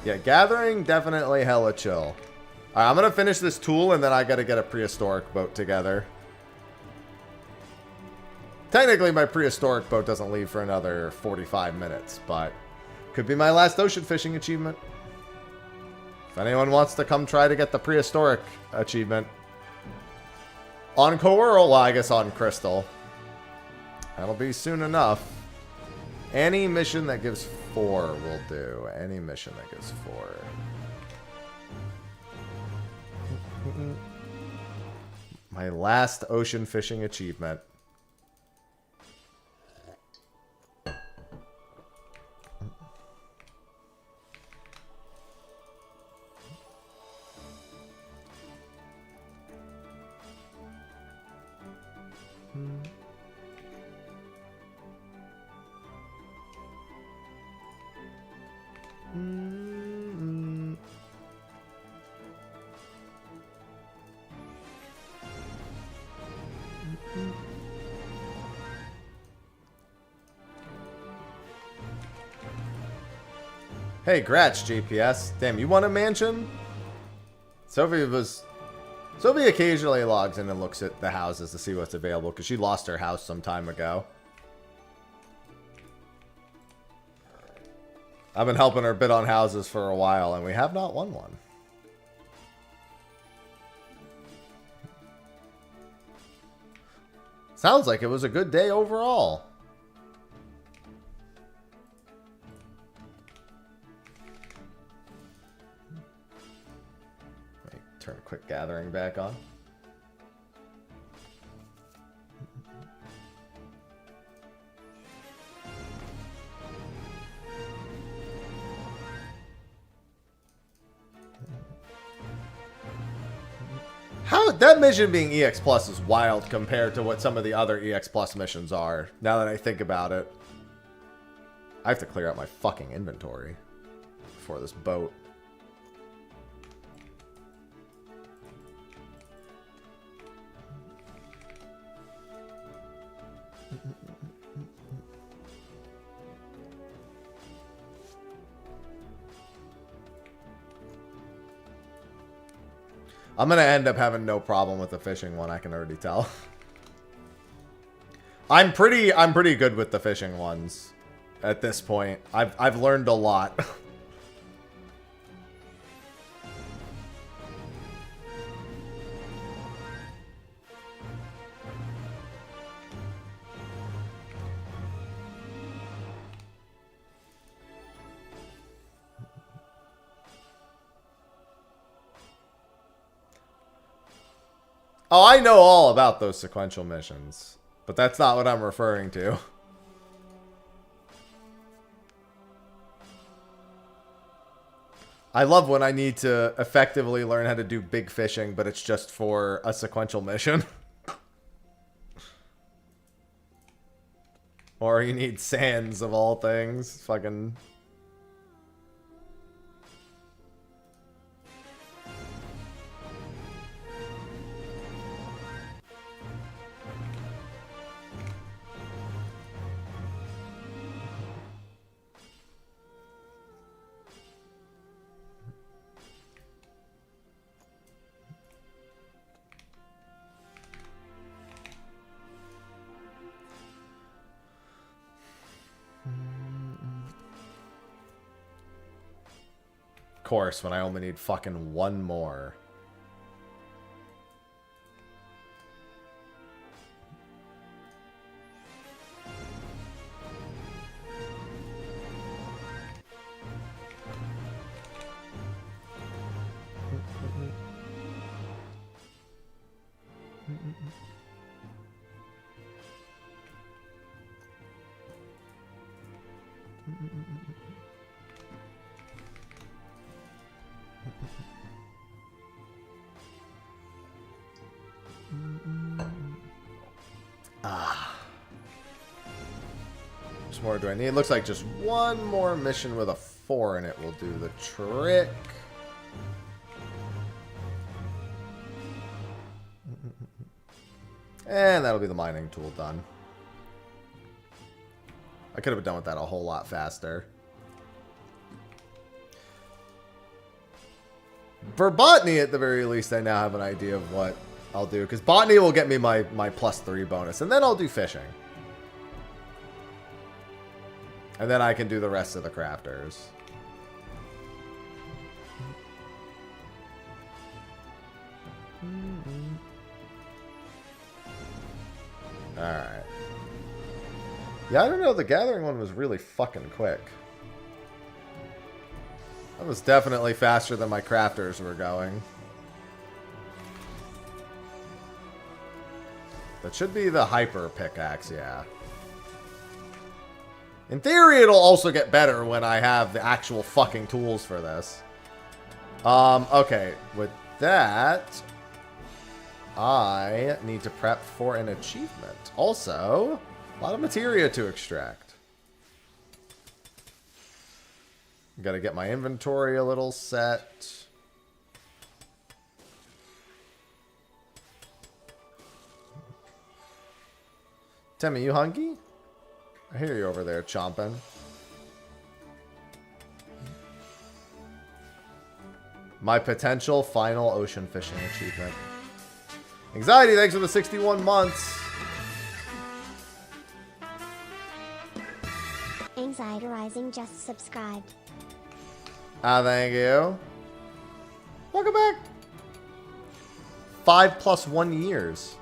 Yeah, gathering, definitely hella chill. Alright, I'm gonna finish this tool, and then I gotta get a prehistoric boat together. Technically, my prehistoric boat doesn't leave for another 45 minutes, but could be my last ocean fishing achievement. If anyone wants to come try to get the prehistoric achievement. On Coral, well, I guess on Crystal. That'll be soon enough. Any mission that gives 4 will do. Any mission that gives 4. My last ocean fishing achievement. Hey, Gratch, GPS. Damn, you want a mansion? Sophie occasionally logs in and looks at the houses to see what's available, because she lost her house some time ago. I've been helping her bid on houses for a while, and we have not won one. Sounds like it was a good day overall. Turn quick gathering back on. that mission being EX Plus is wild compared to what some of the other EX Plus missions are, now that I think about it. I have to clear out my fucking inventory for this boat. I'm gonna end up having no problem with the fishing one, I can already tell. I'm pretty good with the fishing ones at this point. I've learned a lot. Oh, I know all about those sequential missions, but that's not what I'm referring to. I love when I need to effectively learn how to do big fishing, but it's just for a sequential mission. Or you need sands of all things. Fucking... course, when I only need fucking one more. More do I need? It looks like just one more mission with a 4 in it will do the trick. And that'll be the mining tool done. I could have done with that a whole lot faster. For botany, at the very least, I now have an idea of what I'll do. Because botany will get me my +3 bonus. And then I'll do fishing. And then I can do the rest of the crafters. Alright. Yeah, I don't know. The gathering one was really fucking quick. That was definitely faster than my crafters were going. That should be the hyper pickaxe, yeah. In theory, it'll also get better when I have the actual fucking tools for this. Okay. With that, I need to prep for an achievement. Also, a lot of materia to extract. Gotta get my inventory a little set. Timmy, you hungry? I hear you over there chomping. My potential final ocean fishing achievement. Anxiety, thanks for the 61 months. Anxiety Rising just subscribed. Thank you. Welcome back. 5 + 1 years.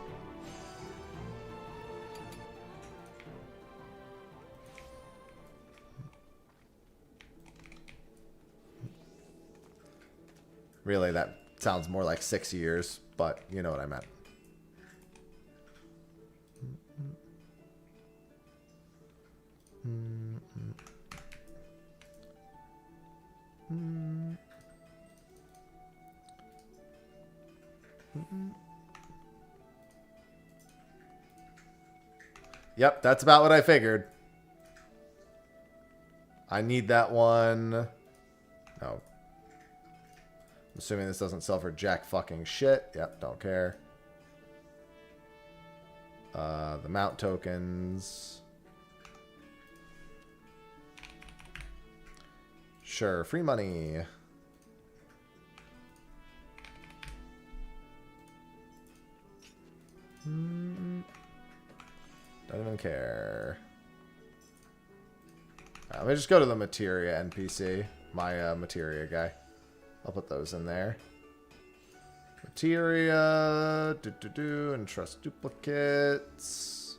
Really, that sounds more like 6 years, but you know what I meant. Yep, that's about what I figured. I need that one. No. I'm assuming this doesn't sell for jack fucking shit. Yep, don't care. The mount tokens. Sure, free money. Don't even care. Let me just go to the materia NPC. My materia guy. I'll put those in there. Materia. And trust duplicates.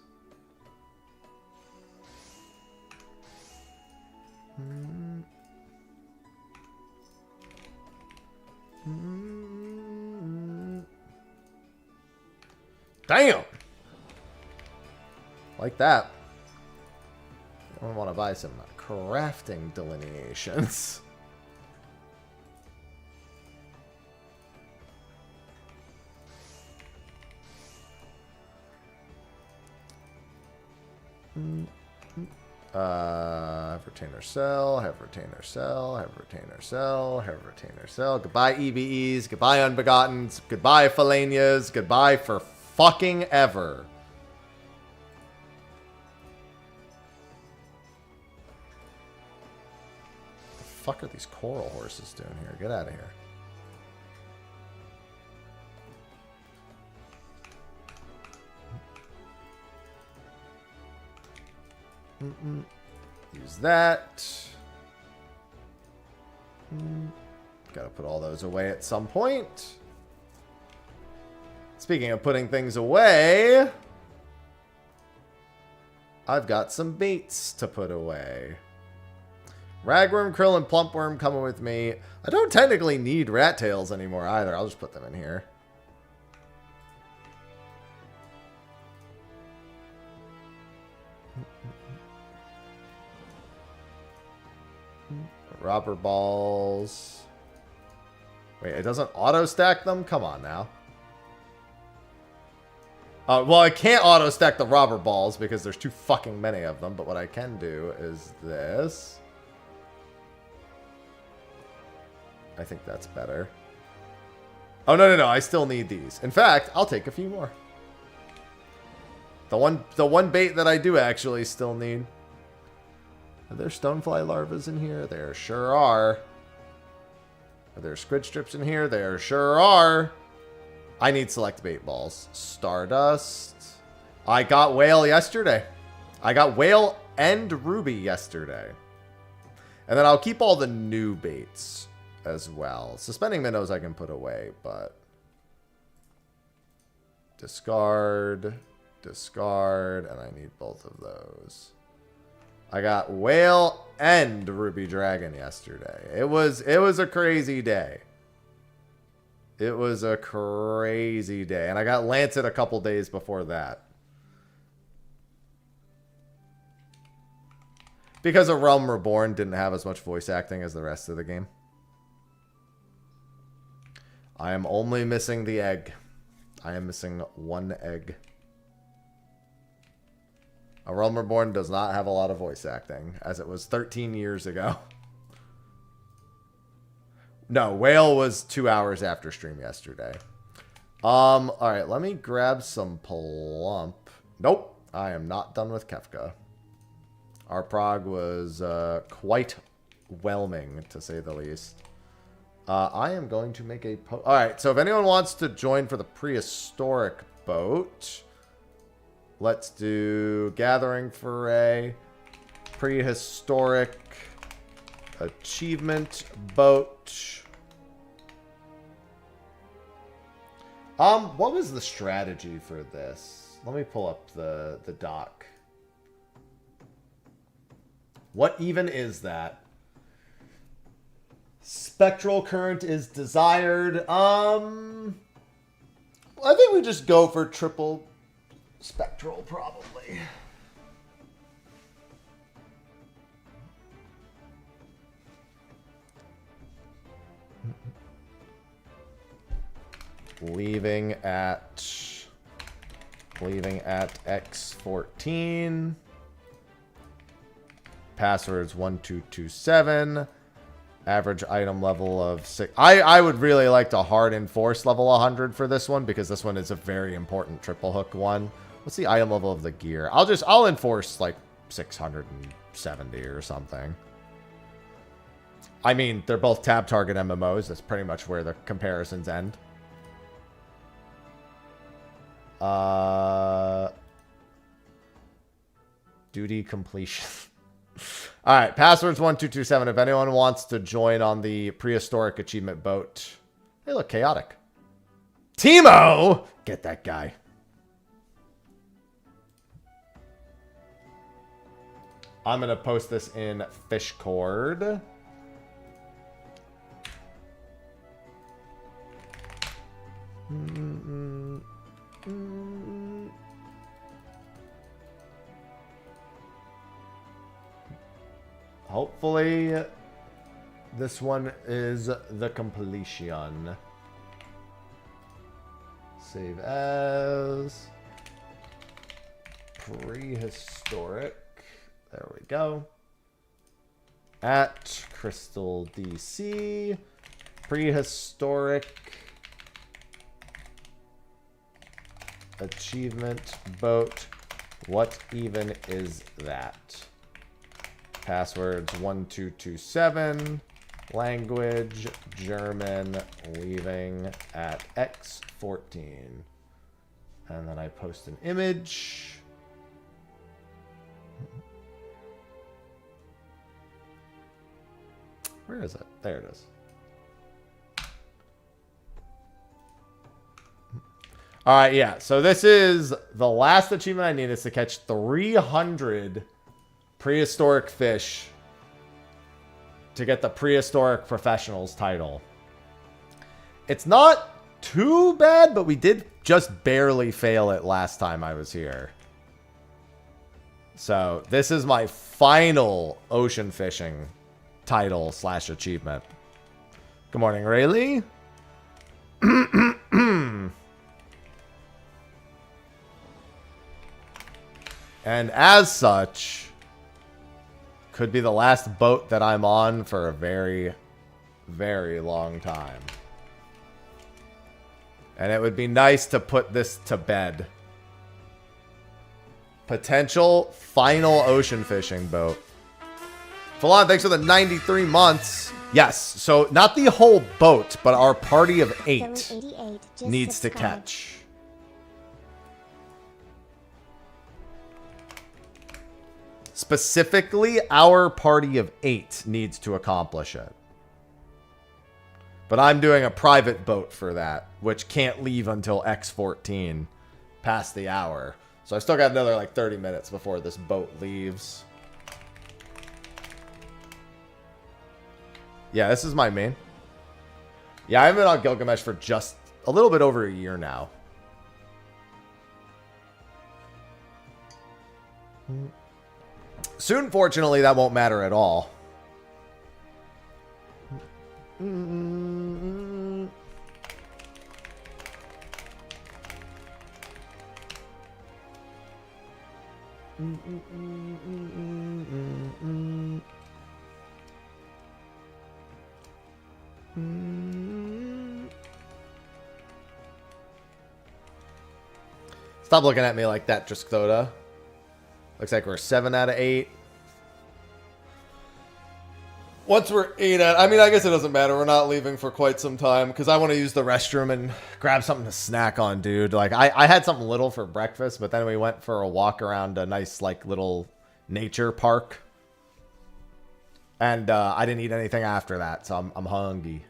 Damn! Like that. I want to buy some crafting delineations. Have retainer sell, have retainer sell, have retainer sell, have retainer sell. Goodbye EBEs, goodbye Unbegottens, goodbye Felanias, goodbye for fucking ever. The fuck are these coral horses doing here? Get out of here. Use that. Gotta put all those away at some point. Speaking of putting things away, I've got some baits to put away. Ragworm, krill, and plumpworm coming with me. I don't technically need rat tails anymore either. I'll just put them in here. Robber balls. Wait, it doesn't auto stack them? Come on now. Well, I can't auto stack the robber balls because there's too fucking many of them. But what I can do is this. I think that's better. Oh, no. I still need these. In fact, I'll take a few more. The one bait that I do actually still need. Are there stonefly larvas in here? There sure are. Are there squid strips in here? There sure are. I need select bait balls. Stardust. I got whale yesterday. I got whale and ruby yesterday. And then I'll keep all the new baits as well. Suspending minnows I can put away, but... Discard. Discard. And I need both of those. I got whale and ruby dragon yesterday. It was a crazy day. It was a crazy day. And I got lancet a couple days before that. Because A Realm Reborn didn't have as much voice acting as the rest of the game. I am only missing the egg. I am missing one egg. A Realm Reborn does not have a lot of voice acting, as it was 13 years ago. No, Whale was 2 hours after stream yesterday. Alright, let me grab some plump. Nope, I am not done with Kefka. Our prog was quite whelming, to say the least. I am going to make a... Alright, so if anyone wants to join for the prehistoric boat... Let's do Gathering Foray, Prehistoric, Achievement Boat. What was the strategy for this? Let me pull up the doc. What even is that? Spectral current is desired. I think we just go for triple... Spectral, probably. Leaving at leaving at X14. Passwords 1227. Average item level of 6. I would really like to hard enforce level 100 for this one because this one is a very important triple hook one. What's the item level of the gear? I'll enforce like 670 or something. I mean, they're both tab target MMOs. That's pretty much where the comparisons end. Duty completion. All right, passwords 1227. If anyone wants to join on the prehistoric achievement boat. Hey, look, chaotic. Timo! Get that guy. I'm going to post this in Fishcord. Hopefully, this one is the completion. Save as prehistoric. There we go. At Crystal DC, prehistoric achievement boat. What even is that? Passwords 1227. Language German. Leaving at X14. And then I post an image. Where is it? There it is. All right, yeah. So this is the last achievement I need is to catch 300 prehistoric fish to get the prehistoric professionals title. It's not too bad, but we did just barely fail it last time I was here. So this is my final ocean fishing title / achievement. Good morning, Rayleigh. And as such, could be the last boat that I'm on for a very, very long time. And it would be nice to put this to bed. Potential final ocean fishing boat. Falon, thanks for the 93 months. Yes, so not the whole boat, but our party of 8 needs to catch. Specifically, our party of 8 needs to accomplish it. But I'm doing a private boat for that, which can't leave until X14, past the hour. So I've still got another like 30 minutes before this boat leaves. Yeah, this is my main. Yeah, I've been on Gilgamesh for just a little bit over a year now. Soon, fortunately, that won't matter at all. Stop looking at me like that, Triskota. Looks like we're 7 out of 8. Once we're 8 out... I mean, I guess it doesn't matter. We're not leaving for quite some time because I want to use the restroom and grab something to snack on, dude. Like, I had something little for breakfast, but then we went for a walk around a nice, like, little nature park. And I didn't eat anything after that, so I'm hungry.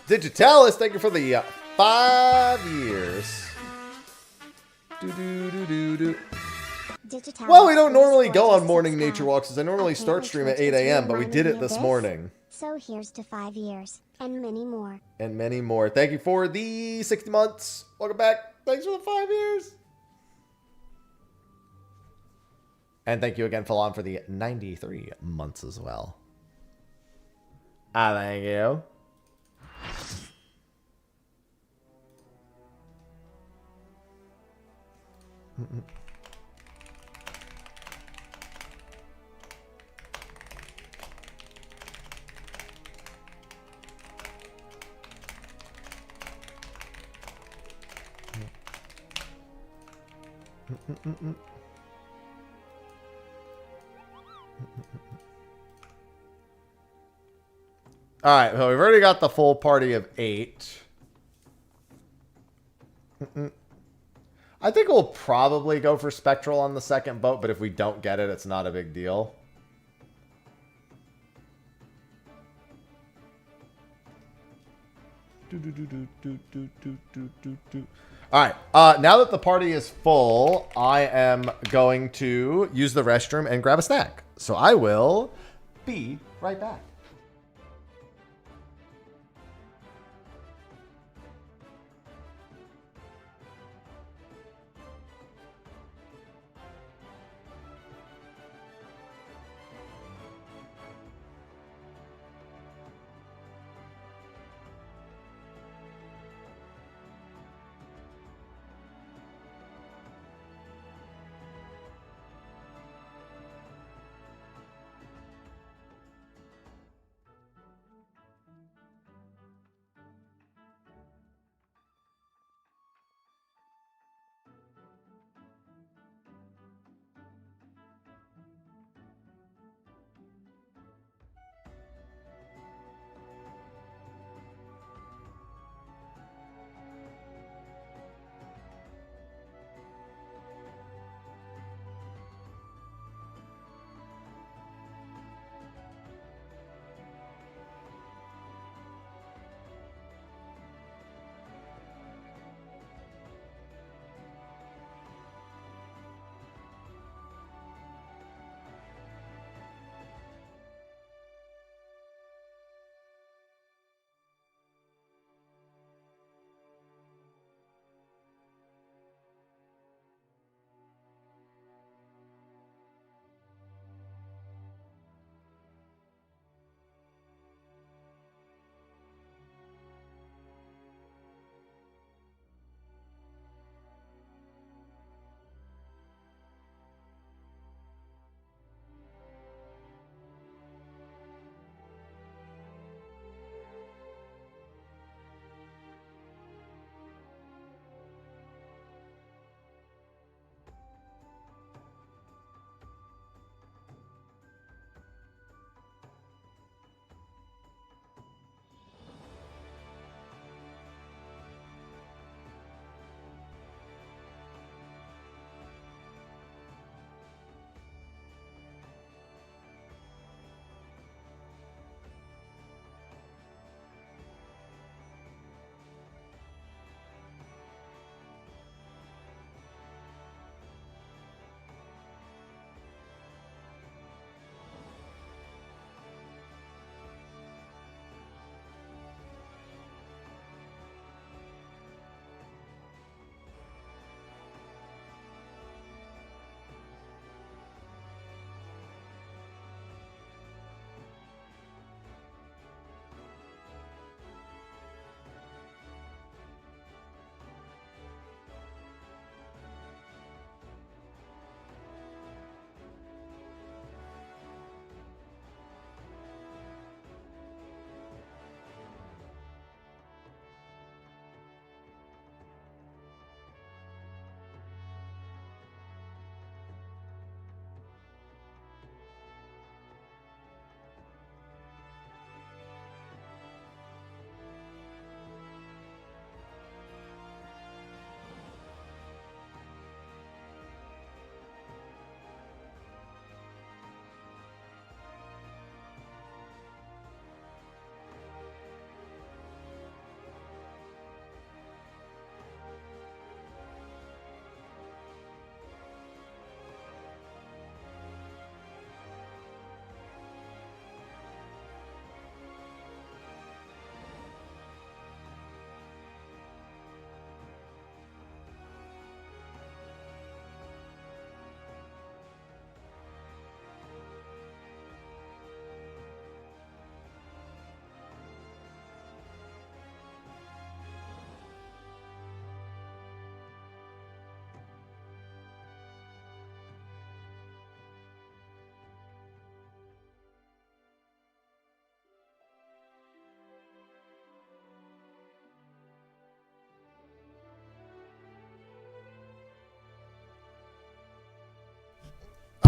Digitalis, thank you for the 5 years. Well, we don't normally go on morning nature walks, as I normally start stream at 8 a.m., but we did it this morning. So here's to 5 years, and many more. And many more. Thank you for the 60 months. Welcome back. Thanks for the 5 years. And thank you again, Falon, for the 93 months as well. Thank you. All right, well, we've already got the full party of 8. I think we'll probably go for Spectral on the second boat, but if we don't get it, it's not a big deal. All right, now that the party is full, I am going to use the restroom and grab a snack. So I will be right back.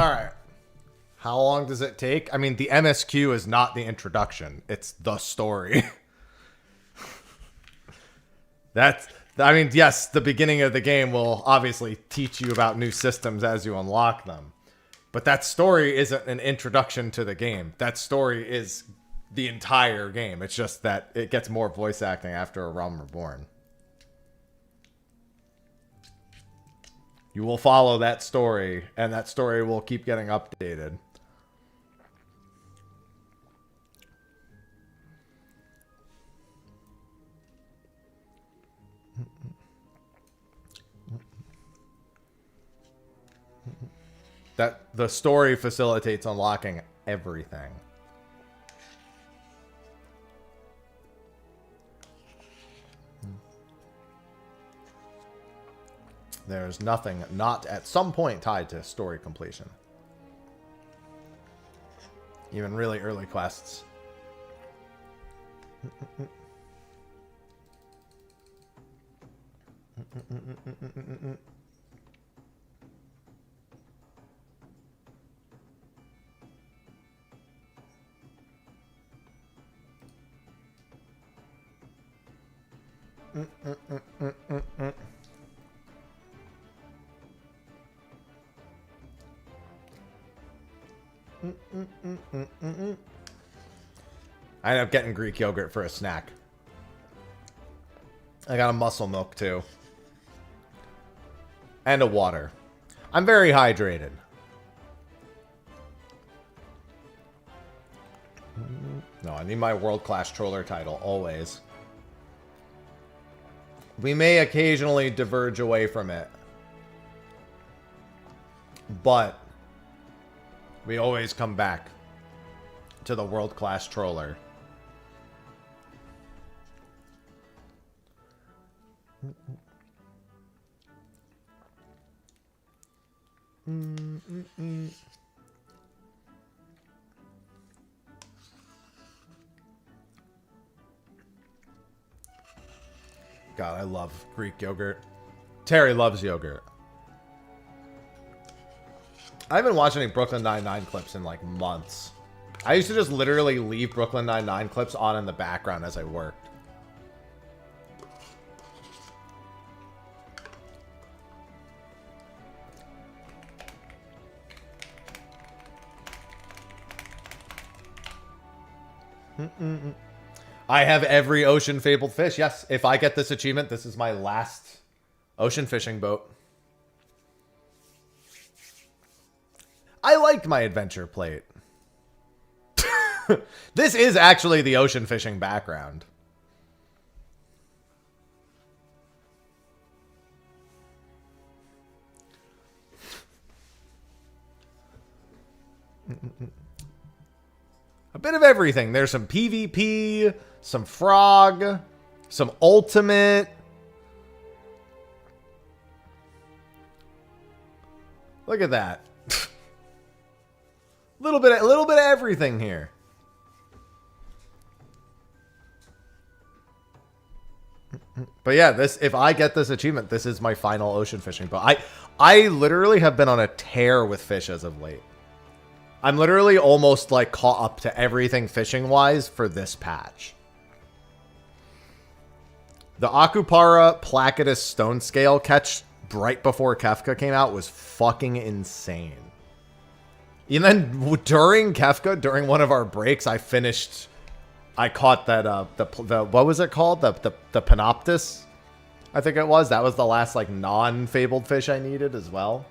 right. How long does it take? I mean, the MSQ is not the introduction. It's the story. I mean, yes, the beginning of the game will obviously teach you about new systems as you unlock them. But that story isn't an introduction to the game. That story is the entire game. It's just that it gets more voice acting after A Realm Reborn. You will follow that story, and that story will keep getting updated. That the story facilitates unlocking everything. There's nothing not at some point tied to story completion. Even really early quests. I ended up getting Greek yogurt for a snack. I got a muscle milk too. And a water. I'm very hydrated. No, I need my world-class troller title, always. We may occasionally diverge away from it. But we always come back to the world-class troller. God, I love Greek yogurt. Terry loves yogurt. I haven't watched any Brooklyn Nine-Nine clips in like months. I used to just literally leave Brooklyn Nine-Nine clips on in the background as I worked. I have every ocean fabled fish. Yes, if I get this achievement, this is my last ocean fishing boat. I liked my adventure plate. This is actually the ocean fishing background. A bit of everything. There's some PvP, some frog, some ultimate. Look at that. A little bit of everything here. But yeah, if I get this achievement, this is my final ocean fishing boat. I literally have been on a tear with fish as of late. I'm literally almost like caught up to everything fishing wise for this patch. The Akupara Placidus stone scale catch right before Kefka came out was fucking insane. And then during Kefka, during one of our breaks, I caught that the what was it called? The Panoptis, I think it was. That was the last like non-fabled fish I needed as well.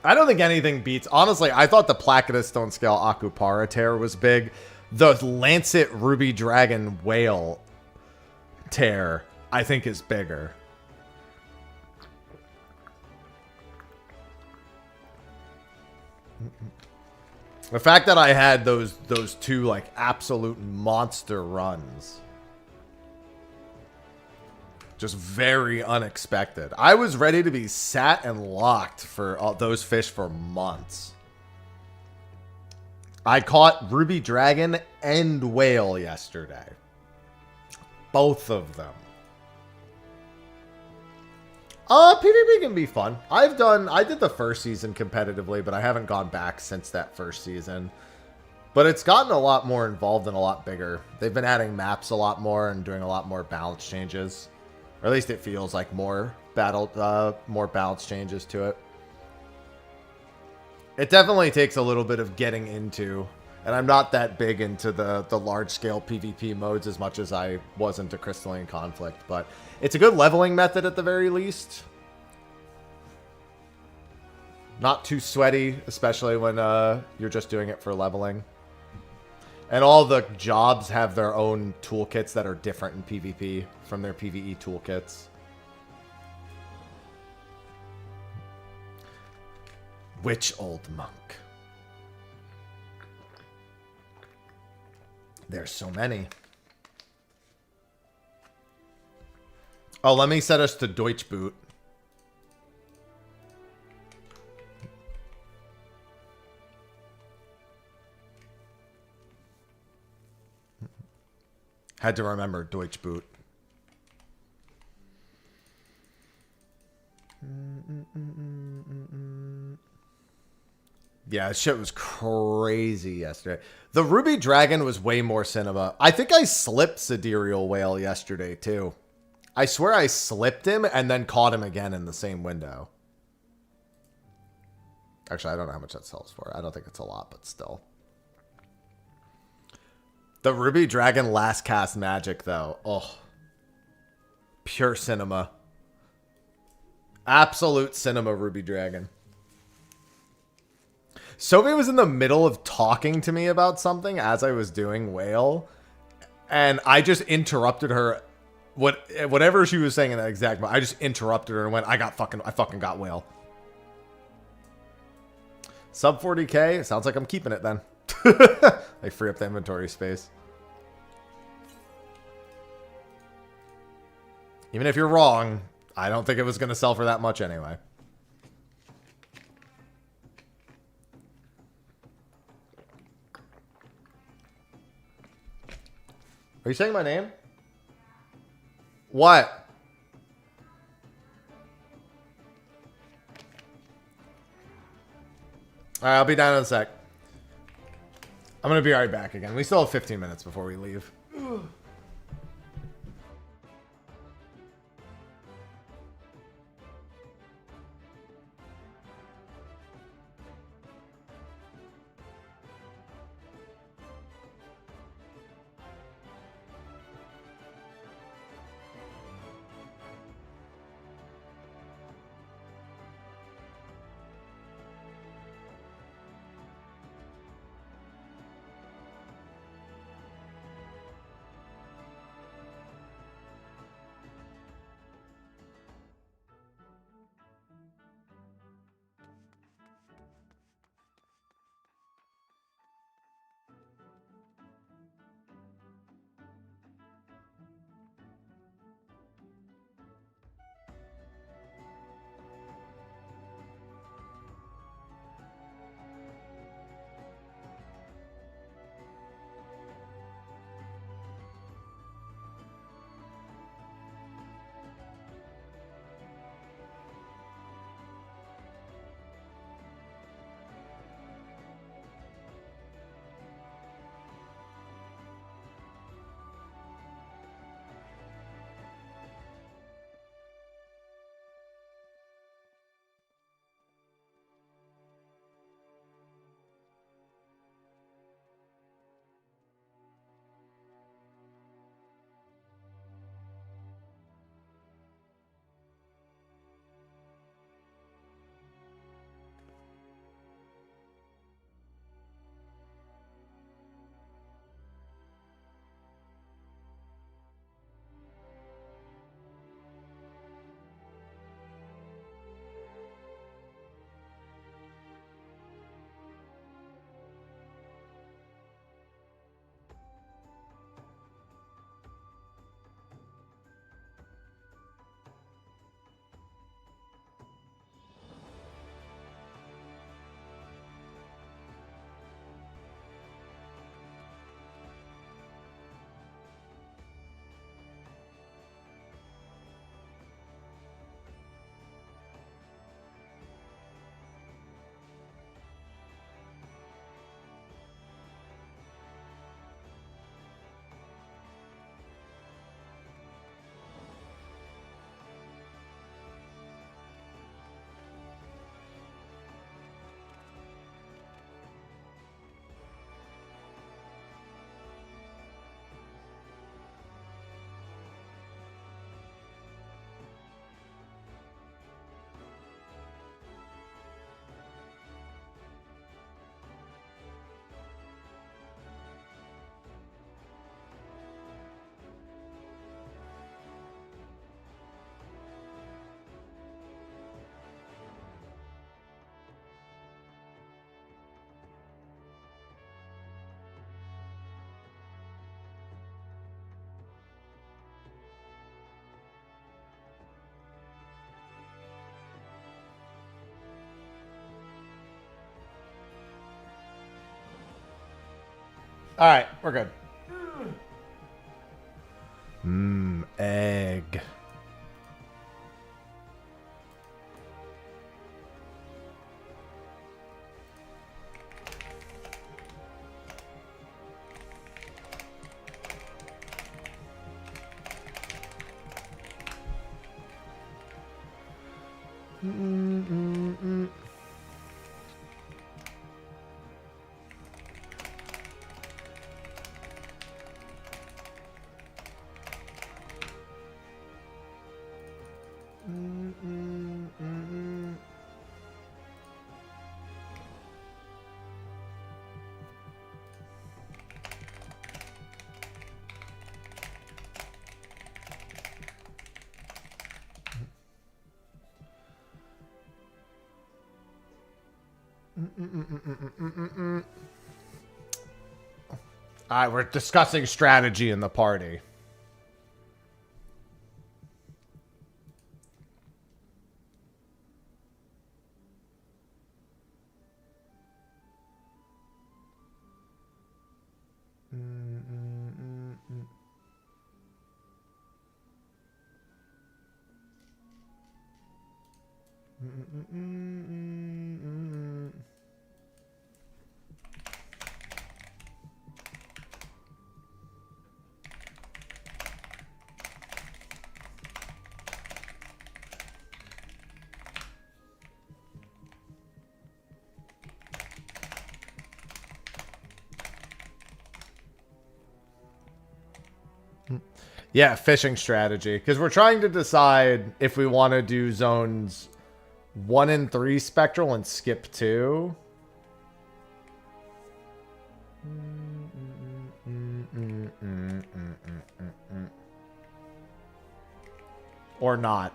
I don't think anything beats. Honestly, I thought the Placidus stone scale Akupara tear was big. The Lancet Ruby Dragon whale tear, I think, is bigger. The fact that I had those two like absolute monster runs, just very unexpected. I was ready to be sat and locked for all those fish for months. I caught Ruby Dragon and whale yesterday. Both of them. PvP can be fun. I did the first season competitively, but I haven't gone back since that first season. But it's gotten a lot more involved and a lot bigger. They've been adding maps a lot more and doing a lot more balance changes. Or at least it feels like more balance changes to it. It definitely takes a little bit of getting into. And I'm not that big into the large-scale PvP modes as much as I was into Crystalline Conflict. But it's a good leveling method at the very least. Not too sweaty, especially when you're just doing it for leveling. And all the jobs have their own toolkits that are different in PvP from their PvE toolkits. Which old monk? There's so many. Oh, let me set us to Deutsch boot. Had to remember Deutsch boot. Yeah, shit was crazy yesterday. The Ruby Dragon was way more cinema. I think I slipped Sidereal Whale yesterday, too. I swear I slipped him and then caught him again in the same window. Actually, I don't know how much that sells for. I don't think it's a lot, but still. The Ruby Dragon last cast magic, though. Oh. Pure cinema. Absolute cinema Ruby Dragon. Sophie was in the middle of talking to me about something as I was doing Whale. And I just interrupted her. Whatever she was saying in that exact moment, I just interrupted her and went, I fucking got Whale. Sub 40k? Sounds like I'm keeping it then. I free up the inventory space. Even if you're wrong, I don't think it was going to sell for that much anyway. Are you saying my name? What? Alright, I'll be down in a sec. I'm going to be right back again. We still have 15 minutes before we leave. All right, we're good. Egg. All right, we're discussing strategy in the party. Yeah, fishing strategy. Because we're trying to decide if we want to do zones 1 and 3 spectral and skip 2. Or not.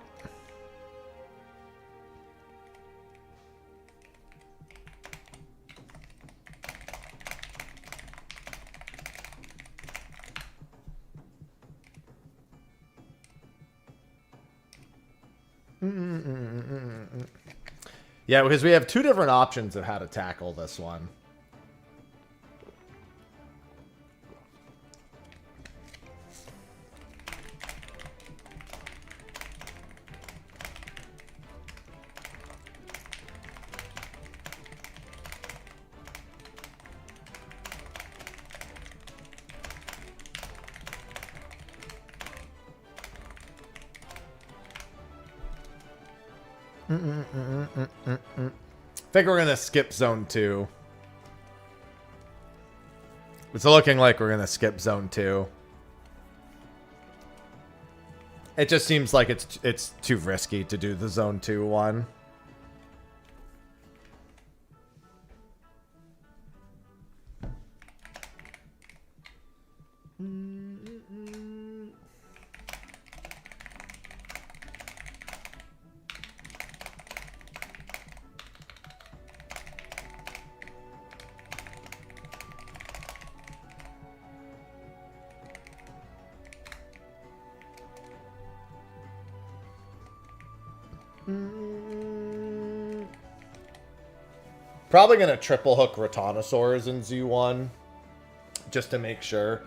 Yeah, because we have 2 different options of how to tackle this one. I think we're going to skip zone 2. It's looking like we're going to skip zone 2. It just seems like it's too risky to do the zone 2 one. Probably going to triple hook Rotanosaurs in Z1. Just to make sure.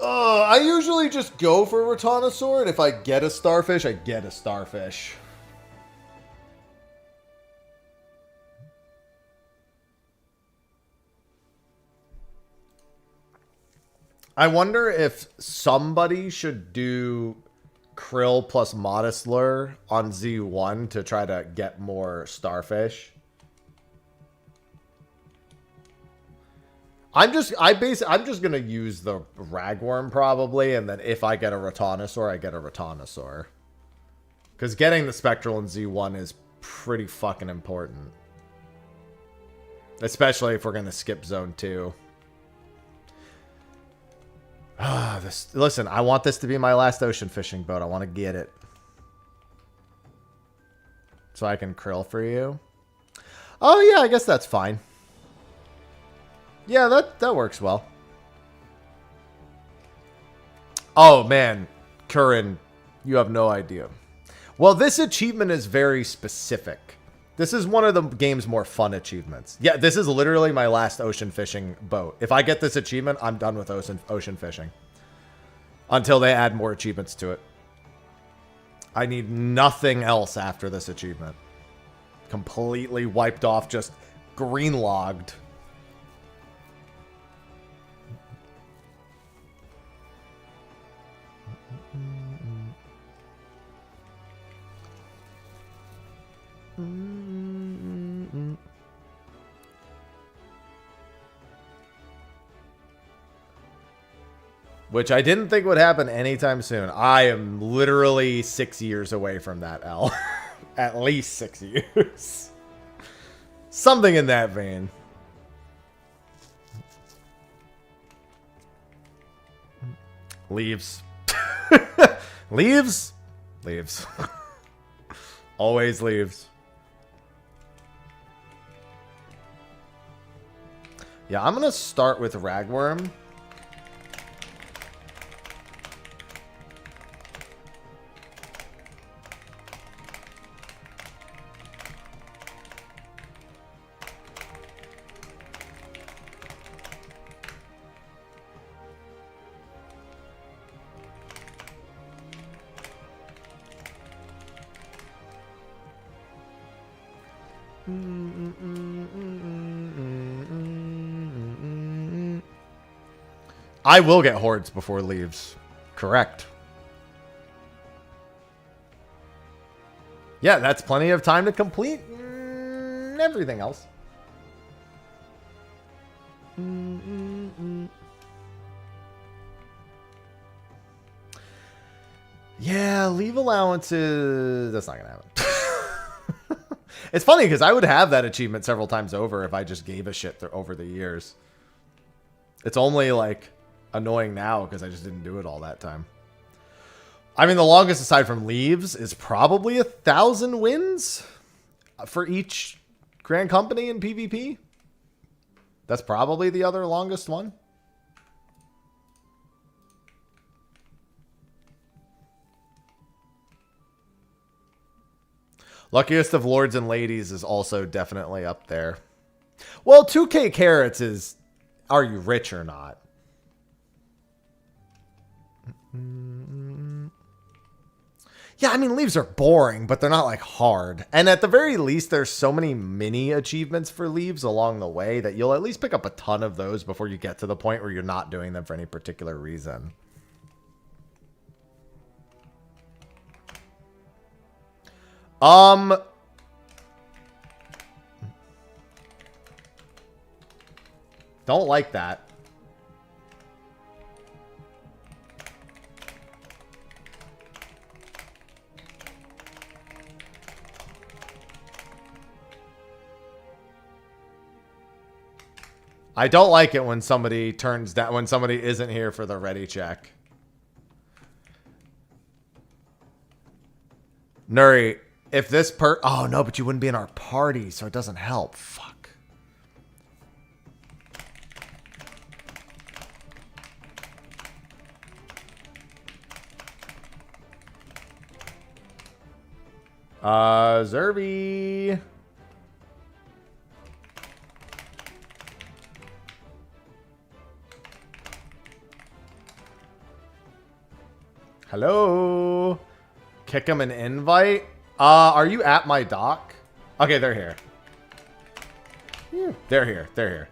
I usually just go for Rotanosaur, and if I get a Starfish, I get a Starfish. I wonder if somebody should do Krill plus Modest Lure on Z1 to try to get more Starfish. I'm just gonna use the Ragworm probably, and then if I get a Rotanosaur, I get a Rotanosaur. Because getting the Spectral in Z1 is pretty fucking important. Especially if we're gonna skip Zone 2. Listen, I want this to be my last ocean fishing boat. I want to get it. So I can krill for you. Oh yeah, I guess that's fine. Yeah, that works well. Oh, man. Curran, you have no idea. Well, this achievement is very specific. This is one of the game's more fun achievements. Yeah, this is literally my last ocean fishing boat. If I get this achievement, I'm done with ocean fishing. Until they add more achievements to it. I need nothing else after this achievement. Completely wiped off, just green logged. Which I didn't think would happen anytime soon. I am literally 6 years away from that, L. At least 6 years. Something in that vein. Leaves. Leaves? Leaves. Always leaves. Yeah, I'm going to start with Ragworm. I will get hordes before leaves. Correct. Yeah, that's plenty of time to complete everything else. Yeah, leave allowances. That's not going to happen. It's funny because I would have that achievement several times over if I just gave a shit over the years. It's only like annoying now because I just didn't do it all that time. I mean, the longest aside from leaves is probably 1,000 wins for each Grand Company in PvP. That's probably the other longest one. Luckiest of Lords and Ladies is also definitely up there. Well, 2K carrots is, are you rich or not? Yeah, I mean, leaves are boring, but they're not like hard. And at the very least, there's so many mini achievements for leaves along the way that you'll at least pick up a ton of those before you get to the point where you're not doing them for any particular reason. Don't like that. I don't like it when somebody turns down, when somebody isn't here for the ready check. Nuri, if this oh no, but you wouldn't be in our party, so it doesn't help. Fuck. Zerby. Hello. Kick him an invite. Are you at my dock? Okay, they're here. They're here. They're here.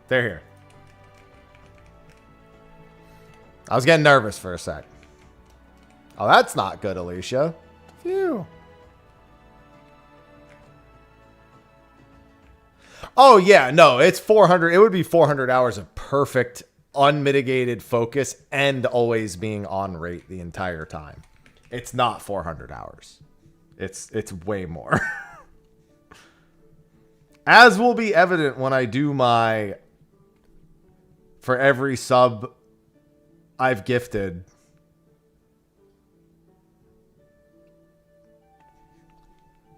They're here. I was getting nervous for a sec. Oh, that's not good, Alicia. Phew. Oh, yeah. No, it's 400. It would be 400 hours of perfect, unmitigated focus and always being on rate the entire time. It's not 400 hours. It's way more. As will be evident when I do my for every sub I've gifted.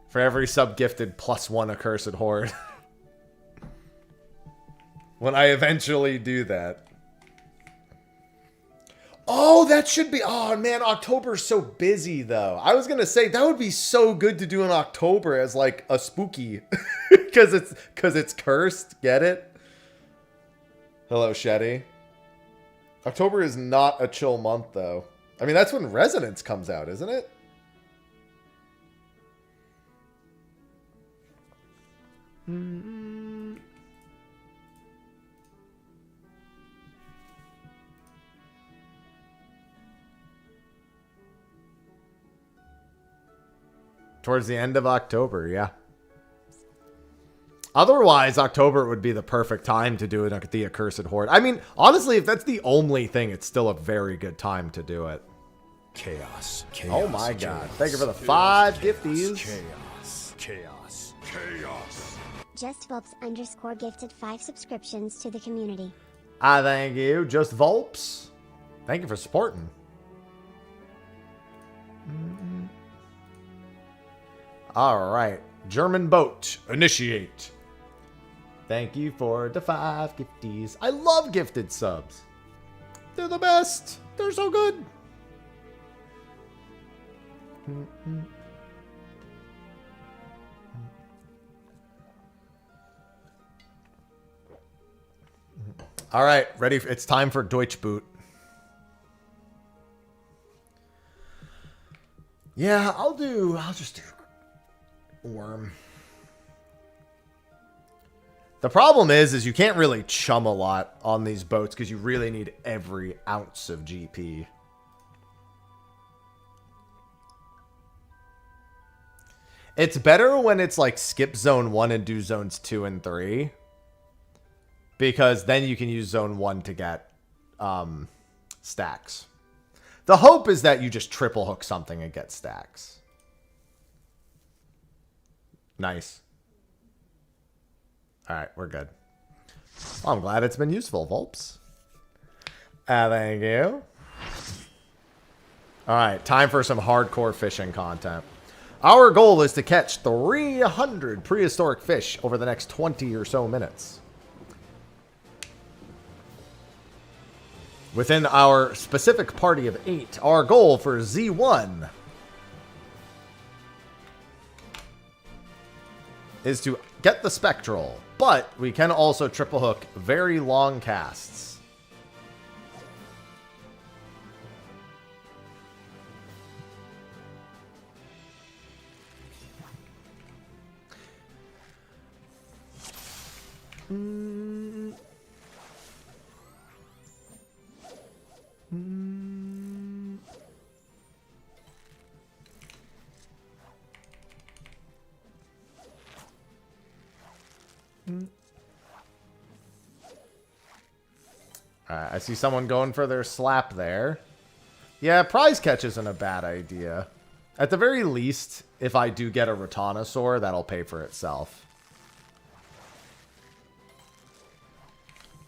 For every sub gifted plus one accursed horde. When I eventually do that. Oh, that should be... Oh, man, October's so busy, though. I was going to say, that would be so good to do in October as, like, a spooky. Because it's cursed. Get it? Hello, Shetty. October is not a chill month, though. I mean, that's when Resonance comes out, isn't it? Towards the end of October, yeah. Otherwise, October would be the perfect time to do it at the Accursed Horde. I mean, honestly, if that's the only thing, it's still a very good time to do it. Chaos. Oh my god. Thank you for the 5 gifties. Chaos. Just Volps _ gifted 5 subscriptions to the community. I thank you. Just Volps. Thank you for supporting. All right. German boat. Initiate. Thank you for the 5 gifties. I love gifted subs. They're the best. They're so good. All right. Ready? It's time for Deutsch Boot. Yeah, I'll just do Worm. The problem is you can't really chum a lot on these boats because you really need every ounce of GP. It's better when it's like skip zone 1 and do zones 2 and 3. Because then you can use zone 1 to get stacks. The hope is that you just triple hook something and get stacks. Nice. Alright, we're good. Well, I'm glad it's been useful, Volps. Thank you. Alright, time for some hardcore fishing content. Our goal is to catch 300 prehistoric fish over the next 20 or so minutes. Within our specific party of 8, our goal for Z1 is to get the Spectral, but we can also triple hook very long casts. Alright, I see someone going for their slap there. Yeah, prize catch isn't a bad idea. At the very least, if I do get a Rotanosaur, that'll pay for itself.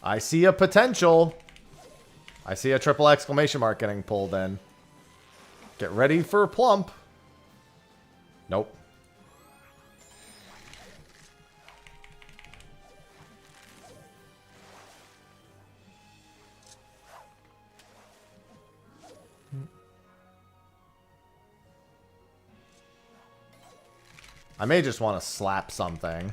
I see a potential. I see a triple exclamation mark getting pulled in. Get ready for plump. Nope. I may just want to slap something.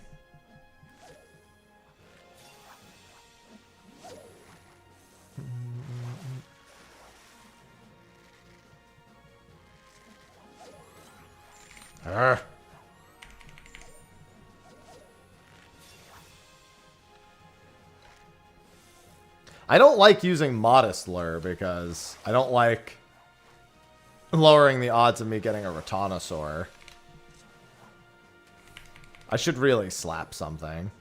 Urgh. I don't like using Modest Lure because I don't like lowering the odds of me getting a Rotanosaur. I should really slap something.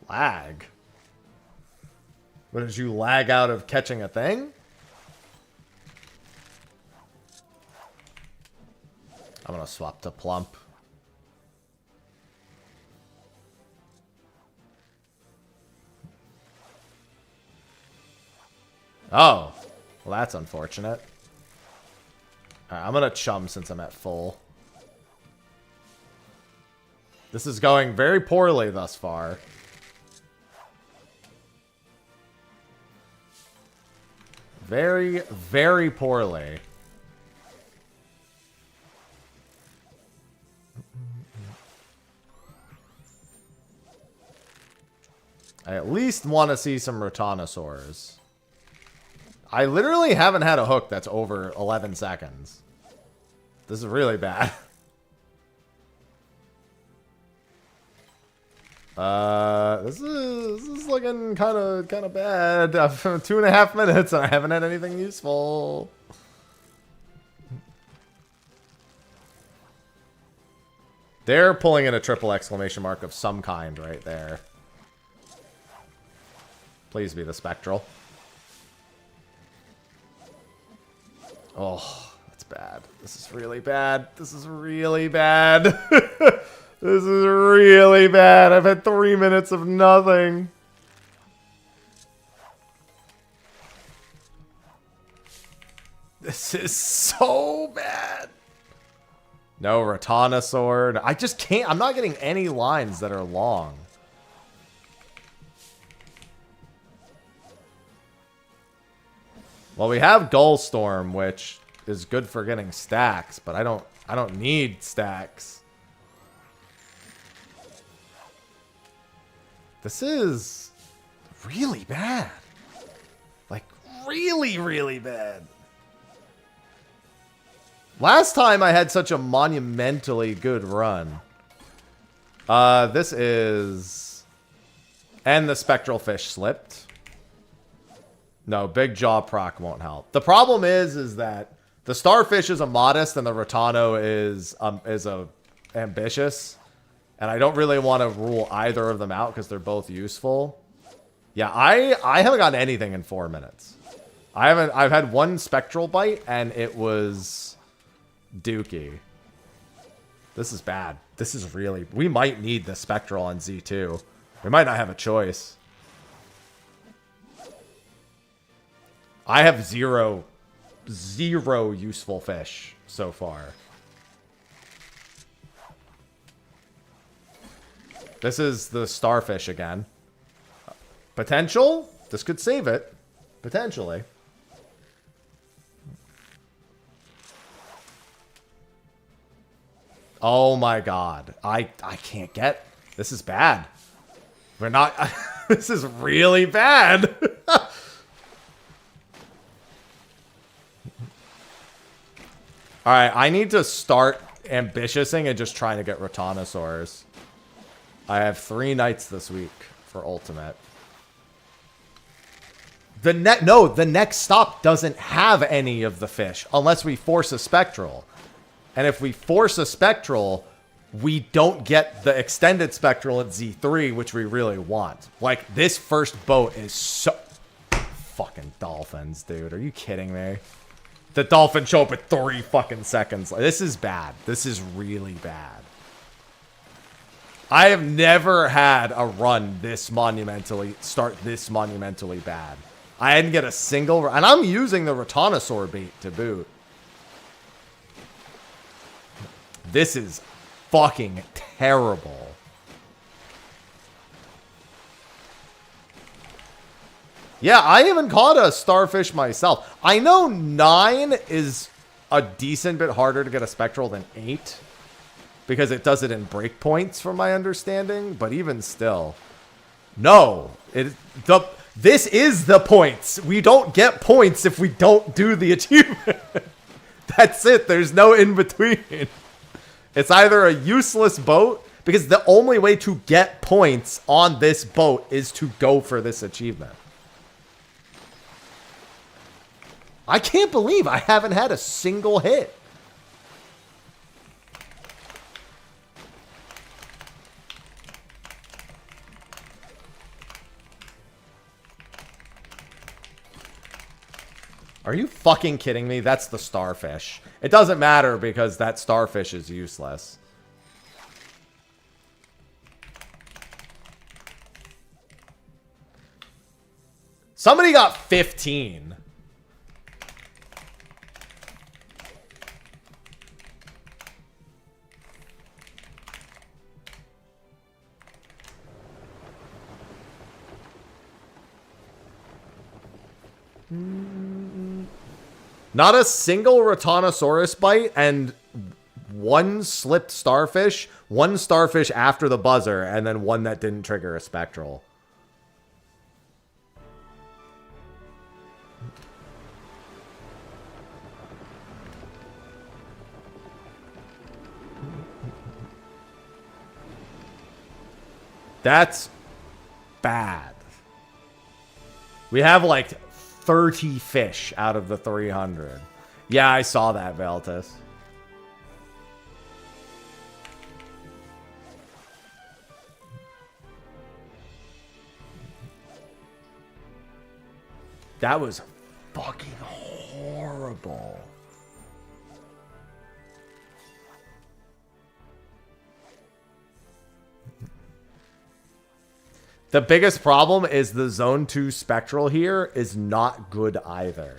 Lag? What, did you lag out of catching a thing? I'm gonna swap to plump. Oh. Well, that's unfortunate. Alright, I'm gonna chum since I'm at full. This is going very poorly thus far. Very, very poorly. I at least want to see some Rotanosaurs. I literally haven't had a hook that's over 11 seconds. This is really bad. This is looking kind of bad. 2.5 minutes and I haven't had anything useful. They're pulling in a triple exclamation mark of some kind right there. Please be the Spectral. Oh, that's bad. This is really bad. This is really bad. This is really bad. I've had 3 minutes of nothing. This is so bad. No Rotanosaur. I just can't. I'm not getting any lines that are long. Well, we have Gullstorm, which is good for getting stacks, but I don't need stacks. This is really bad. Like, really, really bad. Last time I had such a monumentally good run. This is... And the Spectral Fish slipped. No, Big Jaw proc won't help. The problem is that the Starfish is a modest and the Rotano is a ambitious. And I don't really want to rule either of them out because they're both useful. Yeah, I haven't gotten anything in 4 minutes. I've had one Spectral bite and it was dookie. This is bad. This is really... We might need the Spectral on Z2. We might not have a choice. I have zero useful fish so far. This is the Starfish again. Potential? This could save it. Potentially. Oh my god. I can't get... This is bad. We're not... This is really bad. Alright, I need to start ambitiousing and just trying to get Rotanosaurs. I have 3 nights this week for Ultimate. The next stop doesn't have any of the fish unless we force a Spectral. And if we force a Spectral, we don't get the extended Spectral at Z3, which we really want. Like, this first boat is so... Fucking dolphins, dude. Are you kidding me? The dolphins show up at 3 fucking seconds. This is bad. This is really bad. I have never had a run this monumentally bad. I didn't get a single... And I'm using the Rotanosaur bait to boot. This is fucking terrible. Yeah, I haven't caught a Starfish myself. I know 9 is a decent bit harder to get a Spectral than 8. Because it does it in breakpoints, from my understanding. But even still. No. This is the points. We don't get points if we don't do the achievement. That's it. There's no in-between. It's either a useless boat. Because the only way to get points on this boat is to go for this achievement. I can't believe I haven't had a single hit. Are you fucking kidding me? That's the Starfish. It doesn't matter because that Starfish is useless. Somebody got 15. Not a single Rotanosaurus bite and one slipped starfish, one starfish after the buzzer, and then one that didn't trigger a spectral. That's bad. We have like 30 fish out of the 300. Yeah, I saw that, Veltus. That was fucking horrible. The biggest problem is the Zone 2 Spectral here is not good either.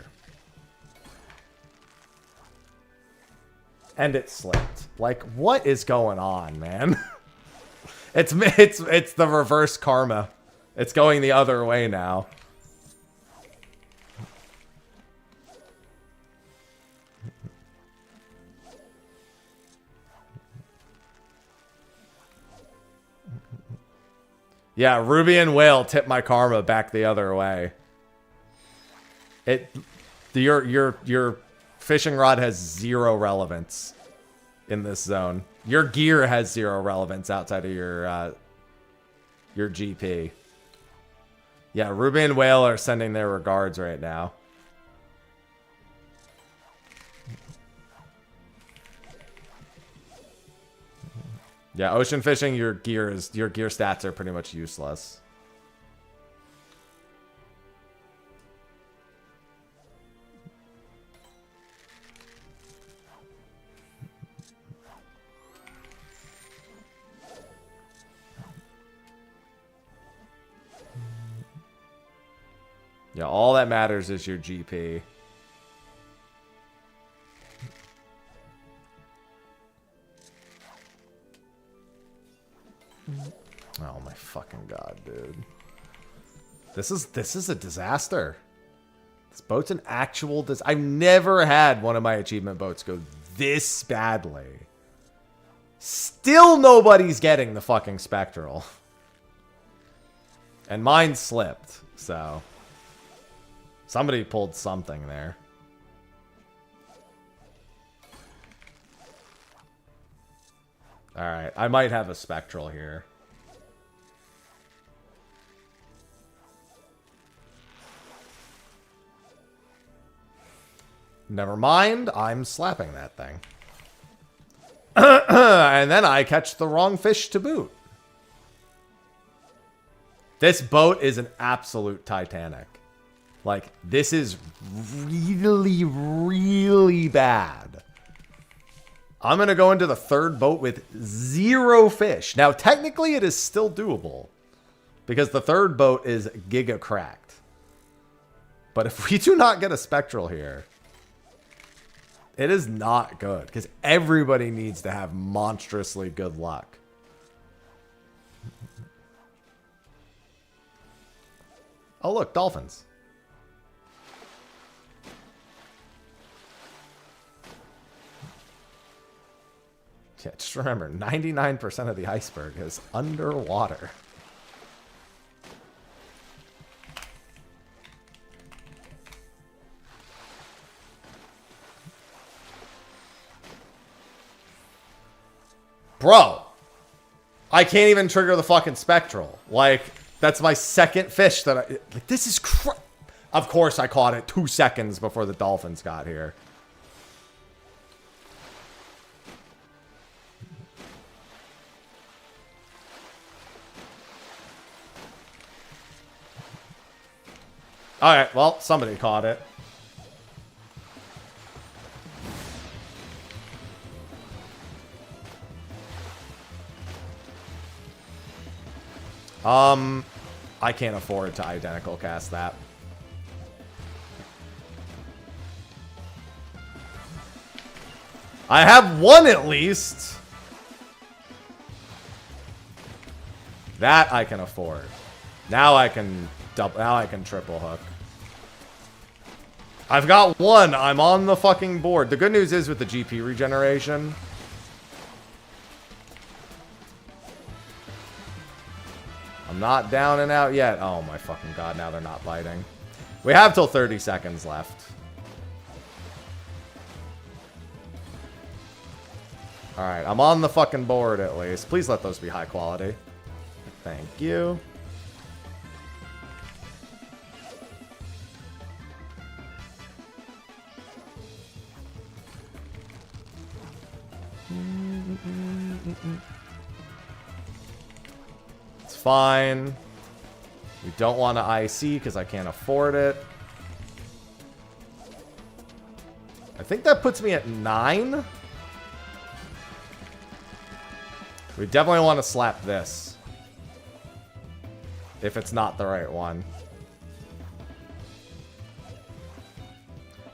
And it slipped. Like, what is going on, man? It's the reverse karma. It's going the other way now. Yeah, Ruby and Whale tipped my karma back the other way. Your fishing rod has 0 relevance in this zone. Your gear has 0 relevance outside of your GP. Yeah, Ruby and Whale are sending their regards right now. Yeah, ocean fishing, your gear stats are pretty much useless. Yeah, all that matters is your GP. Oh my fucking god, dude. This is a disaster. This boat's an actual I've never had one of my achievement boats go this badly. Still nobody's getting the fucking spectral. And mine slipped, so somebody pulled something there. Alright, I might have a spectral here. Never mind, I'm slapping that thing. And then I catch the wrong fish to boot. This boat is an absolute Titanic. Like, this is really, really bad. I'm going to go into the third boat with 0 fish. Now, technically, it is still doable. Because the third boat is giga cracked. But if we do not get a spectral here, it is not good. Because everybody needs to have monstrously good luck. Oh, look, dolphins. Yeah, just remember, 99% of the iceberg is underwater. Bro, I can't even trigger the fucking spectral. Like, that's my second fish that I... Like, this is Of course I caught it 2 seconds before the dolphins got here. Alright, well, somebody caught it. I can't afford to identical cast that. I have one at least. That I can afford. Now I can triple hook. I've got one. I'm on the fucking board. The good news is with the GP regeneration, I'm not down and out yet. Oh my fucking god, now they're not biting. We have till 30 seconds left. Alright, I'm on the fucking board at least. Please let those be high quality. Thank you. It's fine. We don't want to IC because I can't afford it. I think that puts me at 9. We definitely want to slap this. If it's not the right one.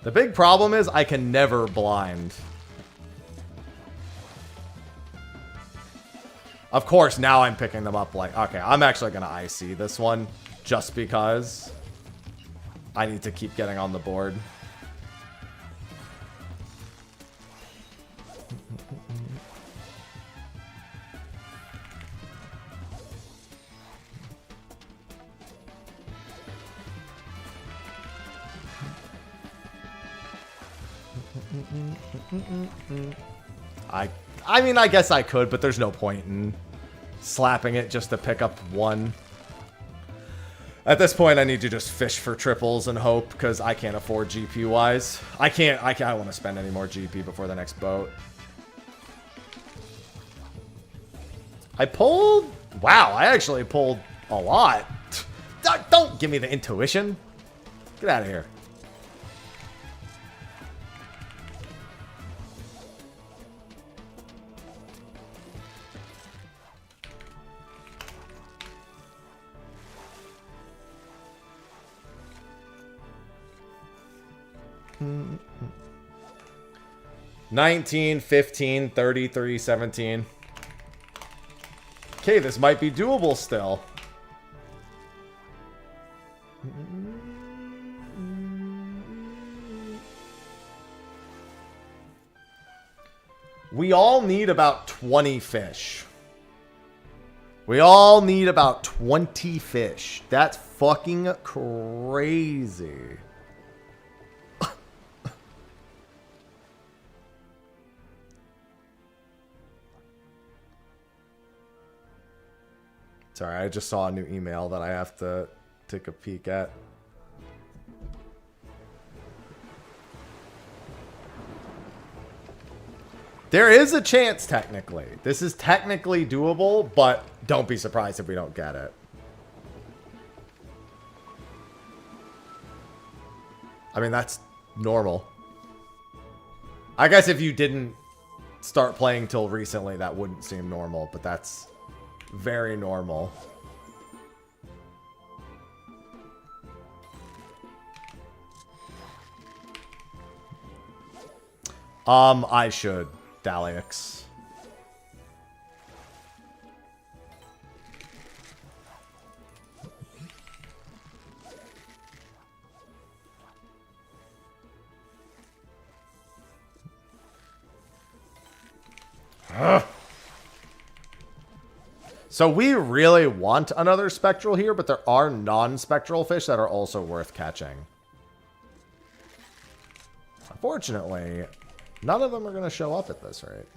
The big problem is I can never blind. Of course, now I'm picking them up like... Okay, I'm actually going to IC this one. Just because I need to keep getting on the board. I mean, I guess I could, but there's no point in slapping it just to pick up one. At this point, I need to just fish for triples and hope, because I can't afford GP-wise. I don't want to spend any more GP before the next boat. I pulled... Wow, I actually pulled a lot. Don't give me the intuition. Get out of here. Mm-hmm. 19, 15, 33, 17. Okay, this might be doable still. We all need about 20 fish. We all need about 20 fish. That's fucking crazy. Sorry, I just saw a new email that I have to take a peek at. There is a chance, technically. This is technically doable, but don't be surprised if we don't get it. I mean, that's normal. I guess if you didn't start playing till recently, that wouldn't seem normal, but that's very normal. I should. Dalix. So we really want another spectral here, but there are non-spectral fish that are also worth catching. Unfortunately, none of them are going to show up at this rate.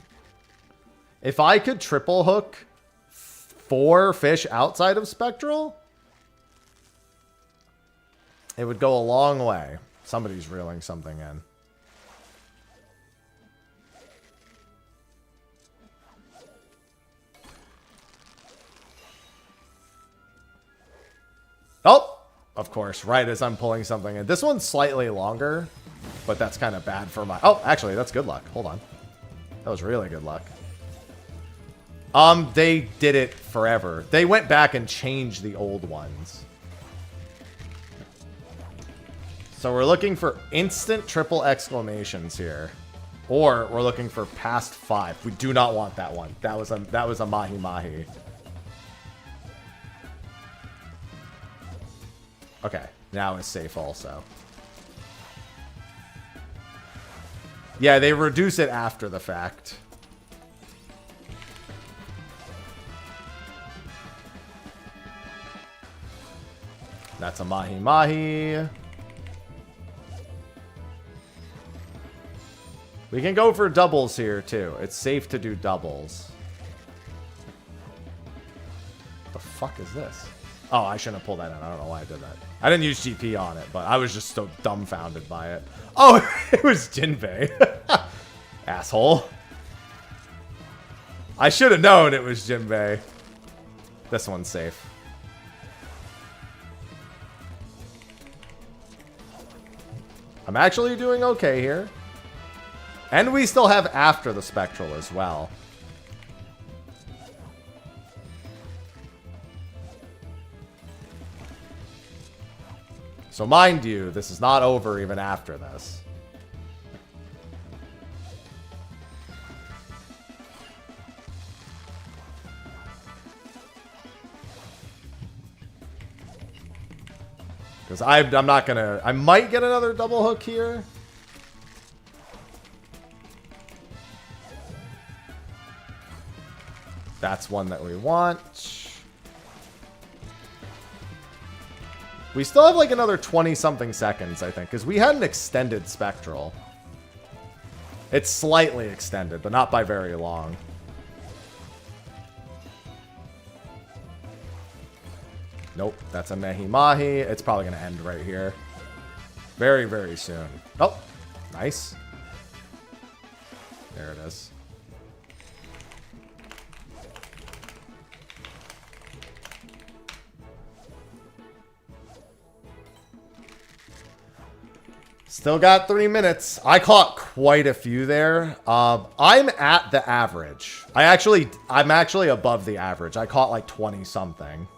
If I could triple hook 4 fish outside of spectral, it would go a long way. Somebody's reeling something in. Oh, of course, right as I'm pulling something in. This one's slightly longer, but that's kind of bad for my... Oh, actually, that's good luck. Hold on. That was really good luck. They did it forever. They went back and changed the old ones. So we're looking for instant triple exclamations here. Or we're looking for past 5. We do not want that one. That was a mahi-mahi. Okay, now it's safe also. Yeah, they reduce it after the fact. That's a Mahi Mahi. We can go for doubles here, too. It's safe to do doubles. The fuck is this? Oh, I shouldn't have pulled that in. I don't know why I did that. I didn't use GP on it, but I was just so dumbfounded by it. Oh, it was Jinbei. Asshole. I should have known it was Jinbei. This one's safe. I'm actually doing okay here. And we still have after the Spectral as well. So mind you, this is not over even after this. Because I'm not gonna... I might get another double hook here. That's one that we want. We still have like another 20-something seconds, I think, because we had an extended Spectral. It's slightly extended, but not by very long. Nope, that's a Mahi Mahi. It's probably going to end right here. Very, very soon. Oh, nice. There it is. Still got 3 minutes. I caught quite a few there. I'm at the average. I'm actually above the average. I caught like 20 something.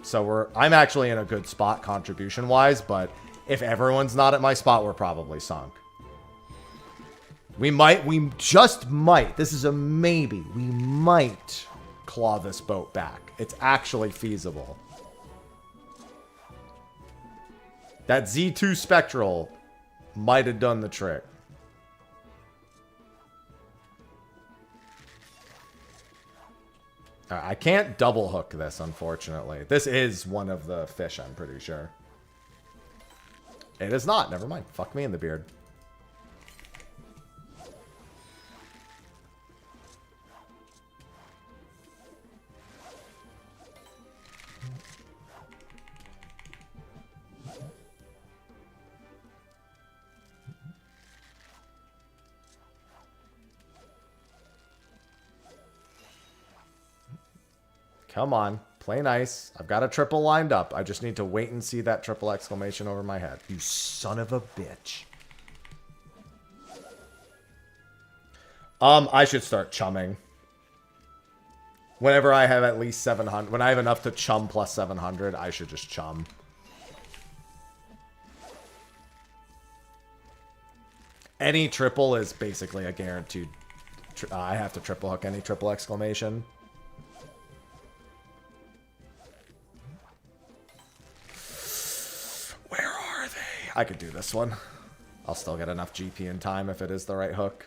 So I'm actually in a good spot contribution wise, but if everyone's not at my spot, we're probably sunk. We just might. This is a maybe. We might claw this boat back. It's actually feasible. That Z2 Spectral might have done the trick. I can't double hook this, unfortunately. This is one of the fish, I'm pretty sure. It is not. Never mind. Fuck me in the beard. Come on. Play nice. I've got a triple lined up. I just need to wait and see that triple exclamation over my head. You son of a bitch. I should start chumming. Whenever I have at least 700, when I have enough to chum plus 700, I should just chum. Any triple is basically a guaranteed. I have to triple hook any triple exclamation. Where are they? I could do this one. I'll still get enough GP in time if it is the right hook.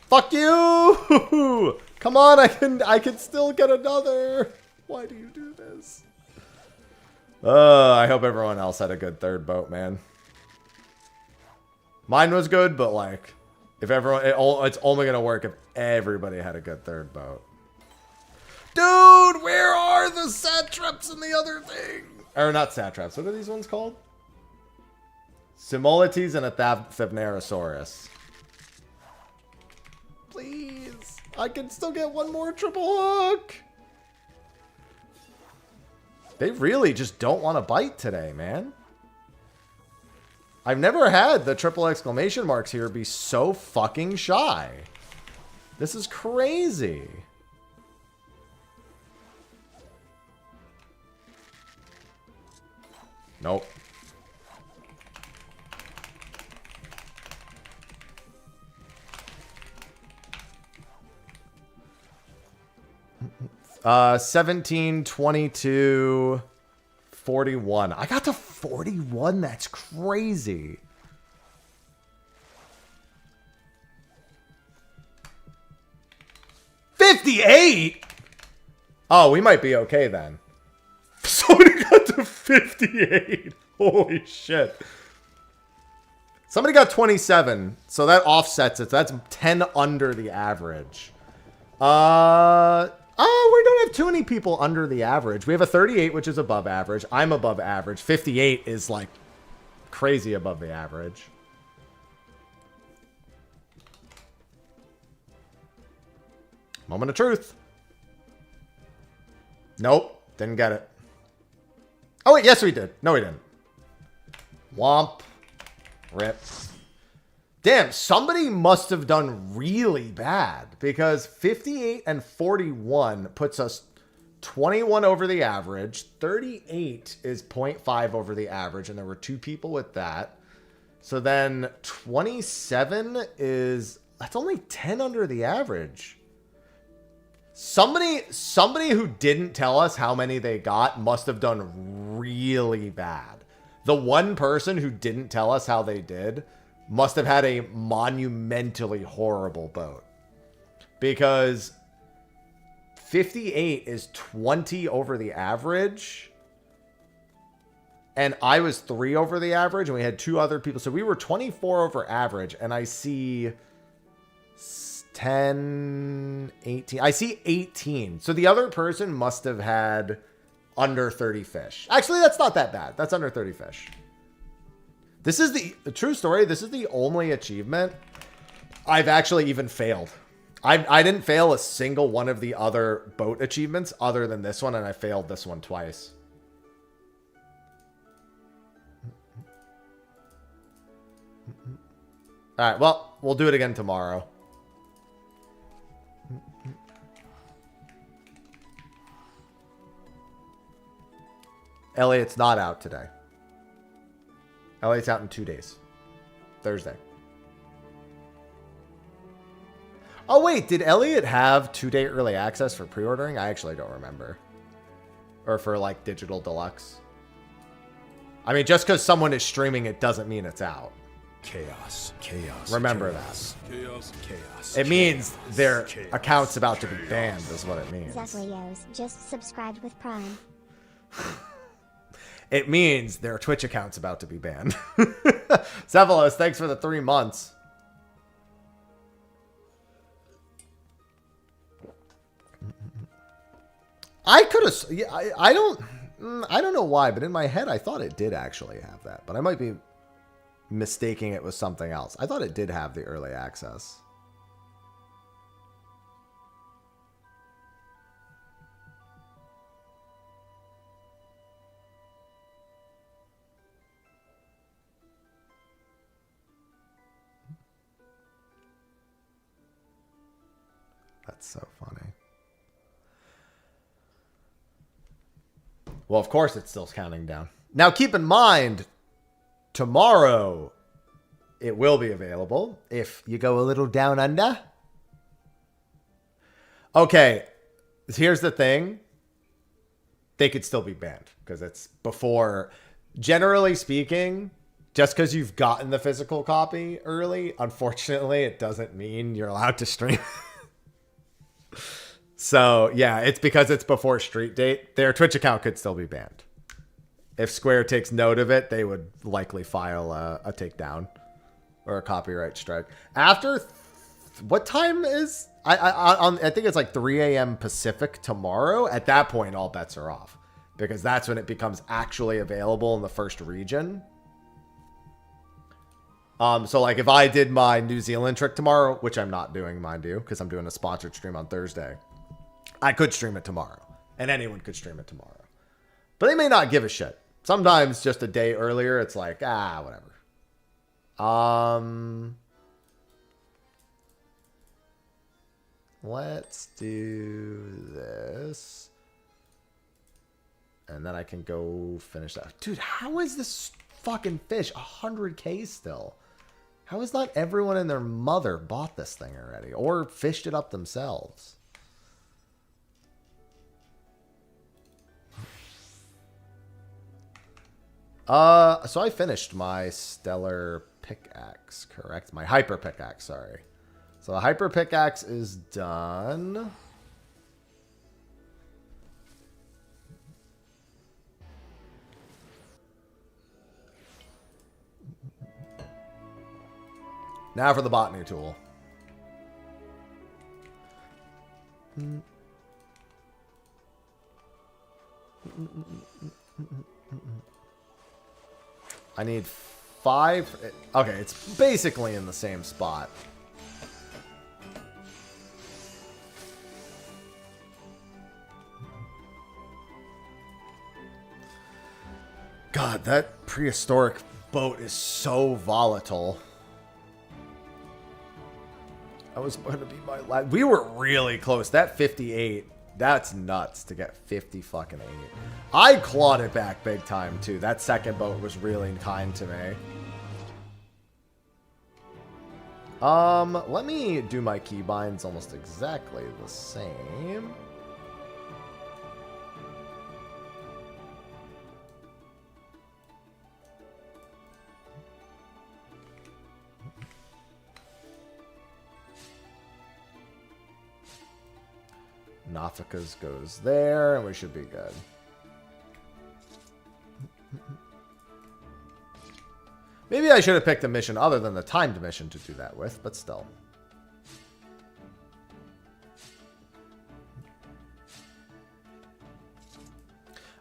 Fuck you! Come on, I can still get another. Why do you do this? I hope everyone else had a good third boat, man. Mine was good, but like, if everyone, it's only gonna work if everybody had a good third boat. Dude, where are the satraps and the other thing? Or not satraps. What are these ones called? Simoletes and a Thavnerosaurus. Please, I can still get one more triple hook. They really just don't want to bite today, man. I've never had the triple exclamation marks here be so fucking shy. This is crazy. Nope. Uh, 17, 22. 41. I got to 41. That's crazy. $58? Oh, we might be okay then. Somebody got to 58. Holy shit. Somebody got 27. So that offsets it. So that's 10 under the average. Oh, we don't have too many people under the average. We have a 38, which is above average. I'm above average. 58 is like crazy above the average. Moment of truth. Nope. Didn't get it. Oh, wait. Yes, we did. No, we didn't. Womp. Rip. Damn, somebody must have done really bad because 58 and 41 puts us 21 over the average. 38 is 0.5 over the average, and there were 2 people with that. So then 27 is... That's only 10 under the average. Somebody who didn't tell us how many they got must have done really bad. The one person who didn't tell us how they did must have had a monumentally horrible boat. Because 58 is 20 over the average. And I was 3 over the average, and we had 2 other people. So we were 24 over average, and I see 10, 18. I see 18. So the other person must have had under 30 fish. Actually, that's not that bad. That's under 30 fish. This is the true story. This is the only achievement I've actually even failed. I didn't fail a single one of the other boat achievements other than this one, and I failed this one twice. All right, well, we'll do it again tomorrow. Elliot's not out today. Elliot's out in 2 days. Thursday. Oh, wait. Did Elliot have 2-day early access for pre-ordering? I actually don't remember. Or for, like, digital deluxe. I mean, just because someone is streaming it doesn't mean it's out. Chaos. Chaos. Remember chaos, that. Chaos. Chaos. It means their chaos, account's about to be banned, is what it means. Zeflios just subscribed with Prime. It means their Twitch account's about to be banned. Zephalos, thanks for the 3 months. I could have... Yeah, I don't know why, but in my head, I thought it did actually have that. But I might be mistaking it with something else. I thought it did have the early access. That's so funny. Well, of course it's still counting down. Now, keep in mind, tomorrow it will be available if you go a little down under. Okay, here's the thing. They could still be banned because it's before. Generally speaking, just because you've gotten the physical copy early, unfortunately, it doesn't mean you're allowed to stream. So, yeah, it's because it's before street date. Their Twitch account could still be banned. If Square takes note of it, they would likely file a takedown or a copyright strike. After, what time is... I think it's like 3 a.m. Pacific tomorrow. At that point, all bets are off. Because that's when it becomes actually available in the first region. So, like, if I did my New Zealand trick tomorrow, which I'm not doing, mind you, because I'm doing a sponsored stream on Thursday, I could stream it tomorrow. And anyone could stream it tomorrow. But they may not give a shit. Sometimes just a day earlier, it's like, whatever. Let's do this. And then I can go finish that. Dude, how is this fucking fish 100K still? How has not everyone and their mother bought this thing already? Or fished it up themselves? So I finished my stellar pickaxe, correct? My hyper pickaxe, sorry. So the hyper pickaxe is done. Now for the botany tool. I need 5. Okay, it's basically in the same spot. God, that prehistoric boat is so volatile. That was going to be my last. We were really close. That 58, that's nuts to get 50 fucking 8. I clawed it back big time, too. That second boat was really kind to me. Let me do my keybinds almost exactly the same. Nafika's goes there, and we should be good. Maybe I should have picked a mission other than the timed mission to do that with, but still.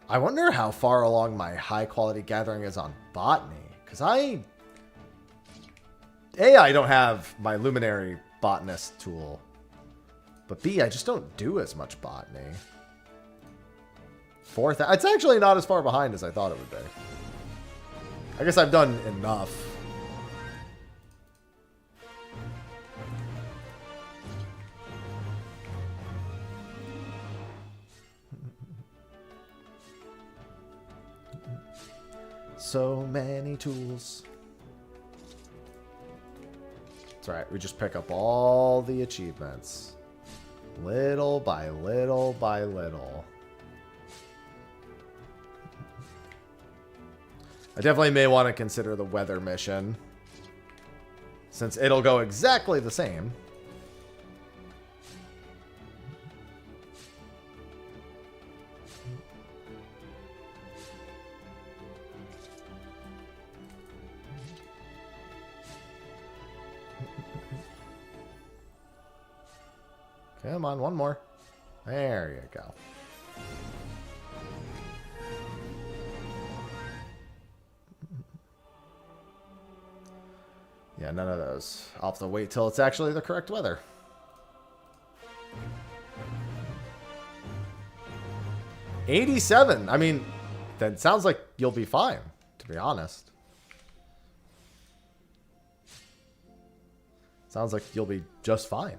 I wonder how far along my high quality gathering is on botany, because I don't have my luminary botanist tool. But B, I just don't do as much botany. 4,000. It's actually not as far behind as I thought it would be. I guess I've done enough. So many tools. It's alright, we just pick up all the achievements. Little by little by little. I definitely may want to consider the weather mission, since it'll go exactly the same. Come on, one more. There you go. Yeah, none of those. I'll have to wait till it's actually the correct weather. $87. I mean, that sounds like you'll be fine, to be honest. Sounds like you'll be just fine.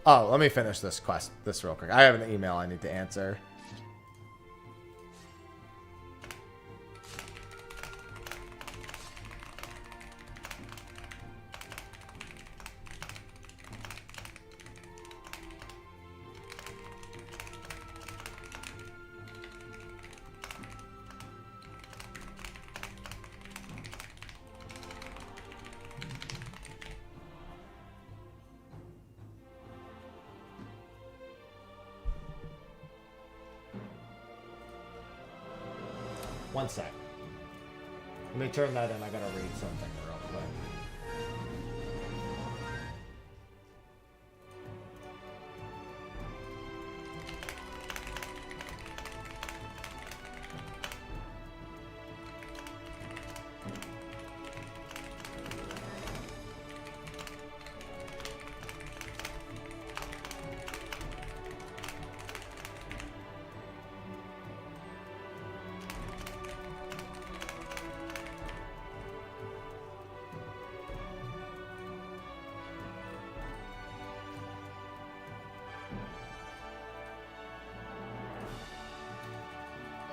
Oh, let me finish this real quick. I have an email I need to answer. One sec. Let me turn that in. I gotta read something real quick.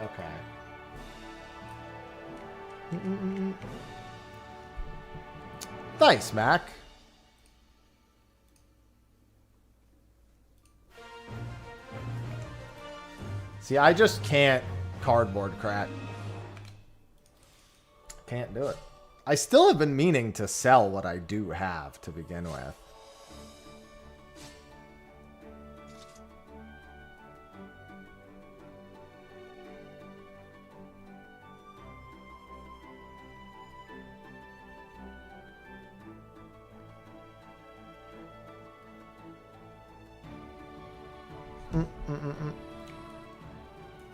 Okay. Thanks, Mac. See, I just can't cardboard crack. Can't do it. I still have been meaning to sell what I do have to begin with.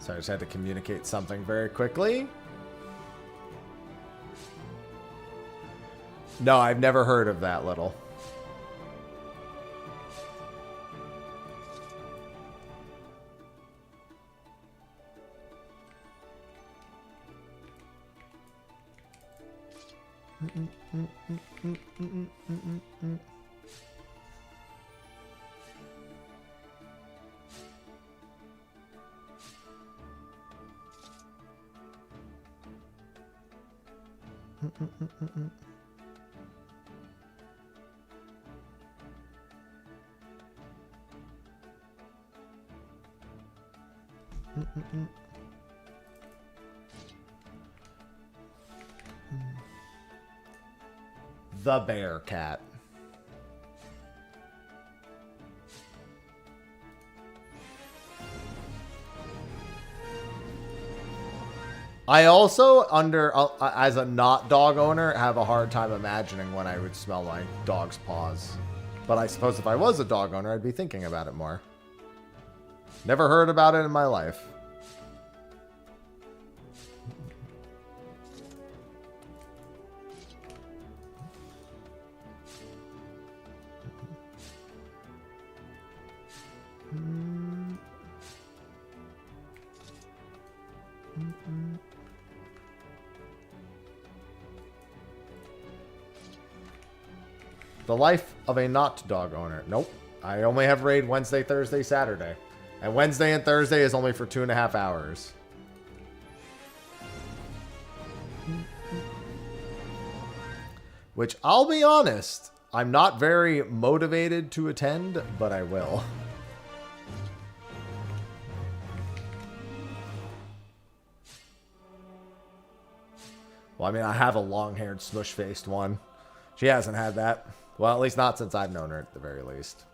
So I just had to communicate something very quickly. No, I've never heard of that little. The bear cat. I also, as a not dog owner, have a hard time imagining when I would smell my dog's paws. But I suppose if I was a dog owner, I'd be thinking about it more. Never heard about it in my life. The life of a not dog owner. Nope. I only have raid Wednesday, Thursday, Saturday. And Wednesday and Thursday is only for 2.5 hours. Which, I'll be honest, I'm not very motivated to attend, but I will. Well, I mean, I have a long-haired, smush-faced one. She hasn't had that. Well, at least not since I've known her, at the very least.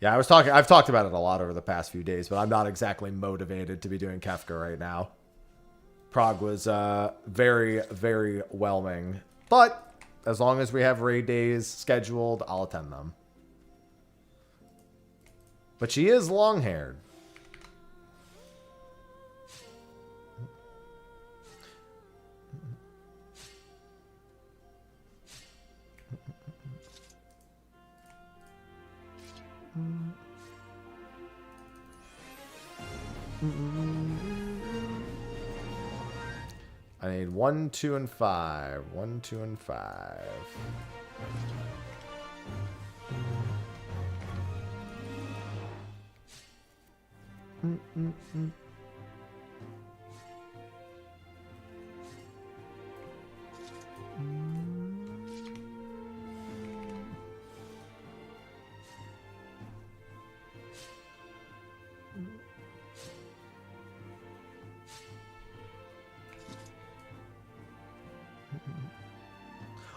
Yeah, I've talked about it a lot over the past few days, but I'm not exactly motivated to be doing Kefka right now. Prague was very, very whelming. But as long as we have raid days scheduled, I'll attend them. But she is long-haired. I need 1, 2, and 5. 1, 2, and 5.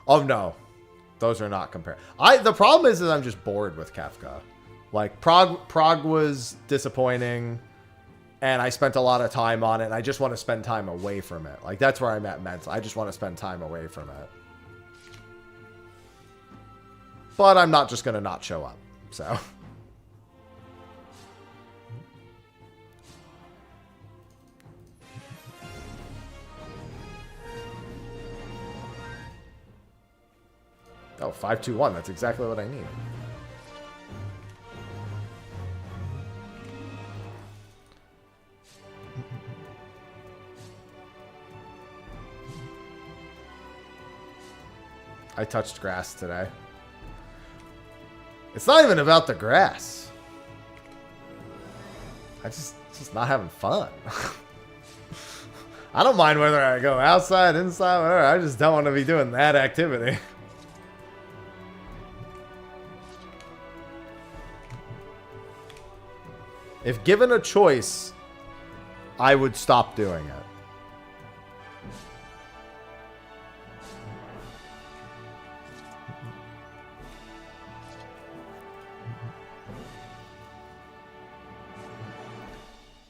Oh no, those are not compared. The problem is that I'm just bored with Kefka. Like Prague was disappointing, and I spent a lot of time on it, and I just want to spend time away from it. Like, that's where I'm at mentally. I just want to spend time away from it. But I'm not just going to not show up, so... Oh, 521. That's exactly what I need. I touched grass today. It's not even about the grass. It's just not having fun. I don't mind whether I go outside, inside, whatever. I just don't want to be doing that activity. If given a choice, I would stop doing it.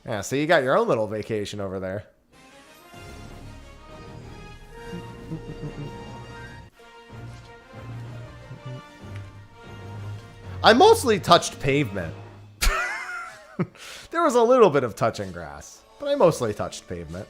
Yeah, so you got your own little vacation over there. I mostly touched pavement. There was a little bit of touching grass, but I mostly touched pavement.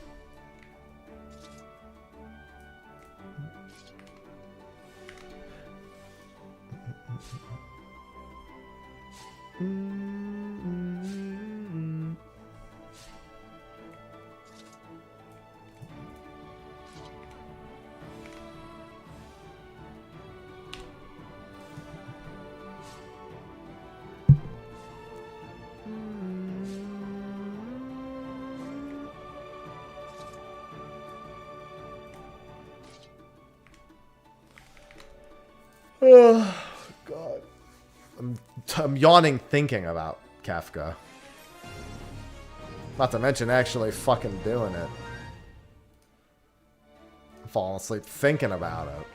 Oh, God. I'm yawning thinking about Kafka. Not to mention actually fucking doing it. I'm falling asleep thinking about it.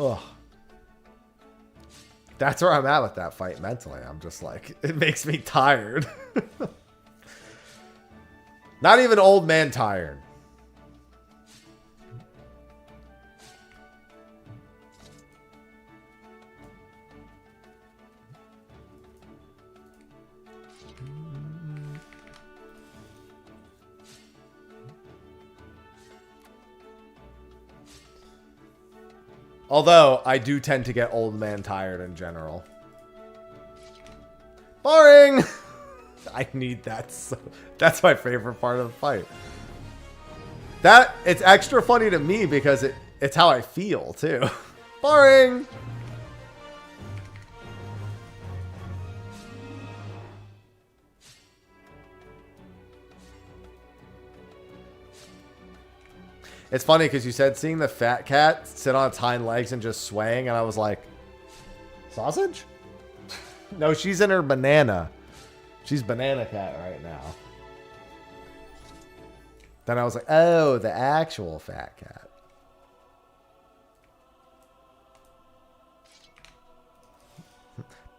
Ugh. That's where I'm at with that fight mentally. I'm just like, it makes me tired. Not even old man tired. Although, I do tend to get old man tired in general. Boring! I need that. So, that's my favorite part of the fight. It's extra funny to me because it's how I feel, too. Boring! It's funny because you said seeing the fat cat sit on its hind legs and just swaying, and I was like, sausage? No, she's in her banana. She's banana cat right now. Then I was like, oh, the actual fat cat.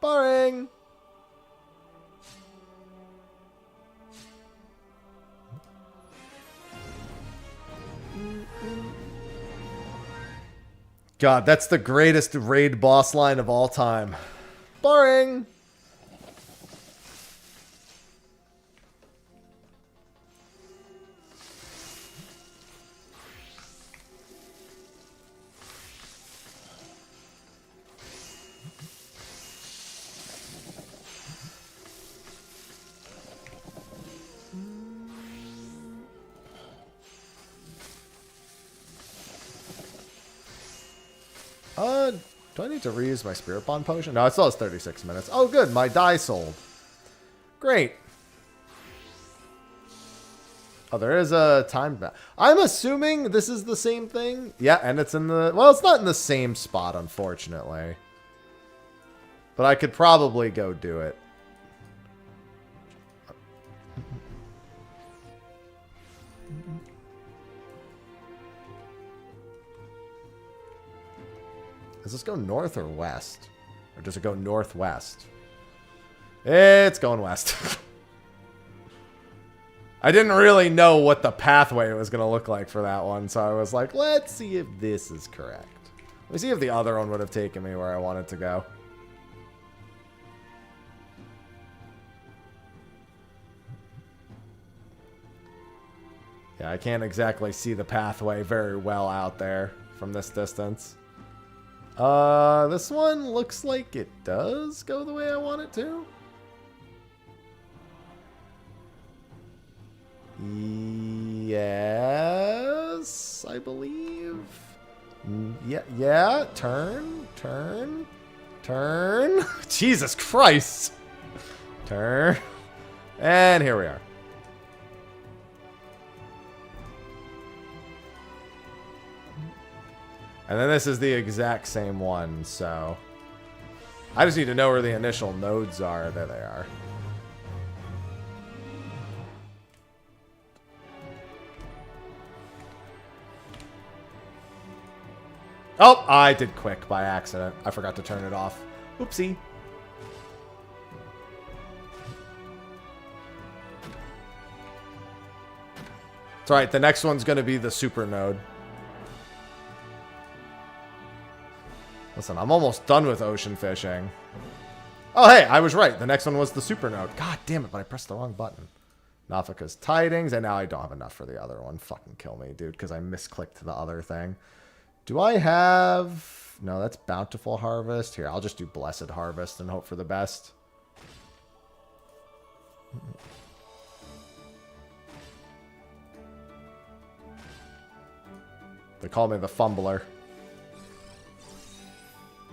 Boring. God, that's the greatest raid boss line of all time. Boring. Do I need to reuse my Spirit Bond potion? No, it still has 36 minutes. Oh, good. My die sold. Great. Oh, there is a time... I'm assuming this is the same thing. Yeah, and it's in the... Well, it's not in the same spot, unfortunately. But I could probably go do it. Does this go north or west? Or does it go northwest? It's going west. I didn't really know what the pathway was going to look like for that one, so I was like, let's see if this is correct. Let me see if the other one would have taken me where I wanted to go. Yeah, I can't exactly see the pathway very well out there from this distance. This one looks like it does go the way I want it to. Yes, I believe. Yeah, turn. Jesus Christ. Turn. And here we are. And then this is the exact same one, so I just need to know where the initial nodes are. There they are. Oh, I did quick by accident. I forgot to turn it off. Oopsie. It's alright, the next one's going to be the super node. Listen, I'm almost done with ocean fishing. Oh, hey, I was right. The next one was the super node. God damn it, but I pressed the wrong button. Nafika's tidings, and now I don't have enough for the other one. Fucking kill me, dude, because I misclicked the other thing. Do I have... No, that's Bountiful Harvest. Here, I'll just do Blessed Harvest and hope for the best. They call me the Fumbler.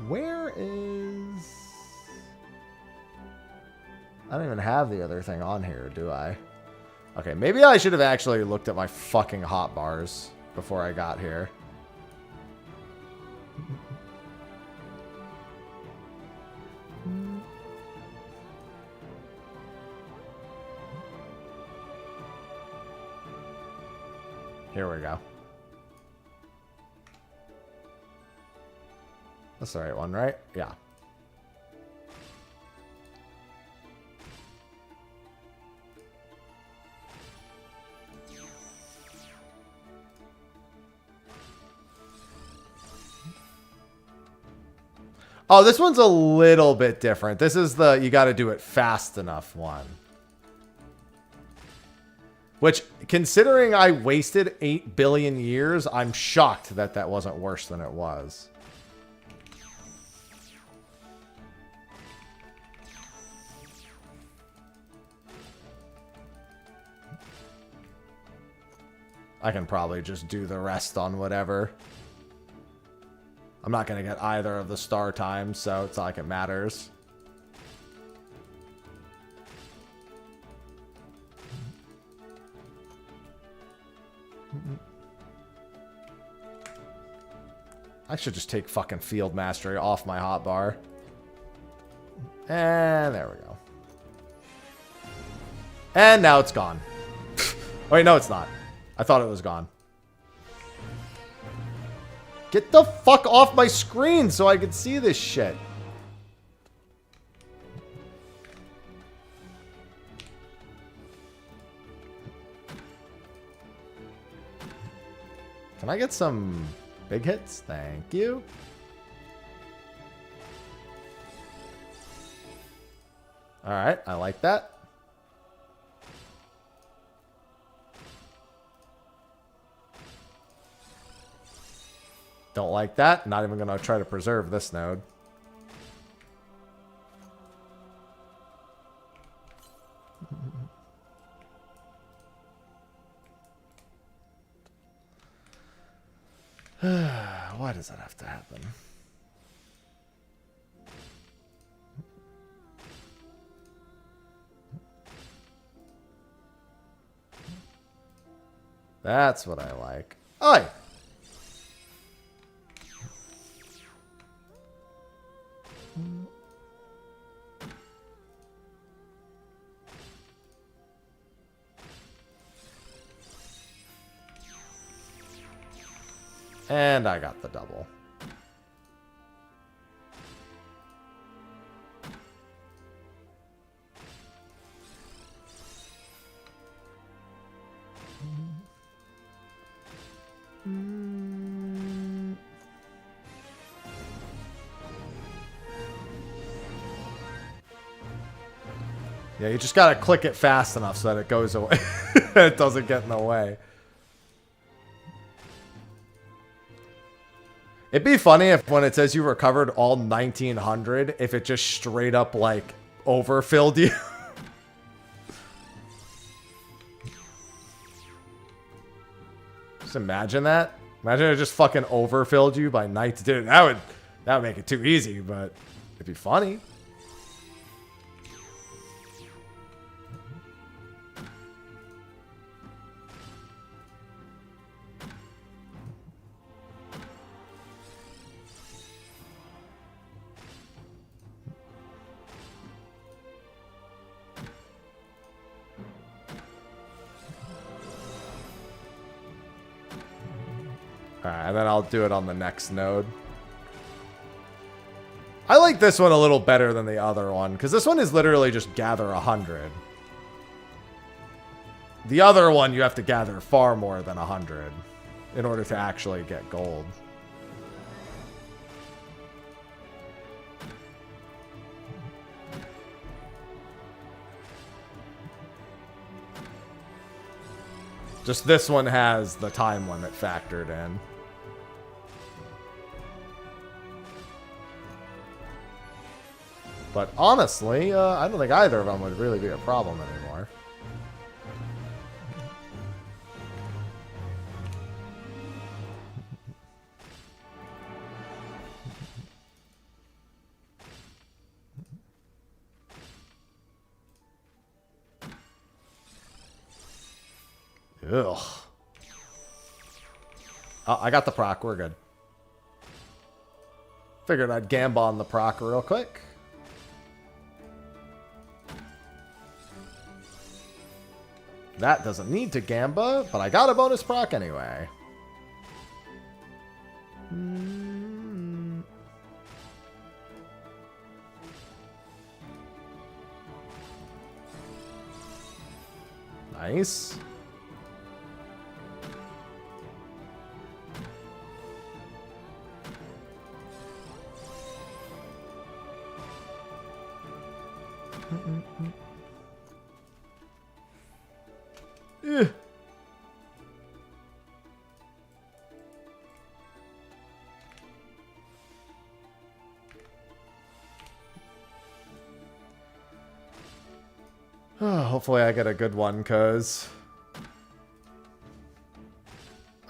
Where is... I don't even have the other thing on here, do I? Okay, maybe I should have actually looked at my fucking hotbars before I got here. Here we go. That's the right one, right? Yeah. Oh, this one's a little bit different. This is the you got to do it fast enough one. Which, considering I wasted 8 billion years, I'm shocked that that wasn't worse than it was. I can probably just do the rest on whatever. I'm not going to get either of the star times, so it's not like it matters. I should just take fucking Field Mastery off my hotbar. And there we go. And now it's gone. Wait, no, it's not. I thought it was gone. Get the fuck off my screen so I can see this shit. Can I get some big hits? Thank you. Alright, I like that. Don't like that. Not even going to try to preserve this node. Why does that have to happen? That's what I like. Oi! And I got the double. Yeah, you just gotta click it fast enough so that it goes away. It doesn't get in the way. It'd be funny if when it says you recovered all 1900, if it just straight up, like, overfilled you. Just imagine that. Imagine it just fucking overfilled you by night. Dude, that would make it too easy, but it'd be funny. Alright, and then I'll do it on the next node. I like this one a little better than the other one, because this one is literally just gather 100. The other one, you have to gather far more than 100 in order to actually get gold. Just this one has the time limit factored in. But honestly, I don't think either of them would really be a problem anymore. Ugh. Oh, I got the proc. We're good. Figured I'd gamble on the proc real quick. That doesn't need to gamba, but I got a bonus proc anyway. Nice. Hopefully I get a good one, because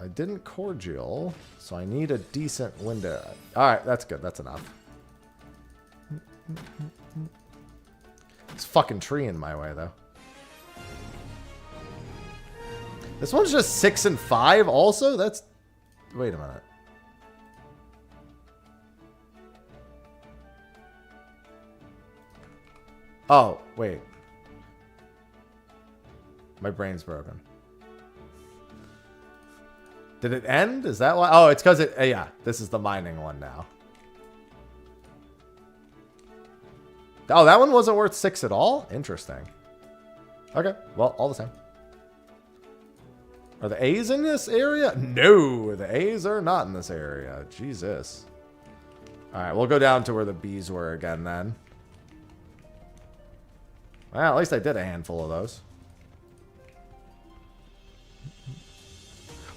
I didn't cordial, so I need a decent window. Alright, that's good. That's enough. This fucking tree in my way, though. This one's just 6 and 5 also? That's... Wait a minute. Oh, wait. My brain's broken. Did it end? Is that why? Oh, it's because it... yeah, this is the mining one now. Oh, that one wasn't worth 6 at all? Interesting. Okay, well, all the same. Are the A's in this area? No, the A's are not in this area. Jesus. Alright, we'll go down to where the B's were again then. Well, at least I did a handful of those.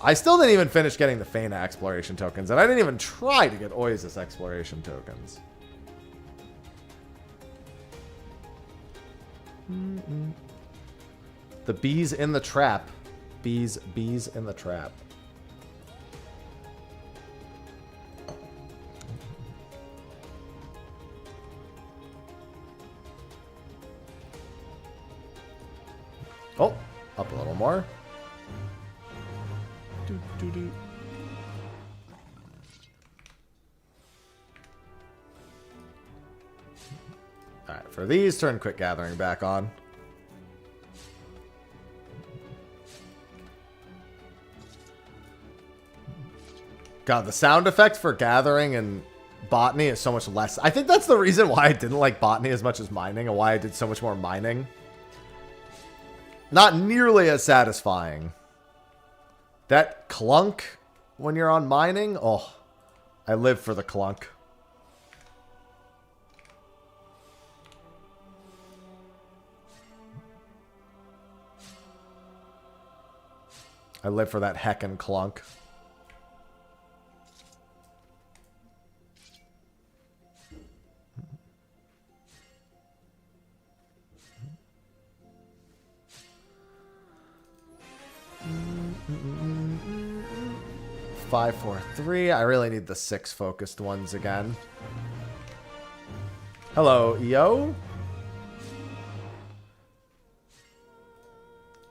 I still didn't even finish getting the Fana exploration tokens, and I didn't even try to get Oasis exploration tokens. The bees in the trap. Bees in the trap. Oh, up a little more. Alright, for these, turn quick gathering back on. God, the sound effect for gathering and botany is so much less. I think that's the reason why I didn't like botany as much as mining, and why I did so much more mining. Not nearly as satisfying. That clunk when you're on mining, oh, I live for the clunk. I live for that heckin' clunk. Five, four, three. I really need the 6 focused ones again. Hello, yo.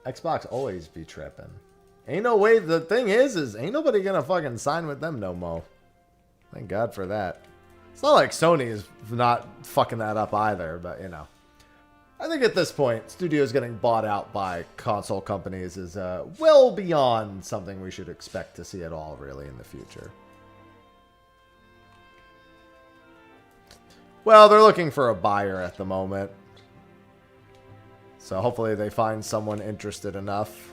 Xbox always be tripping. Ain't no way. The thing is ain't nobody gonna fucking sign with them no more. Thank God for that. It's not like Sony is not fucking that up either, but you know. I think at this point, studios getting bought out by console companies is well beyond something we should expect to see at all, really, in the future. Well, they're looking for a buyer at the moment. So hopefully they find someone interested enough.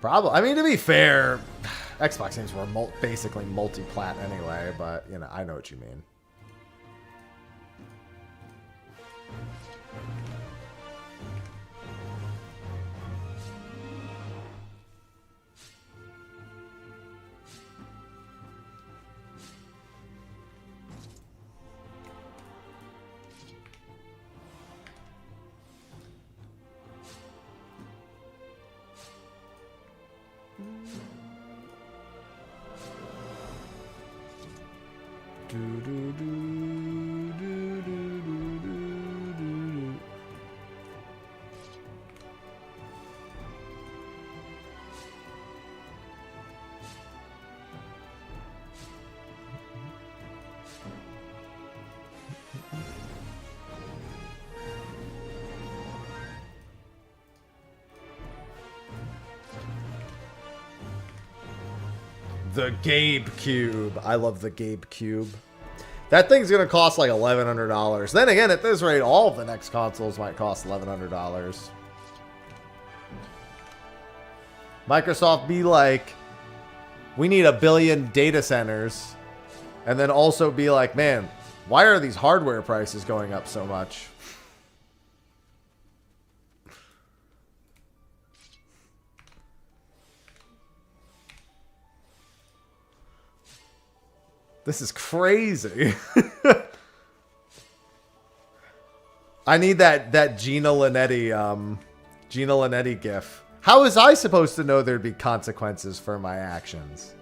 Probably. I mean, to be fair, Xbox games were basically multi-plat anyway, but, you know, I know what you mean. The Gabe Cube. I love the Gabe Cube. That thing's going to cost like $1,100. Then again, at this rate, all of the next consoles might cost $1,100. Microsoft be like, we need 1 billion data centers. And then also be like, man, why are these hardware prices going up so much? This is crazy. I need that Gina Linetti gif. How was I supposed to know there'd be consequences for my actions?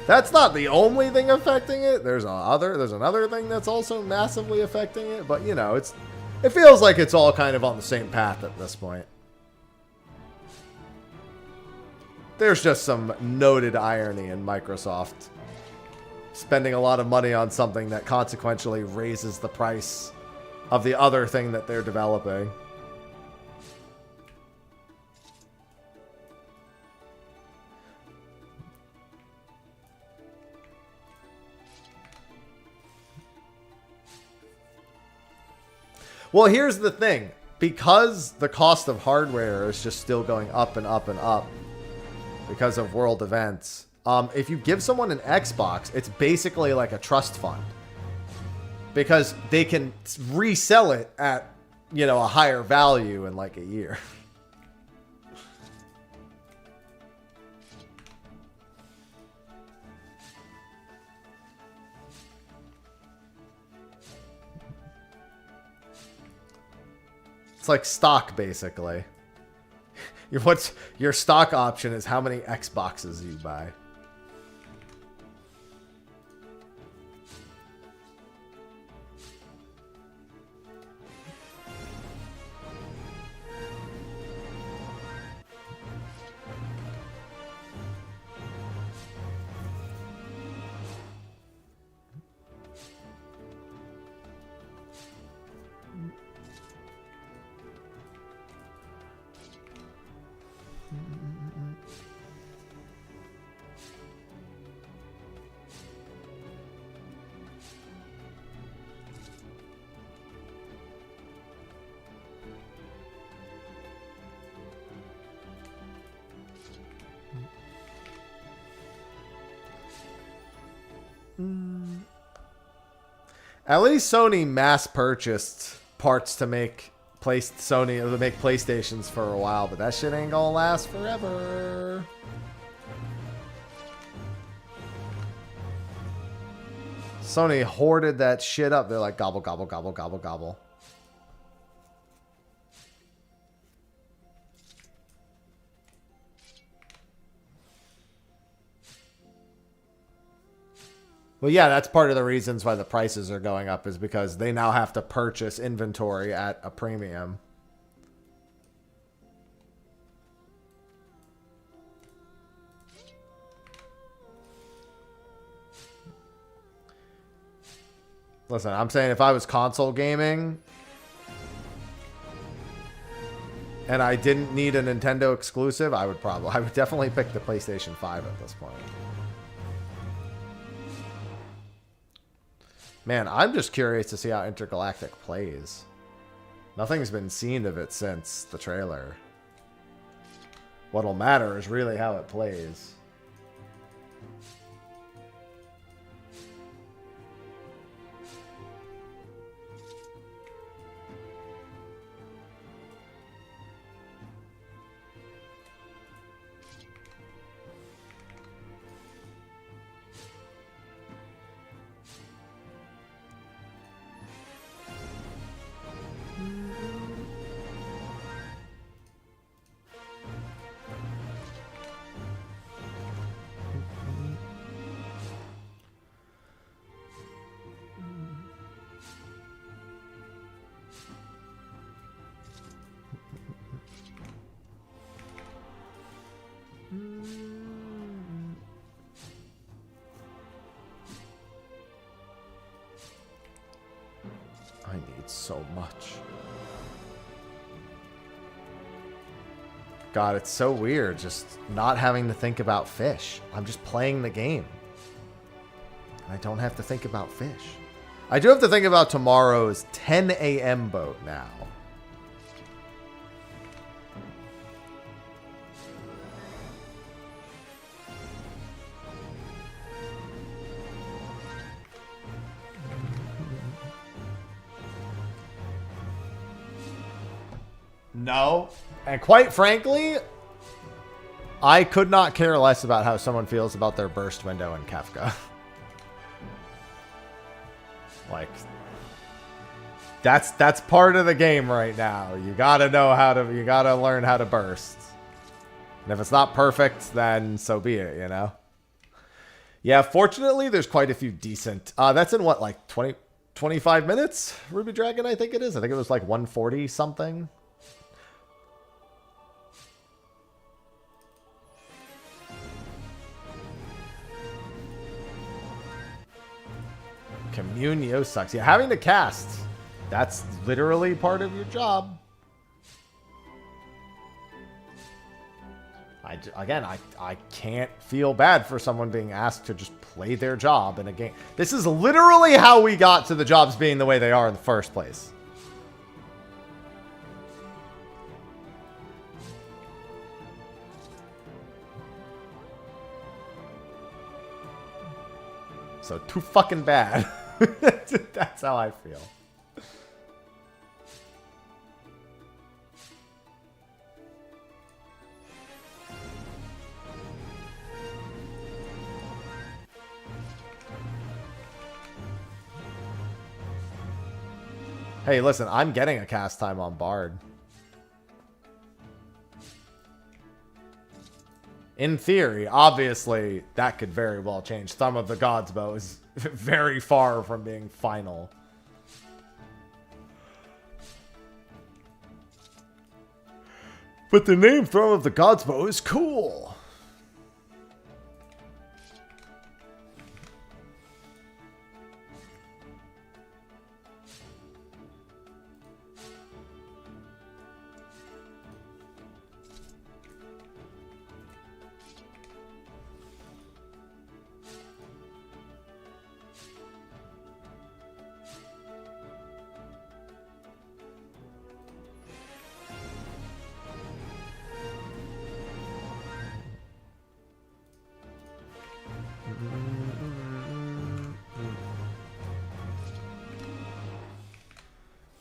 That's not the only thing affecting it. There's another thing that's also massively affecting it, but you know, it feels like it's all kind of on the same path at this point. There's just some noted irony in Microsoft spending a lot of money on something that consequentially raises the price of the other thing that they're developing. Well, here's the thing. Because the cost of hardware is just still going up and up and up, because of world events. If you give someone an Xbox, it's basically like a trust fund. Because they can resell it at, you know, a higher value in like a year. It's like stock, basically. What's your stock option is how many Xboxes you buy. At least Sony mass purchased parts to make PlayStations for a while, but that shit ain't gonna last forever. Sony hoarded that shit up. They're like, gobble, gobble, gobble, gobble, gobble. Well, yeah, that's part of the reasons why the prices are going up is because they now have to purchase inventory at a premium. Listen, I'm saying if I was console gaming and I didn't need a Nintendo exclusive, I would definitely pick the PlayStation 5 at this point. Man, I'm just curious to see how Intergalactic plays. Nothing's been seen of it since the trailer. What'll matter is really how it plays. I need so much. God, it's so weird just not having to think about fish. I'm just playing the game. I don't have to think about fish. I do have to think about tomorrow's 10 a.m. boat now. No. And quite frankly, I could not care less about how someone feels about their burst window in Kefka. Like, that's part of the game right now. You gotta you gotta learn how to burst. And if it's not perfect, then so be it, you know? Yeah, fortunately, there's quite a few decent... that's in what, like 25 minutes? Ruby Dragon, I think it is. I think it was like 140 something. Communio sucks. Yeah, having to cast. That's literally part of your job. I can't feel bad for someone being asked to just play their job in a game. This is literally how we got to the jobs being the way they are in the first place. So too fucking bad. That's how I feel. Hey, listen, I'm getting a cast time on Bard. In theory, obviously, that could very well change. Thumb of the Gods Bow is very far from being final. But the name Throne of the Gods Bow is cool.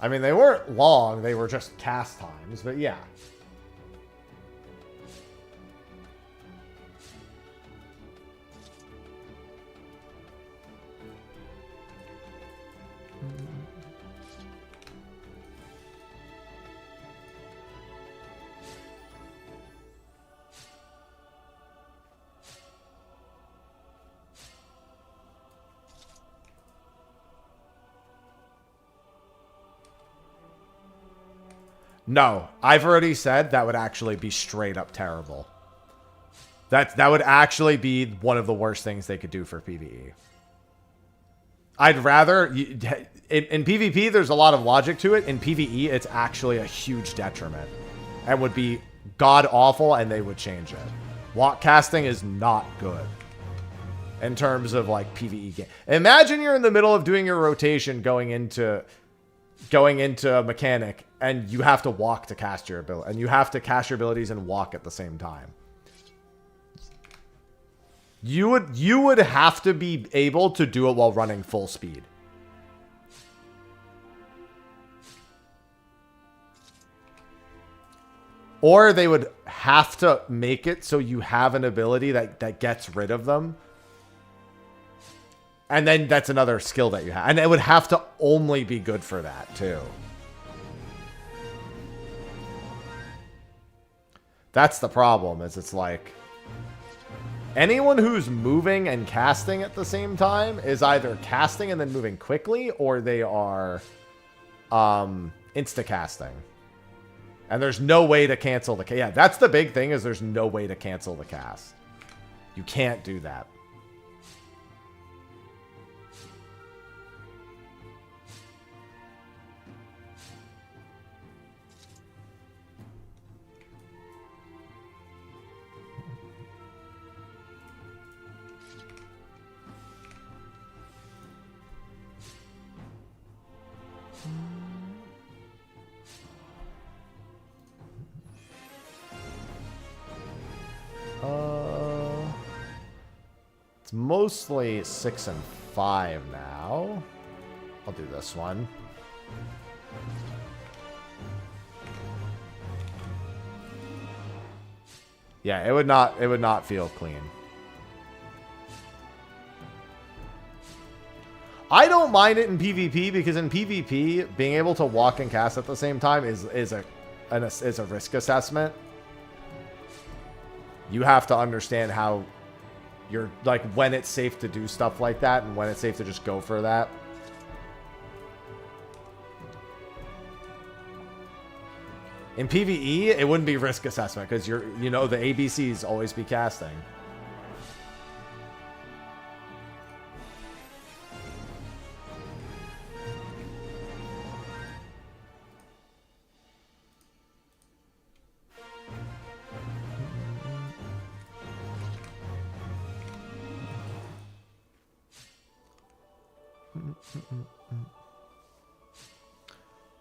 I mean, they weren't long. They were just cast times, but yeah. No, I've already said that would actually be straight up terrible. That would actually be one of the worst things they could do for PvE. I'd rather... In PvP, there's a lot of logic to it. In PvE, it's actually a huge detriment. And would be god-awful, and they would change it. Walk casting is not good. In terms of, like, PvE game. Imagine you're in the middle of doing your rotation going into a mechanic, and you have to walk to cast your ability. And you have to cast your abilities and walk at the same time. You would have to be able to do it while running full speed. Or they would have to make it so you have an ability that gets rid of them. And then that's another skill that you have. And it would have to only be good for that, too. That's the problem, is it's like... anyone who's moving and casting at the same time is either casting and then moving quickly, or they are insta-casting. And there's no way to cancel the... yeah, that's the big thing, is there's no way to cancel the cast. You can't do that. It's mostly 6 and 5 now. I'll do this one. Yeah, it would not feel clean. I don't mind it in PvP, because in PvP, being able to walk and cast at the same time is a risk assessment. You have to understand how you're, like, when it's safe to do stuff like that and when it's safe to just go for that. In PvE, it wouldn't be risk assessment, because the ABCs always be casting.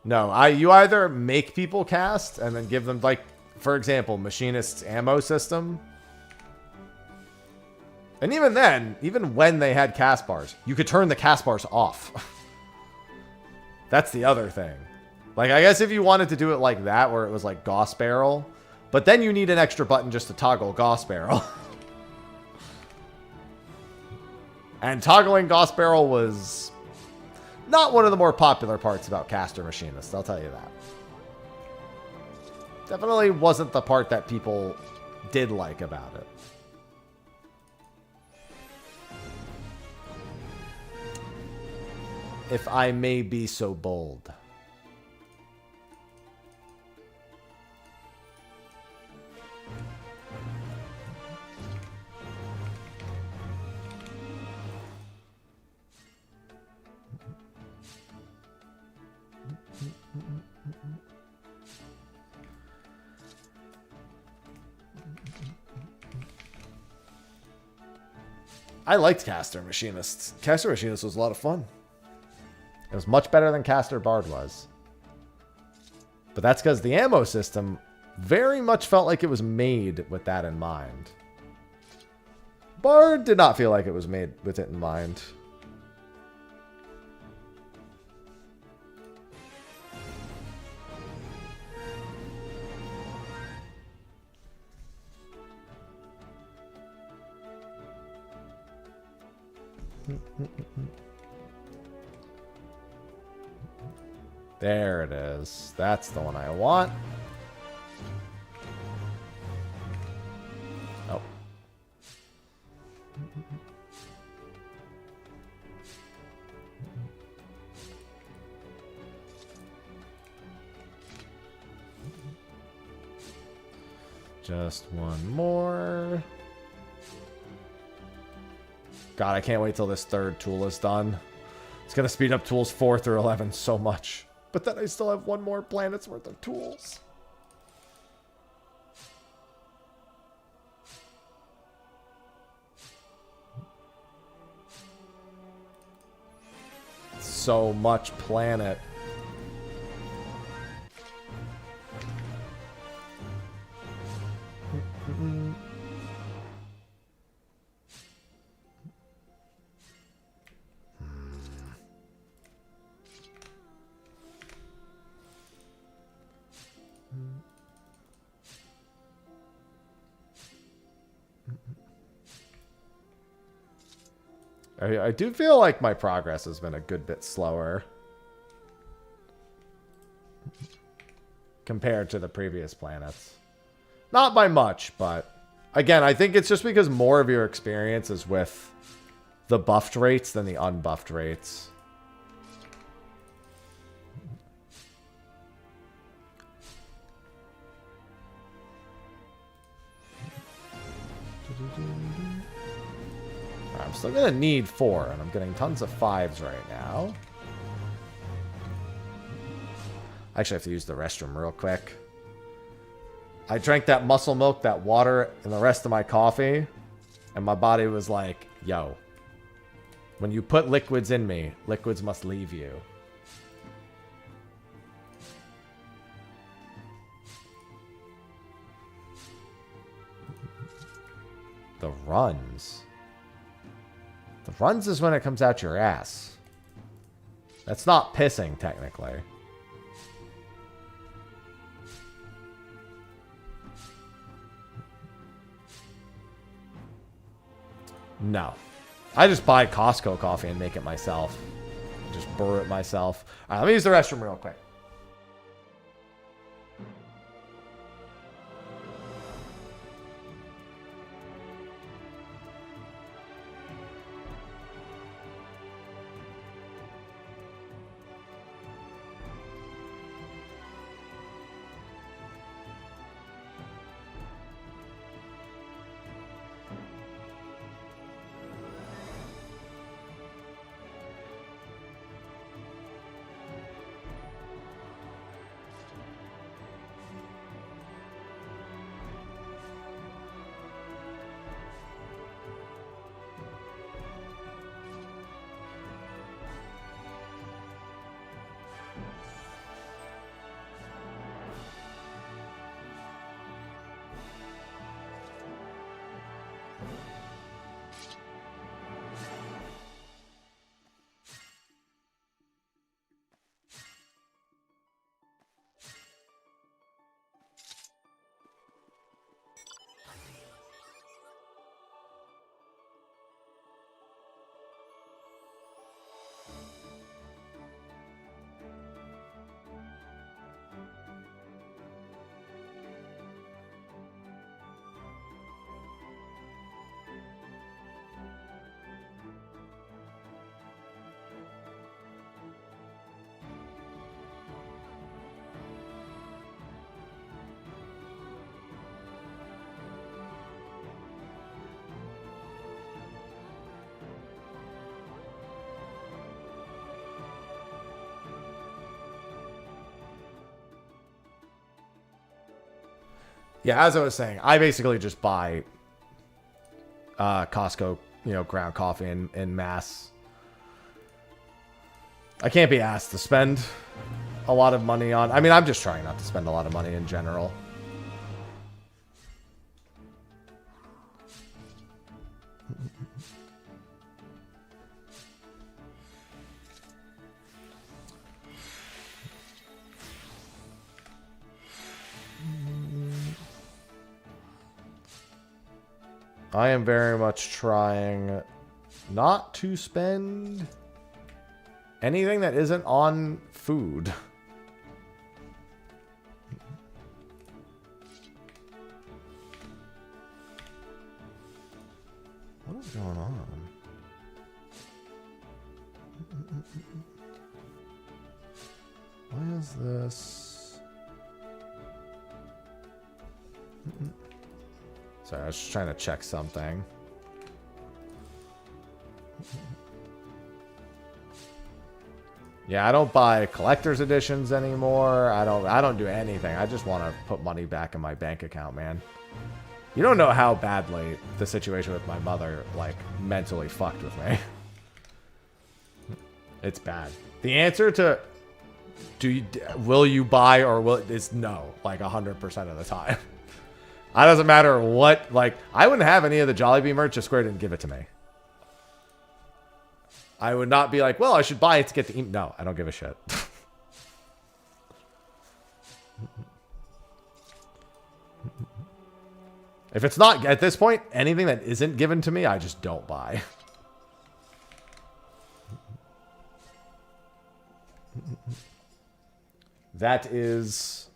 No, you either make people cast and then give them, like, for example, Machinist's ammo system. And even then, even when they had cast bars, you could turn the cast bars off. That's the other thing. Like, I guess if you wanted to do it like that, where it was like Gauss Barrel, but then you need an extra button just to toggle Gauss Barrel. And toggling Gauss Barrel was not one of the more popular parts about Caster Machinist, I'll tell you that. Definitely wasn't the part that people did like about it. If I may be so bold. I liked Caster Machinist. Caster Machinist was a lot of fun. It was much better than Caster Bard was. But that's because the ammo system very much felt like it was made with that in mind. Bard did not feel like it was made with it in mind. There it is. That's the one I want. Oh. Just one more. God, I can't wait till this third tool is done. It's going to speed up tools 4 through 11 so much. But then I still have one more planet's worth of tools. So much planet. I do feel like my progress has been a good bit slower compared to the previous planets. Not by much, but again, I think it's just because more of your experience is with the buffed rates than the unbuffed rates. I'm still going to need 4, and I'm getting tons of 5s right now. I actually have to use the restroom real quick. I drank that muscle milk, that water, and the rest of my coffee, and my body was like, yo, when you put liquids in me, liquids must leave you. The runs. The runs is when it comes out your ass. That's not pissing, technically. No. I just buy Costco coffee and make it myself. Just brew it myself. All right, let me use the restroom real quick. Yeah, as I was saying, I basically just buy Costco, ground coffee in mass. I can't be asked to spend a lot of money on... I mean, I'm just trying not to spend a lot of money in general. I am very much trying not to spend anything that isn't on food. What is going on? Why is this? Sorry, I was just trying to check something. Yeah, I don't buy collector's editions anymore. I don't do anything. I just want to put money back in my bank account, man. You don't know how badly the situation with my mother, like, mentally fucked with me. It's bad. The answer to will you buy or will is no, like 100% of the time. It doesn't matter what, like, I wouldn't have any of the Jollibee merch if Square didn't give it to me. I would not be like, well, I should buy it to get the... No, I don't give a shit. If it's not, at this point, anything that isn't given to me, I just don't buy. That is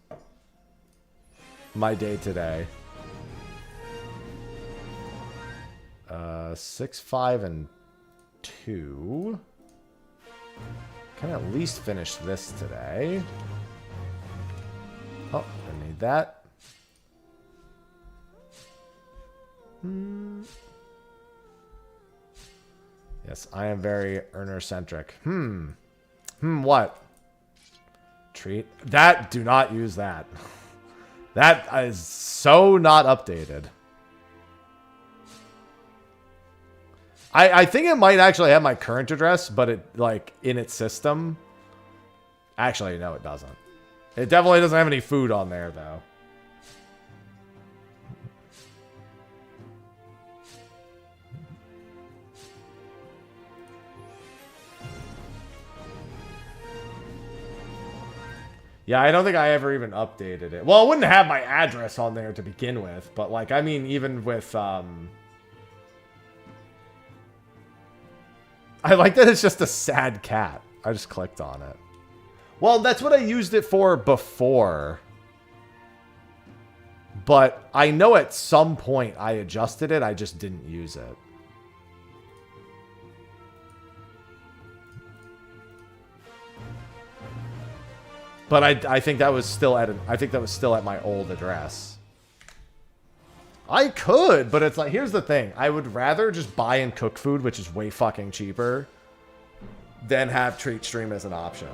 my day today. 6, 5, and 2. Can at least finish this today. Oh, I need that. Yes, I am very earner-centric. What? Treat? That, do not use that. That is so not updated. I think it might actually have my current address, but it, like, in its system. Actually, no, it doesn't. It definitely doesn't have any food on there, though. Yeah, I don't think I ever even updated it. Well, it wouldn't have my address on there to begin with, but, like, I mean, even with, I like that it's just a sad cat. I just clicked on it. Well, that's what I used it for before. But I know at some point I adjusted it, I just didn't use it. But I think that was still at my old address. I could, but it's like, here's the thing. I would rather just buy and cook food, which is way fucking cheaper, than have Treat Stream as an option.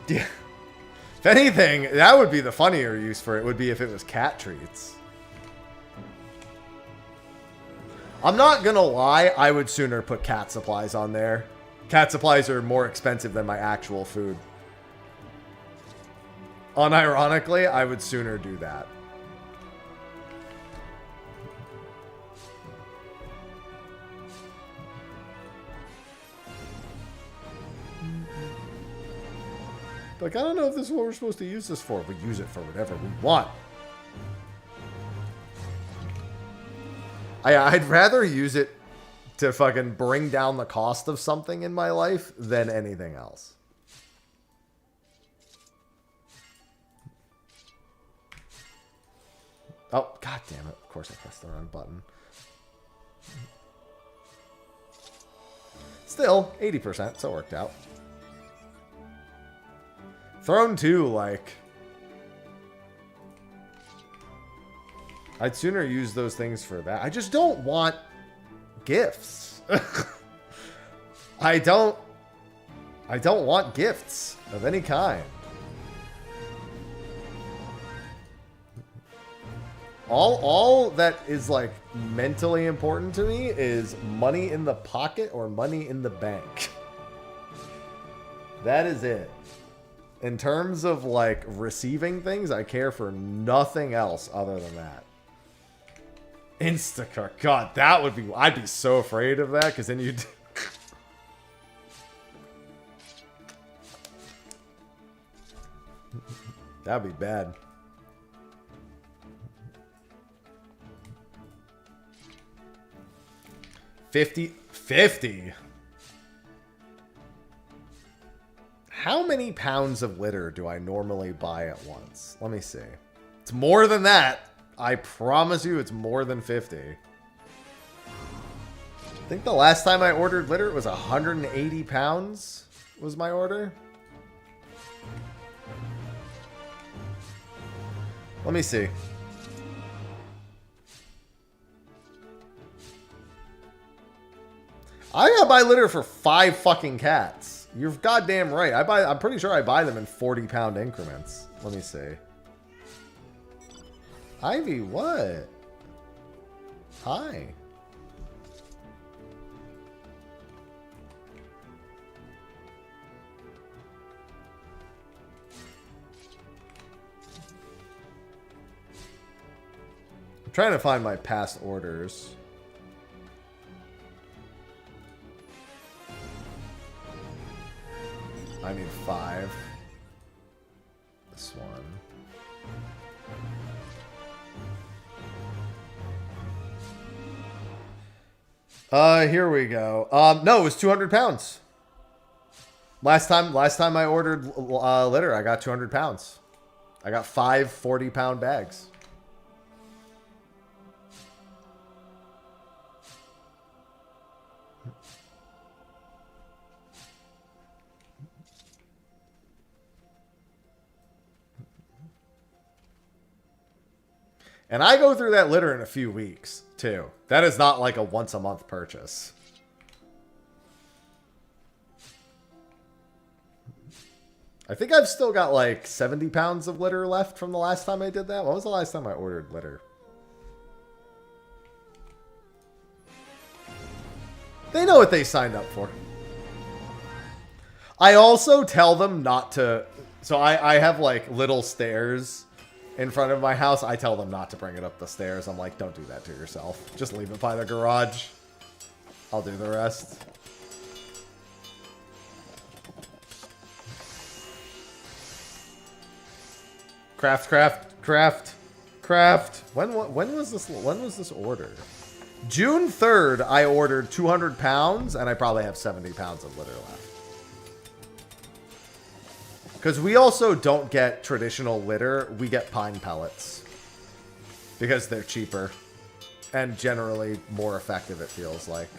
Yeah. If anything, that would be the funnier use for it, would be if it was cat treats. I'm not gonna lie, I would sooner put cat supplies on there. Cat supplies are more expensive than my actual food. Unironically, I would sooner do that. Like, I don't know if this is what we're supposed to use this for. We use it for whatever we want. I'd rather use it to fucking bring down the cost of something in my life than anything else. Oh, god damn it. Of course I pressed the wrong button. Still, 80%, so it worked out. Throne 2, like... I'd sooner use those things for that. I just don't want gifts. I don't want gifts of any kind. All that is, like, mentally important to me is money in the pocket or money in the bank. That is it. In terms of, like, receiving things, I care for nothing else other than that. Instacart. God, that would be... I'd be so afraid of that, because then you'd... That'd be bad. $50. How many pounds of litter do I normally buy at once? Let me see. It's more than that. I promise you it's more than 50. I think the last time I ordered litter, it was 180 pounds was my order. Let me see. I gotta buy litter for 5 fucking cats. You're goddamn right. I'm pretty sure I buy them in 40-pound increments. Let me see. Ivy, what? Hi. I'm trying to find my past orders. I need 5. This one. Here we go. No, it was 200 pounds. Last time I ordered litter, I got 200 pounds. I got 5 40-pound bags. And I go through that litter in a few weeks, too. That is not like a once-a-month purchase. I think I've still got like 70 pounds of litter left from the last time I did that. When was the last time I ordered litter? They know what they signed up for. I also tell them not to... So I have like little stairs in front of my house. I tell them not to bring it up the stairs. I'm like, don't do that to yourself. Just leave it by the garage. I'll do the rest. Craft. When was this order? June 3rd, I ordered 200 pounds, and I probably have 70 pounds of litter left. Because we also don't get traditional litter. We get pine pellets. Because they're cheaper. And generally more effective, it feels like.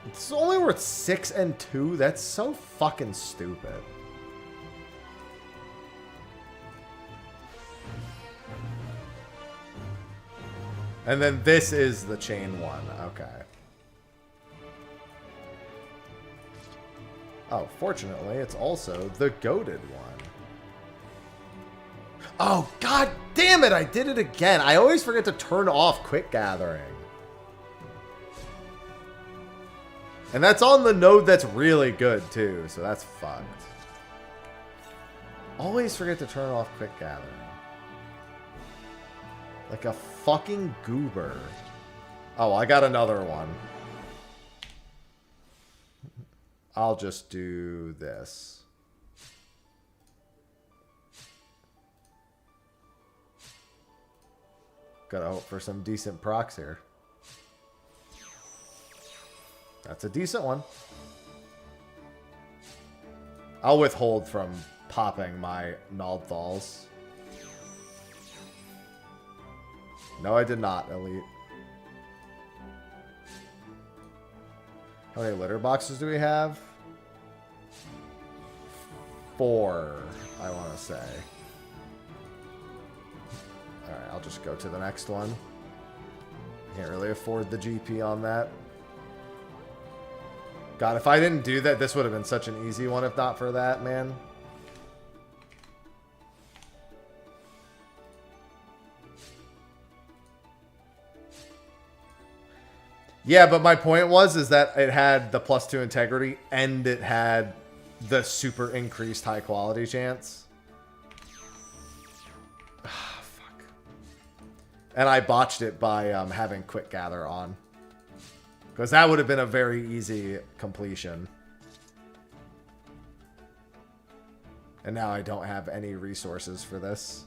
It's only worth 6 and 2. That's so fucking stupid. And then this is the chain one. Okay. Oh, fortunately, it's also the goated one. Oh, god damn it! I did it again. I always forget to turn off quick gathering. And that's on the node that's really good, too. So that's fucked. Always forget to turn off quick gathering. Like a fucking goober. Oh, I got another one. I'll just do this. Gotta hope for some decent procs here. That's a decent one. I'll withhold from popping my Naldthals. No, I did not, Elite. How many litter boxes do we have? 4, I want to say. Alright, I'll just go to the next one. Can't really afford the GP on that. God, if I didn't do that, this would have been such an easy one if not for that, man. Yeah, but my point is that it had the +2 integrity and it had the super increased high quality chance. Ah, fuck. And I botched it by having quick gather on. Because that would have been a very easy completion. And now I don't have any resources for this.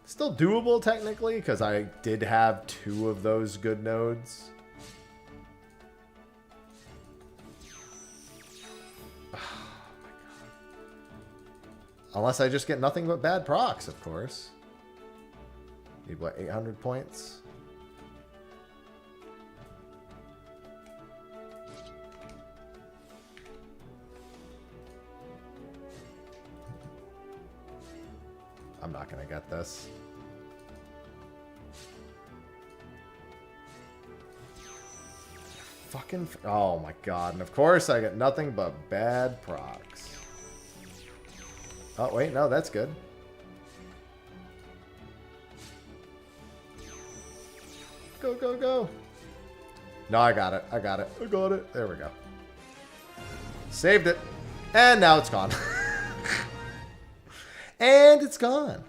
Still doable technically, because I did have 2 of those good nodes. Oh my God. Unless I just get nothing but bad procs, of course. Need what, 800 points? I'm not gonna get this. Fucking... Oh my God. And of course I get nothing but bad procs. Oh, wait. No, that's good. Go, go, go. No, I got it. I got it. I got it. There we go. Saved it. And now it's gone. And it's gone.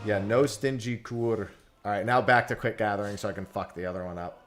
Yeah, no stingy kur. Alright, now back to quick gathering so I can fuck the other one up.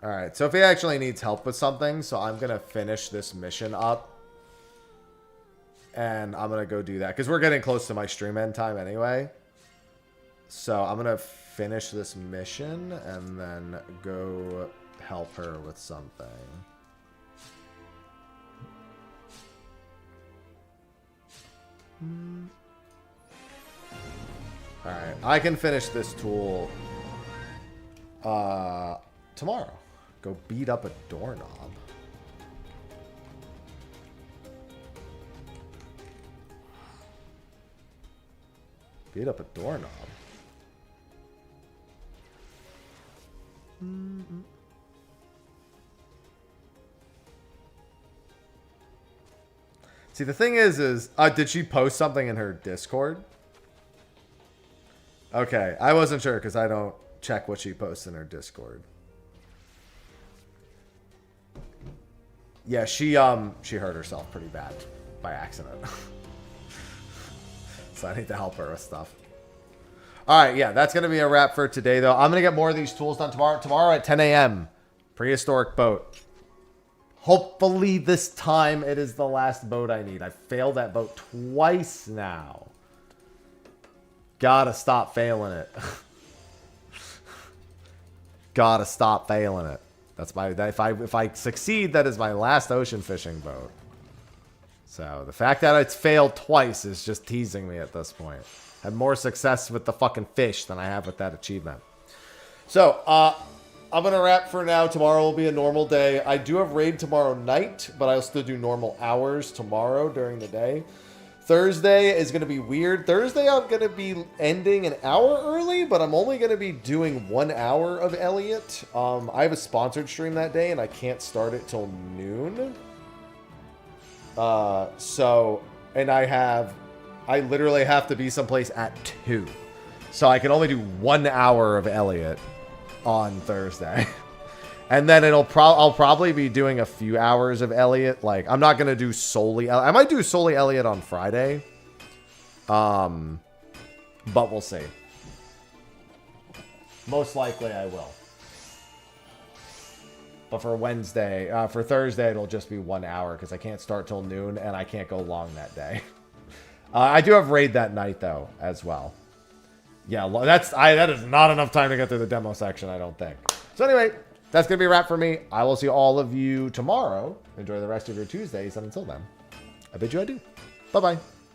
Alright, so if he actually needs help with something, so I'm going to finish this mission up. And I'm going to go do that. Because we're getting close to my stream end time anyway. So I'm going to finish this mission and then go help her with something. Alright, I can finish this tool tomorrow. Go beat up a doorknob. Beat up a doorknob. See, the thing is did she post something in her Discord? Okay, I wasn't sure because I don't check what she posts in her Discord. Yeah, she hurt herself pretty bad by accident. So I need to help her with stuff. Alright, yeah, that's going to be a wrap for today, though. I'm going to get more of these tools done tomorrow. Tomorrow at 10 a.m. Prehistoric boat. Hopefully this time it is the last boat I need. I failed that boat twice now. Gotta stop failing it. Gotta stop failing it. That's my... If I succeed, that is my last ocean fishing boat. So, the fact that it's failed twice is just teasing me at this point. Had more success with the fucking fish than I have with that achievement. So, I'm going to wrap for now. Tomorrow will be a normal day. I do have raid tomorrow night, but I'll still do normal hours tomorrow during the day. Thursday is going to be weird. Thursday I'm going to be ending an hour early, but I'm only going to be doing 1 hour of Elliot. I have a sponsored stream that day, and I can't start it till noon. And I literally have to be someplace at 2. So I can only do 1 hour of Elliot on Thursday. And then I'll probably be doing a few hours of Elliot. Like, I'm not going to do solely I might do solely Elliot on Friday. But we'll see. Most likely I will. But for Thursday, it'll just be 1 hour because I can't start till noon and I can't go long that day. I do have raid that night though, as well. Yeah, that is not enough time to get through the demo section, I don't think. So anyway, that's going to be a wrap for me. I will see all of you tomorrow. Enjoy the rest of your Tuesdays, and until then, I bid you adieu. Bye-bye.